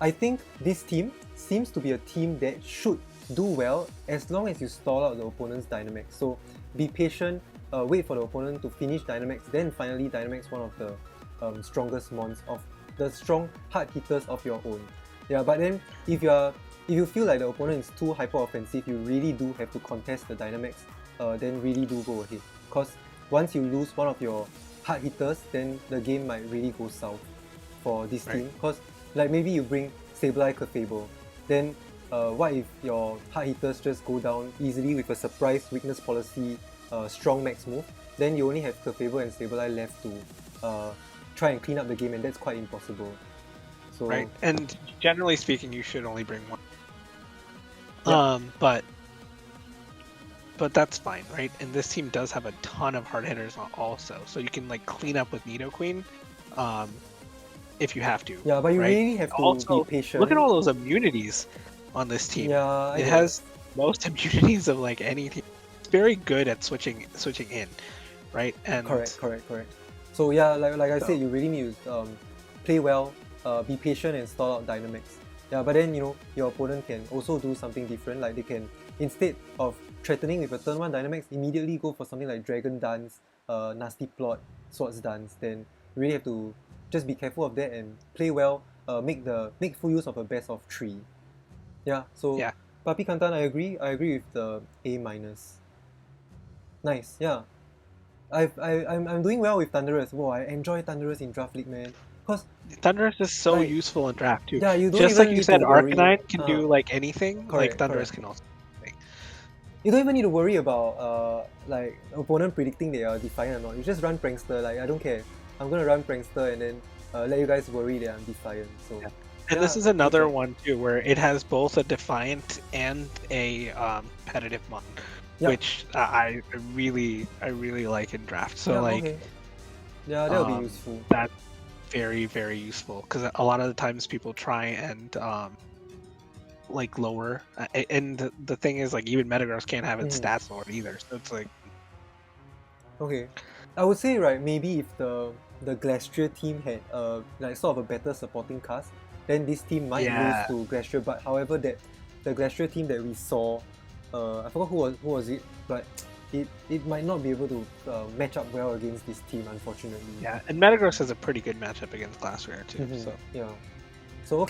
I think this team seems to be a team that should do well as long as you stall out the opponent's Dynamax. So be patient, wait for the opponent to finish Dynamax, then finally Dynamax one of the strongest mons of the strong hard hitters of your own. Yeah, but then if you feel like the opponent is too hyper offensive, you really do have to contest the Dynamax. Then really do go ahead. Cause once you lose one of your hard hitters, then the game might really go south for this team. Cause like maybe you bring Sableye Clefable, then what if your hard hitters just go down easily with a surprise weakness policy strong max move? Then you only have Clefable and Sableye left to try and clean up the game, and that's quite impossible. So, right, and generally speaking, you should only bring one. Yep. But that's fine, right? And this team does have a ton of hard hitters also, so you can like clean up with Nidoqueen, if you have to. Yeah, but you right? really have to also, be patient. Look at all those immunities on this team. Yeah, it has most immunities of like any team. It's very good at switching in, right? And correct. So yeah, like I said, you really need to play well, be patient, and stall out Dynamax. Yeah, but then your opponent can also do something different. Like they can, instead of threatening with a turn 1 Dynamax, immediately go for something like Dragon Dance, Nasty Plot, Swords Dance. Then you really have to just be careful of that and play well. Make full use of a best of 3. Yeah. So yeah. Papi Cantan, I agree with the A-. Nice. Yeah. I'm doing well with Thunderous. Whoa, I enjoy Thunderous in Draft League, man. Cause Thunderous is so useful in draft too. Yeah, you don't just even like you need said, to worry. Arcanine can do like anything. Correct, like Thunderous can also. You don't even need to worry about like opponent predicting they are defiant or not. You just run Prankster. Like I don't care. I'm gonna run Prankster and then let you guys worry that I'm defiant. So. Yeah. And this is another one too, where it has both a defiant and a competitive mon, which I really like in draft. So yeah, that'll be useful. That's very, very useful because a lot of the times people try and like lower, and the thing is like even Metagross can't have its stats lowered either. So it's like I would say maybe if the Glastrier team had like sort of a better supporting cast, then this team might lose to Glastrier. But however, that the Glastrier team that we saw, I forgot who was it, but it might not be able to match up well against this team, unfortunately. Yeah, and Metagross has a pretty good matchup against Glastrier too. So yeah, so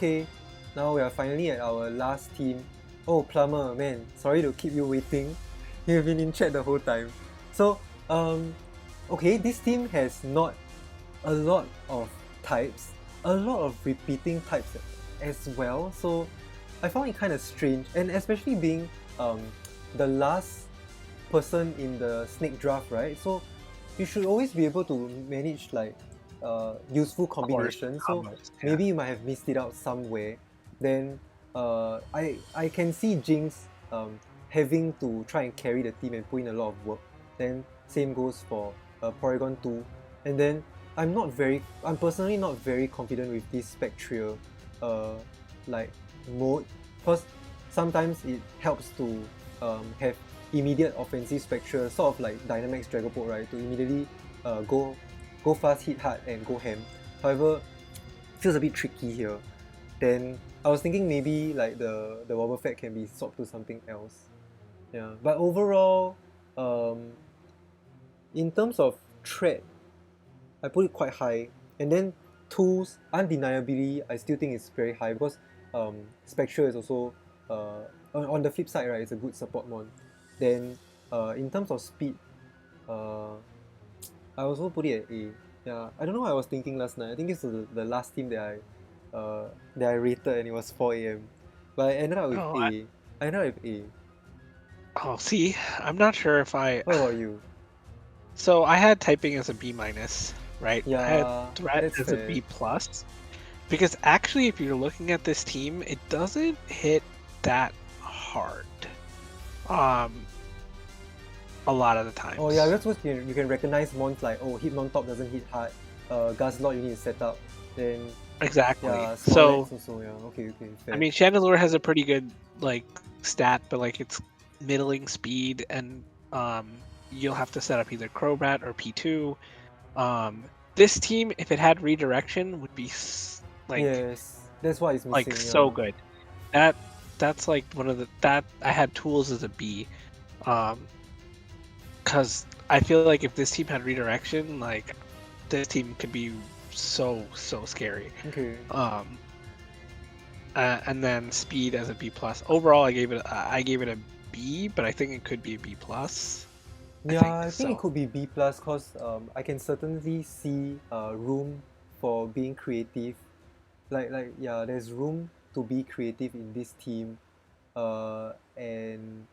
now we are finally at our last team. Oh, Plumber, man, sorry to keep you waiting. You've been in chat the whole time. So this team has not a lot of types, a lot of repeating types as well. So I found it kind of strange, and especially being the last person in the snake draft, right? So you should always be able to manage like useful combinations. So maybe you might have missed it out somewhere. Then I can see Jinx having to try and carry the team and put in a lot of work. Then same goes for Porygon 2. And then I'm personally not very confident with this Spectria like mode, because sometimes it helps to have immediate offensive Spectria, sort of like Dynamax Dragapult, right? To immediately go fast, hit hard, and go ham. However, feels a bit tricky here. Then I was thinking maybe like the Wobbuffet can be swapped to something else. Yeah, but overall, in terms of threat, I put it quite high. And then tools, undeniably, I still think it's very high because Spectria is also on the flip side, right? It's a good support mon. Then in terms of speed, I also put it at A. Yeah, I don't know what I was thinking last night. I think this was the last team that I rated, and it was 4 AM. But I ended up with A. I ended up with A. Oh, see, I'm not sure if I. What about you? So I had typing as a B-, right? Yeah, I had threat as a B+. Because actually, if you're looking at this team, it doesn't hit that hard. A lot of the time. Oh yeah, that's what you can recognize mons like, oh, Hitmontop doesn't hit hard. Guzzlord you need to set up. Then exactly. Yeah, so also, yeah. Okay, fair. I mean, Chandelure has a pretty good like stat, but like it's middling speed, and you'll have to set up either Crobat or P2. This team, if it had redirection, would be like yes, that's why it's missing. Like so good. That's like one of the I had tools as a B, because I feel like if this team had redirection, like this team could be so scary. Okay. And then speed as a B plus. Overall, I gave it a B, but I think it could be a B plus. Yeah, I think it could be B plus because I can certainly see room for being creative. Like yeah, there's room to be creative in this team, and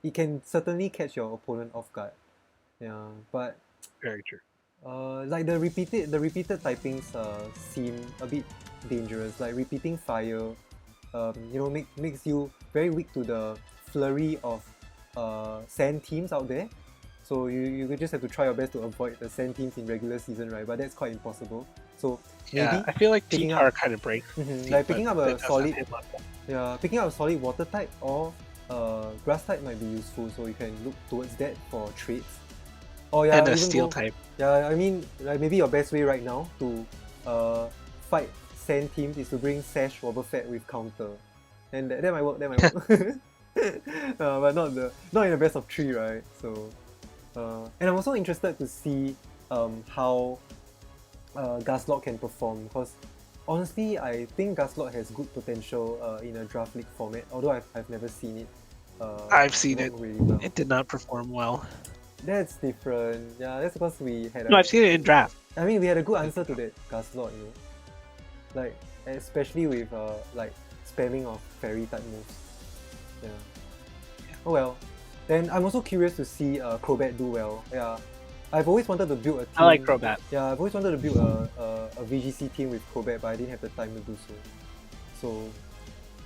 it can certainly catch your opponent off guard. Yeah, but very true. like the repeated typings seem a bit dangerous. Like repeating fire, you know, makes you very weak to the flurry of sand teams out there. So you just have to try your best to avoid the sand teams in regular season, right? But that's quite impossible. So maybe I feel like picking TTTar up kind of breaks. like picking up a solid picking up a solid water type or grass type might be useful. So you can look towards that for traits. Oh yeah, and a steel type. Yeah, I mean, like maybe your best way right now to fight sand teams is to bring Sash Wobbuffet with counter, and that might work. That might work. But not in the best of 3, right? So, and I'm also interested to see how Gaslock can perform, because honestly, I think Gaslock has good potential in a draft league format. Although I've never seen it. I've seen it. Really well. It did not perform well. That's different. Yeah, that's because we had. No, I've seen it in draft. I mean, we had a good answer to that Gaslock, you know. Like, especially with like spamming of fairy type moves. Yeah. Oh well. Then I'm also curious to see Crobat do well. Yeah. I've always wanted to build a team. I like Crobat. Yeah, I've always wanted to build a VGC team with Crobat, but I didn't have the time to do so. So,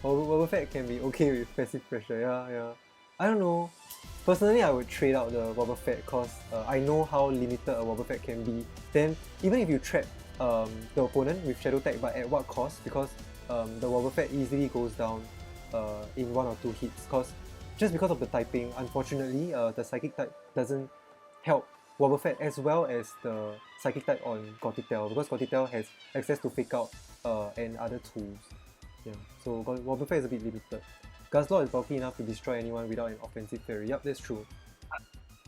Wobbuffet can be okay with passive pressure. Yeah. I don't know. Personally, I would trade out the Wobbuffet because I know how limited a Wobbuffet can be. Then, even if you trap the opponent with Shadow Tag, but at what cost? Because the Wobbuffet easily goes down in 1 or 2 hits. Just because of the typing, unfortunately, the Psychic type doesn't help Wobbuffet as well as the Psychic type on Gothitelle, because Gothitelle has access to Fake Out and other tools. Yeah, so Wobbuffet is a bit limited. Gaslock is bulky enough to destroy anyone without an offensive fairy. Yep, that's true.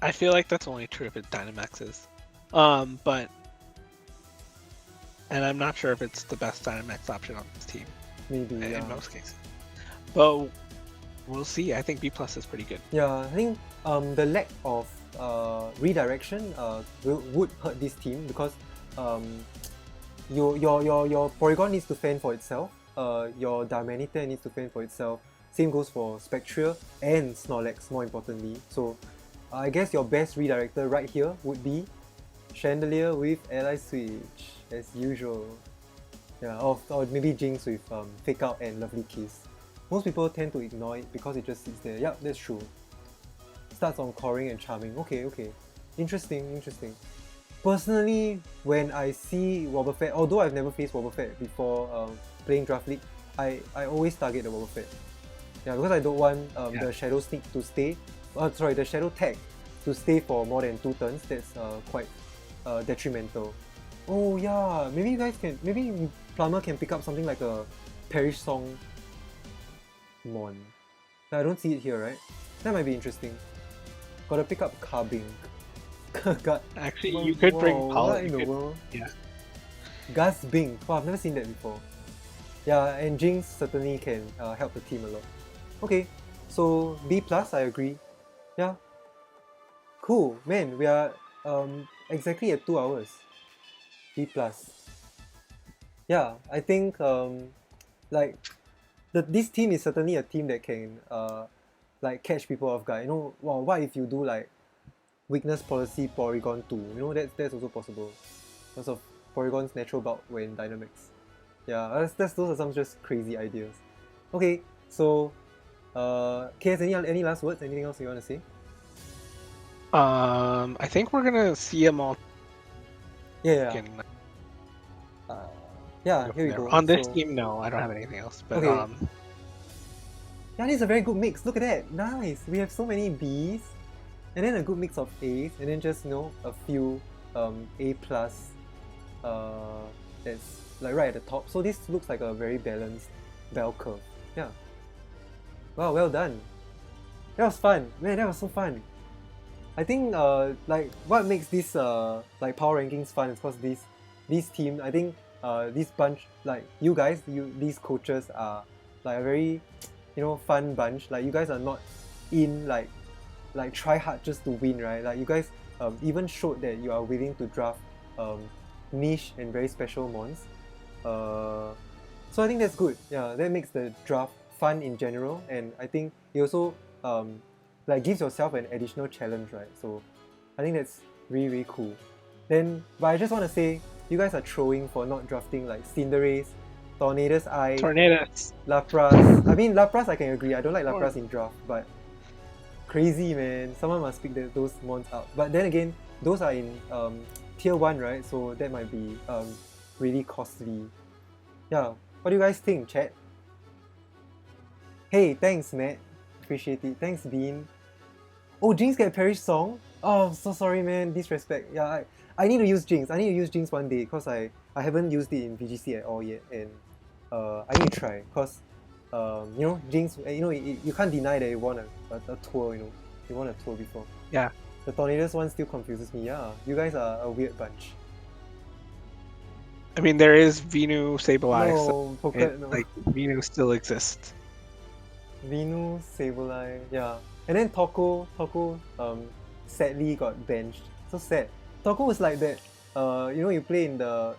I feel like that's only true if it Dynamaxes. But... And I'm not sure if it's the best Dynamax option on this team. Maybe, in most cases. But we'll see. I think B plus is pretty good. Yeah, I think the lack of redirection would hurt this team, because your Porygon needs to fend for itself. Your Darmanitan needs to fend for itself. Same goes for Spectria and Snorlax, more importantly. So I guess your best redirector right here would be Chandelier with Ally Switch, as usual. Yeah, or maybe Jinx with Fake Out and Lovely Kiss. Most people tend to ignore it because it just sits there. Yep, that's true. Starts on Coring and Charming. Okay. Interesting. Personally, when I see Wobbuffet, although I've never faced Wobbuffet before playing Draft League, I always target the Wobbuffet. Yeah, because I don't want the Shadow Sneak to stay. The Shadow Tag to stay for more than 2 turns. That's quite detrimental. Oh yeah, maybe Plumber can pick up something like a Perish Song Mon. I don't see it here, right? That might be interesting. Gotta pick up Carbink. Actually, you could bring Paul. What in the world? Yeah. Gus Bing. Wow, I've never seen that before. Yeah, and Jinx certainly can help the team a lot. Okay, so B+, I agree. Yeah. Cool, man, we are exactly at 2 hours. B+. Yeah, I think this team is certainly a team that can like catch people off guard. You know, wow, what if you do like weakness policy Porygon 2? You know, that's also possible because of Porygon's natural bulk when Dynamax. Yeah, those are some just crazy ideas. Okay, so KS, any last words? Anything else you want to say? I think we're gonna see them all. Yeah. Yeah, here we go. On this team, no, I don't have anything else. But okay. Yeah, this is a very good mix. Look at that, nice. We have so many Bs, and then a good mix of As, and then just a few A+. That's like right at the top. So this looks like a very balanced bell curve. Yeah. Wow, well done. That was fun, man. That was so fun. I think like what makes this like power rankings fun is because this team, I think this bunch, like you guys, these coaches are like a very, fun bunch. Like you guys are not in like try hard just to win, right? Like you guys even showed that you are willing to draft niche and very special mons. So I think that's good. Yeah, that makes the draft fun in general, and I think it also like gives yourself an additional challenge, right? So I think that's really, really cool. Then, but I just want to say, you guys are throwing for not drafting like Cinderace, Tornadus Eye, Tornadus, Lapras. I mean, Lapras I can agree. I don't like Lapras in draft, but crazy, man. Someone must pick those mons out. But then again, those are in tier 1, right? So that might be really costly. Yeah, what do you guys think, chat? Hey, thanks, Matt. Appreciate it. Thanks, Bean. Oh, Jinx get Perish Song? Oh, so sorry, man. Disrespect. Yeah, I need to use Jinx. I need to use Jinx one day because I haven't used it in VGC at all yet, and I need to try because Jinx. You can't deny that you won a tour. You won a tour before. Yeah. The Tornadus one still confuses me. Yeah, you guys are a weird bunch. I mean, there is Venu Sableye. No, no. Like Venu still exists. Venu, Sableye, yeah. And then Toko sadly got benched. So sad. Toko was like that. You play in the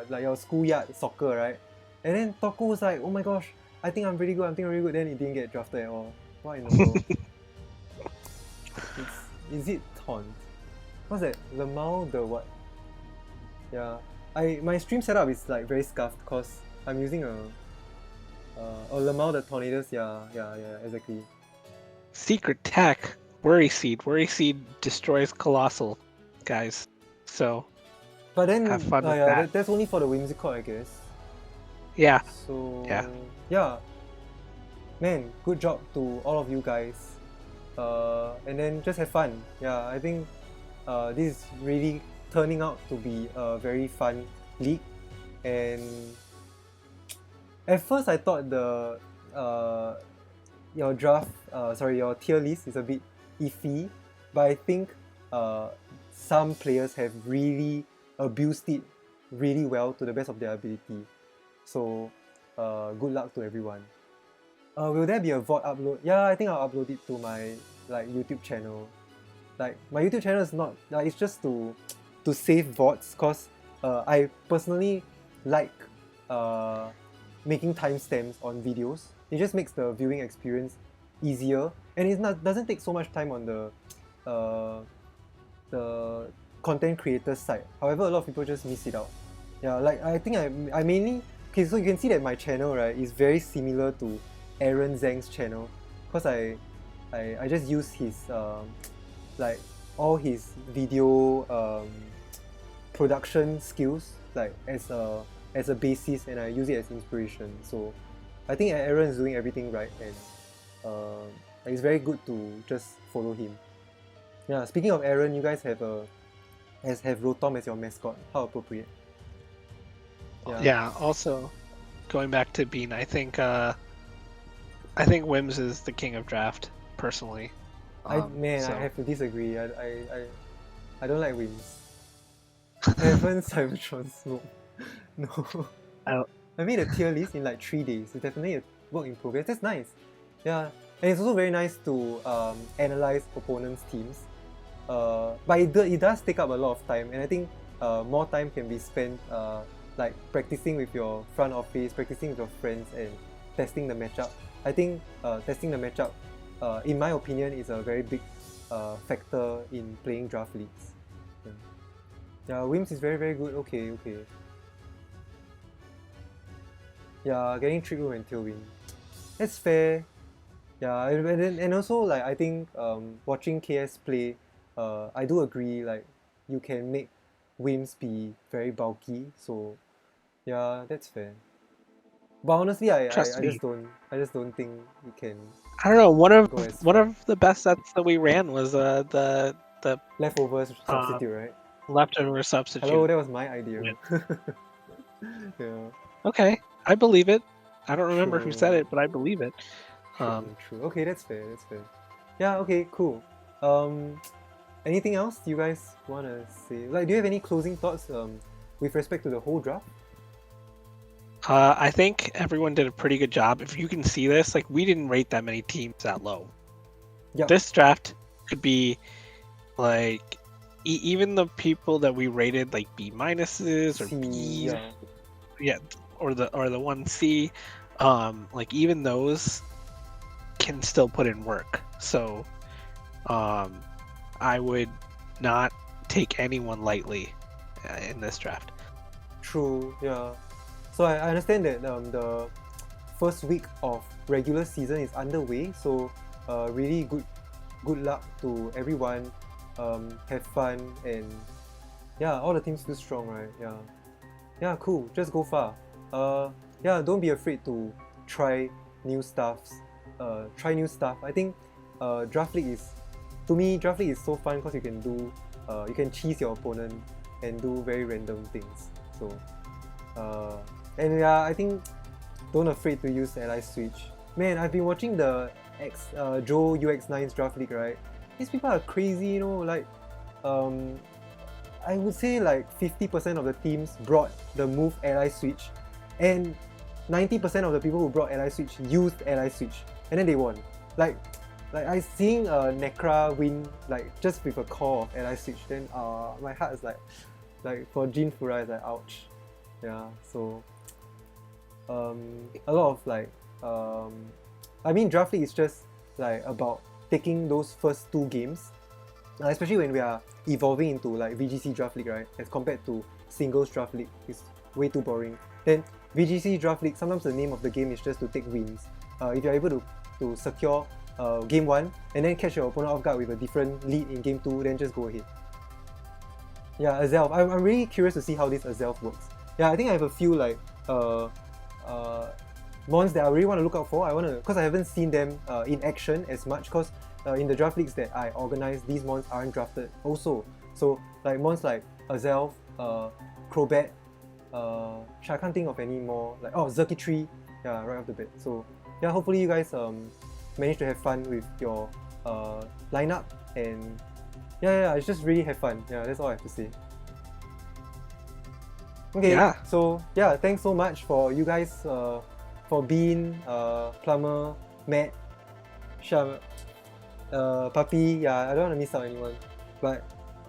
like your schoolyard soccer, right? And then Toko was like, oh my gosh, I think I'm really good. Then he didn't get drafted at all. What in the world? Is it Taunt? What's that? Lamau the what? Yeah. My stream setup is like very scuffed because I'm using a Lamau the Tornadus. Yeah, exactly. Secret tech, Worry Seed. Worry Seed destroys Colossal, guys. So, but then have fun with that. That's only for the Whimsicott, I guess. Yeah. So yeah. Man, good job to all of you guys. And then just have fun. Yeah, I think this is really turning out to be a very fun league. And at first I thought your tier list is a bit iffy, but I think some players have really abused it really well to the best of their ability. So good luck to everyone. Will there be a VOD upload? Yeah, I think I'll upload it to my YouTube channel. Like my YouTube channel is not it's just to save VODs because I personally like making timestamps on videos. It just makes the viewing experience easier, and it doesn't take so much time on the content creator's side. However, a lot of people just miss it out. Yeah, like I think I mainly so you can see that my channel, right, is very similar to Aaron Zhang's channel because I just use his like all his video production skills like as a basis, and I use it as inspiration. So I think Aaron is doing everything right, and it's very good to just follow him. Yeah, speaking of Aaron, you guys have Rotom as your mascot. How appropriate. Yeah, also going back to Bean, I think Wims is the king of draft, personally. I have to disagree. I don't like Wims. Heaven Cybertron Smoke. No. I made a tier list in like 3 days. It's definitely a work in progress. That's nice. Yeah. And it's also very nice to analyze opponents' teams. But it does take up a lot of time, and I think more time can be spent like practicing with your front office, practicing with your friends, and testing the matchup. I think testing the matchup, in my opinion, is a very big factor in playing draft leagues. Yeah, Wims is very, very good. Okay. Yeah, getting Trick Room and Tailwind. That's fair. Yeah, and also like I think watching KS play, I do agree, like you can make Wims be very bulky, so yeah, that's fair. But honestly, I just don't think you can. I don't know. One of the best sets that we ran was the leftovers substitute, right? Leftover substitute. Hello, that was my idea. Yeah. Okay, I believe it. I don't remember who said it, but I believe it. True. Okay, that's fair. Yeah. Okay. Cool. Anything else you guys wanna say? Like, do you have any closing thoughts? with respect to the whole draft? I think everyone did a pretty good job. If you can see this, like we didn't rate that many teams that low. Yeah. This draft could be like even the people that we rated like B minuses or C, B's, yeah. or the 1C, like even those can still put in work. So I would not take anyone lightly in this draft. True, yeah. So I understand that the first week of regular season is underway, so really good luck to everyone. Have fun, and yeah, all the teams feel strong, right? Yeah, cool. Just go far. Yeah, don't be afraid to try new stuffs. Try new stuff. I think Draft League is, to me, Draft League is so fun because you can cheese your opponent and do very random things. So and yeah, I think don't afraid to use ally switch. Man, I've been watching the Joe UX9's Draft League, right? These people are crazy, you know, like I would say like 50% of the teams brought the move ally switch, and 90% of the people who brought ally switch used ally switch, and then they won. Like I seeing Necra win like just with a core of ally switch, then my heart is like for Jin Fura is like ouch. Yeah, so a lot of like I mean Draft League is just like about taking those first two games, especially when we are evolving into like VGC Draft League, right? As compared to singles Draft League, it's way too boring. Then VGC Draft League, sometimes the name of the game is just to take wins. If you're able to secure game 1 and then catch your opponent off guard with a different lead in game 2, then just go ahead. Yeah, Azelf. I'm really curious to see how this Azelf works. Yeah, I think I have a few like mons that I really want to look out for. Because I haven't seen them in action as much, because in the draft leagues that I organize, these mons aren't drafted also. So like mons like Azelf, Crobat, I can't think of any more, like Zerky, yeah, right off the bat. So yeah, hopefully you guys manage to have fun with your lineup, and yeah, it's just really have fun. Yeah, that's all I have to say. Okay, Yeah. So yeah, thanks so much for you guys, for Bean, Plumber, Matt, Sham, Papi. Yeah, I don't want to miss out anyone, but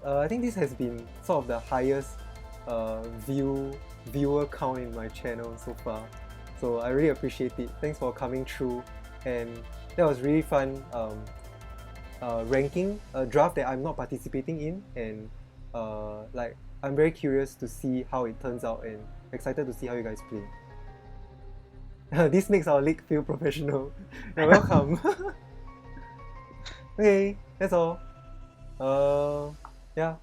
I think this has been sort of the highest viewer count in my channel so far. So I really appreciate it. Thanks for coming through, and that was really fun ranking a draft that I'm not participating in, and like I'm very curious to see how it turns out and excited to see how you guys play. This makes our league feel professional. You're welcome. Okay, that's all. Yeah,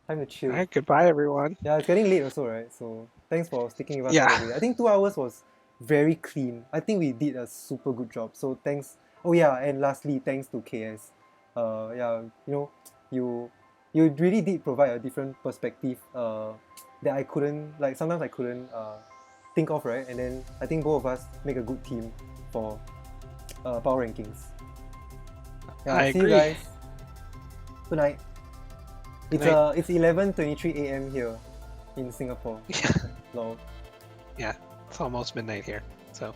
time to chill. Alright, goodbye everyone. Yeah, it's getting late also, right? So thanks for sticking with us Yeah. all the way. I think 2 hours was very clean. I think we did a super good job. So thanks. Oh yeah, and lastly, thanks to KS. Yeah, you really did provide a different perspective that I couldn't, like sometimes I couldn't think of, right? And then I think both of us make a good team for power rankings. Yeah, I see agree. you guys. Good night. Good night. It's 11:23 AM here in Singapore. Yeah. Lol. Yeah, it's almost midnight here, so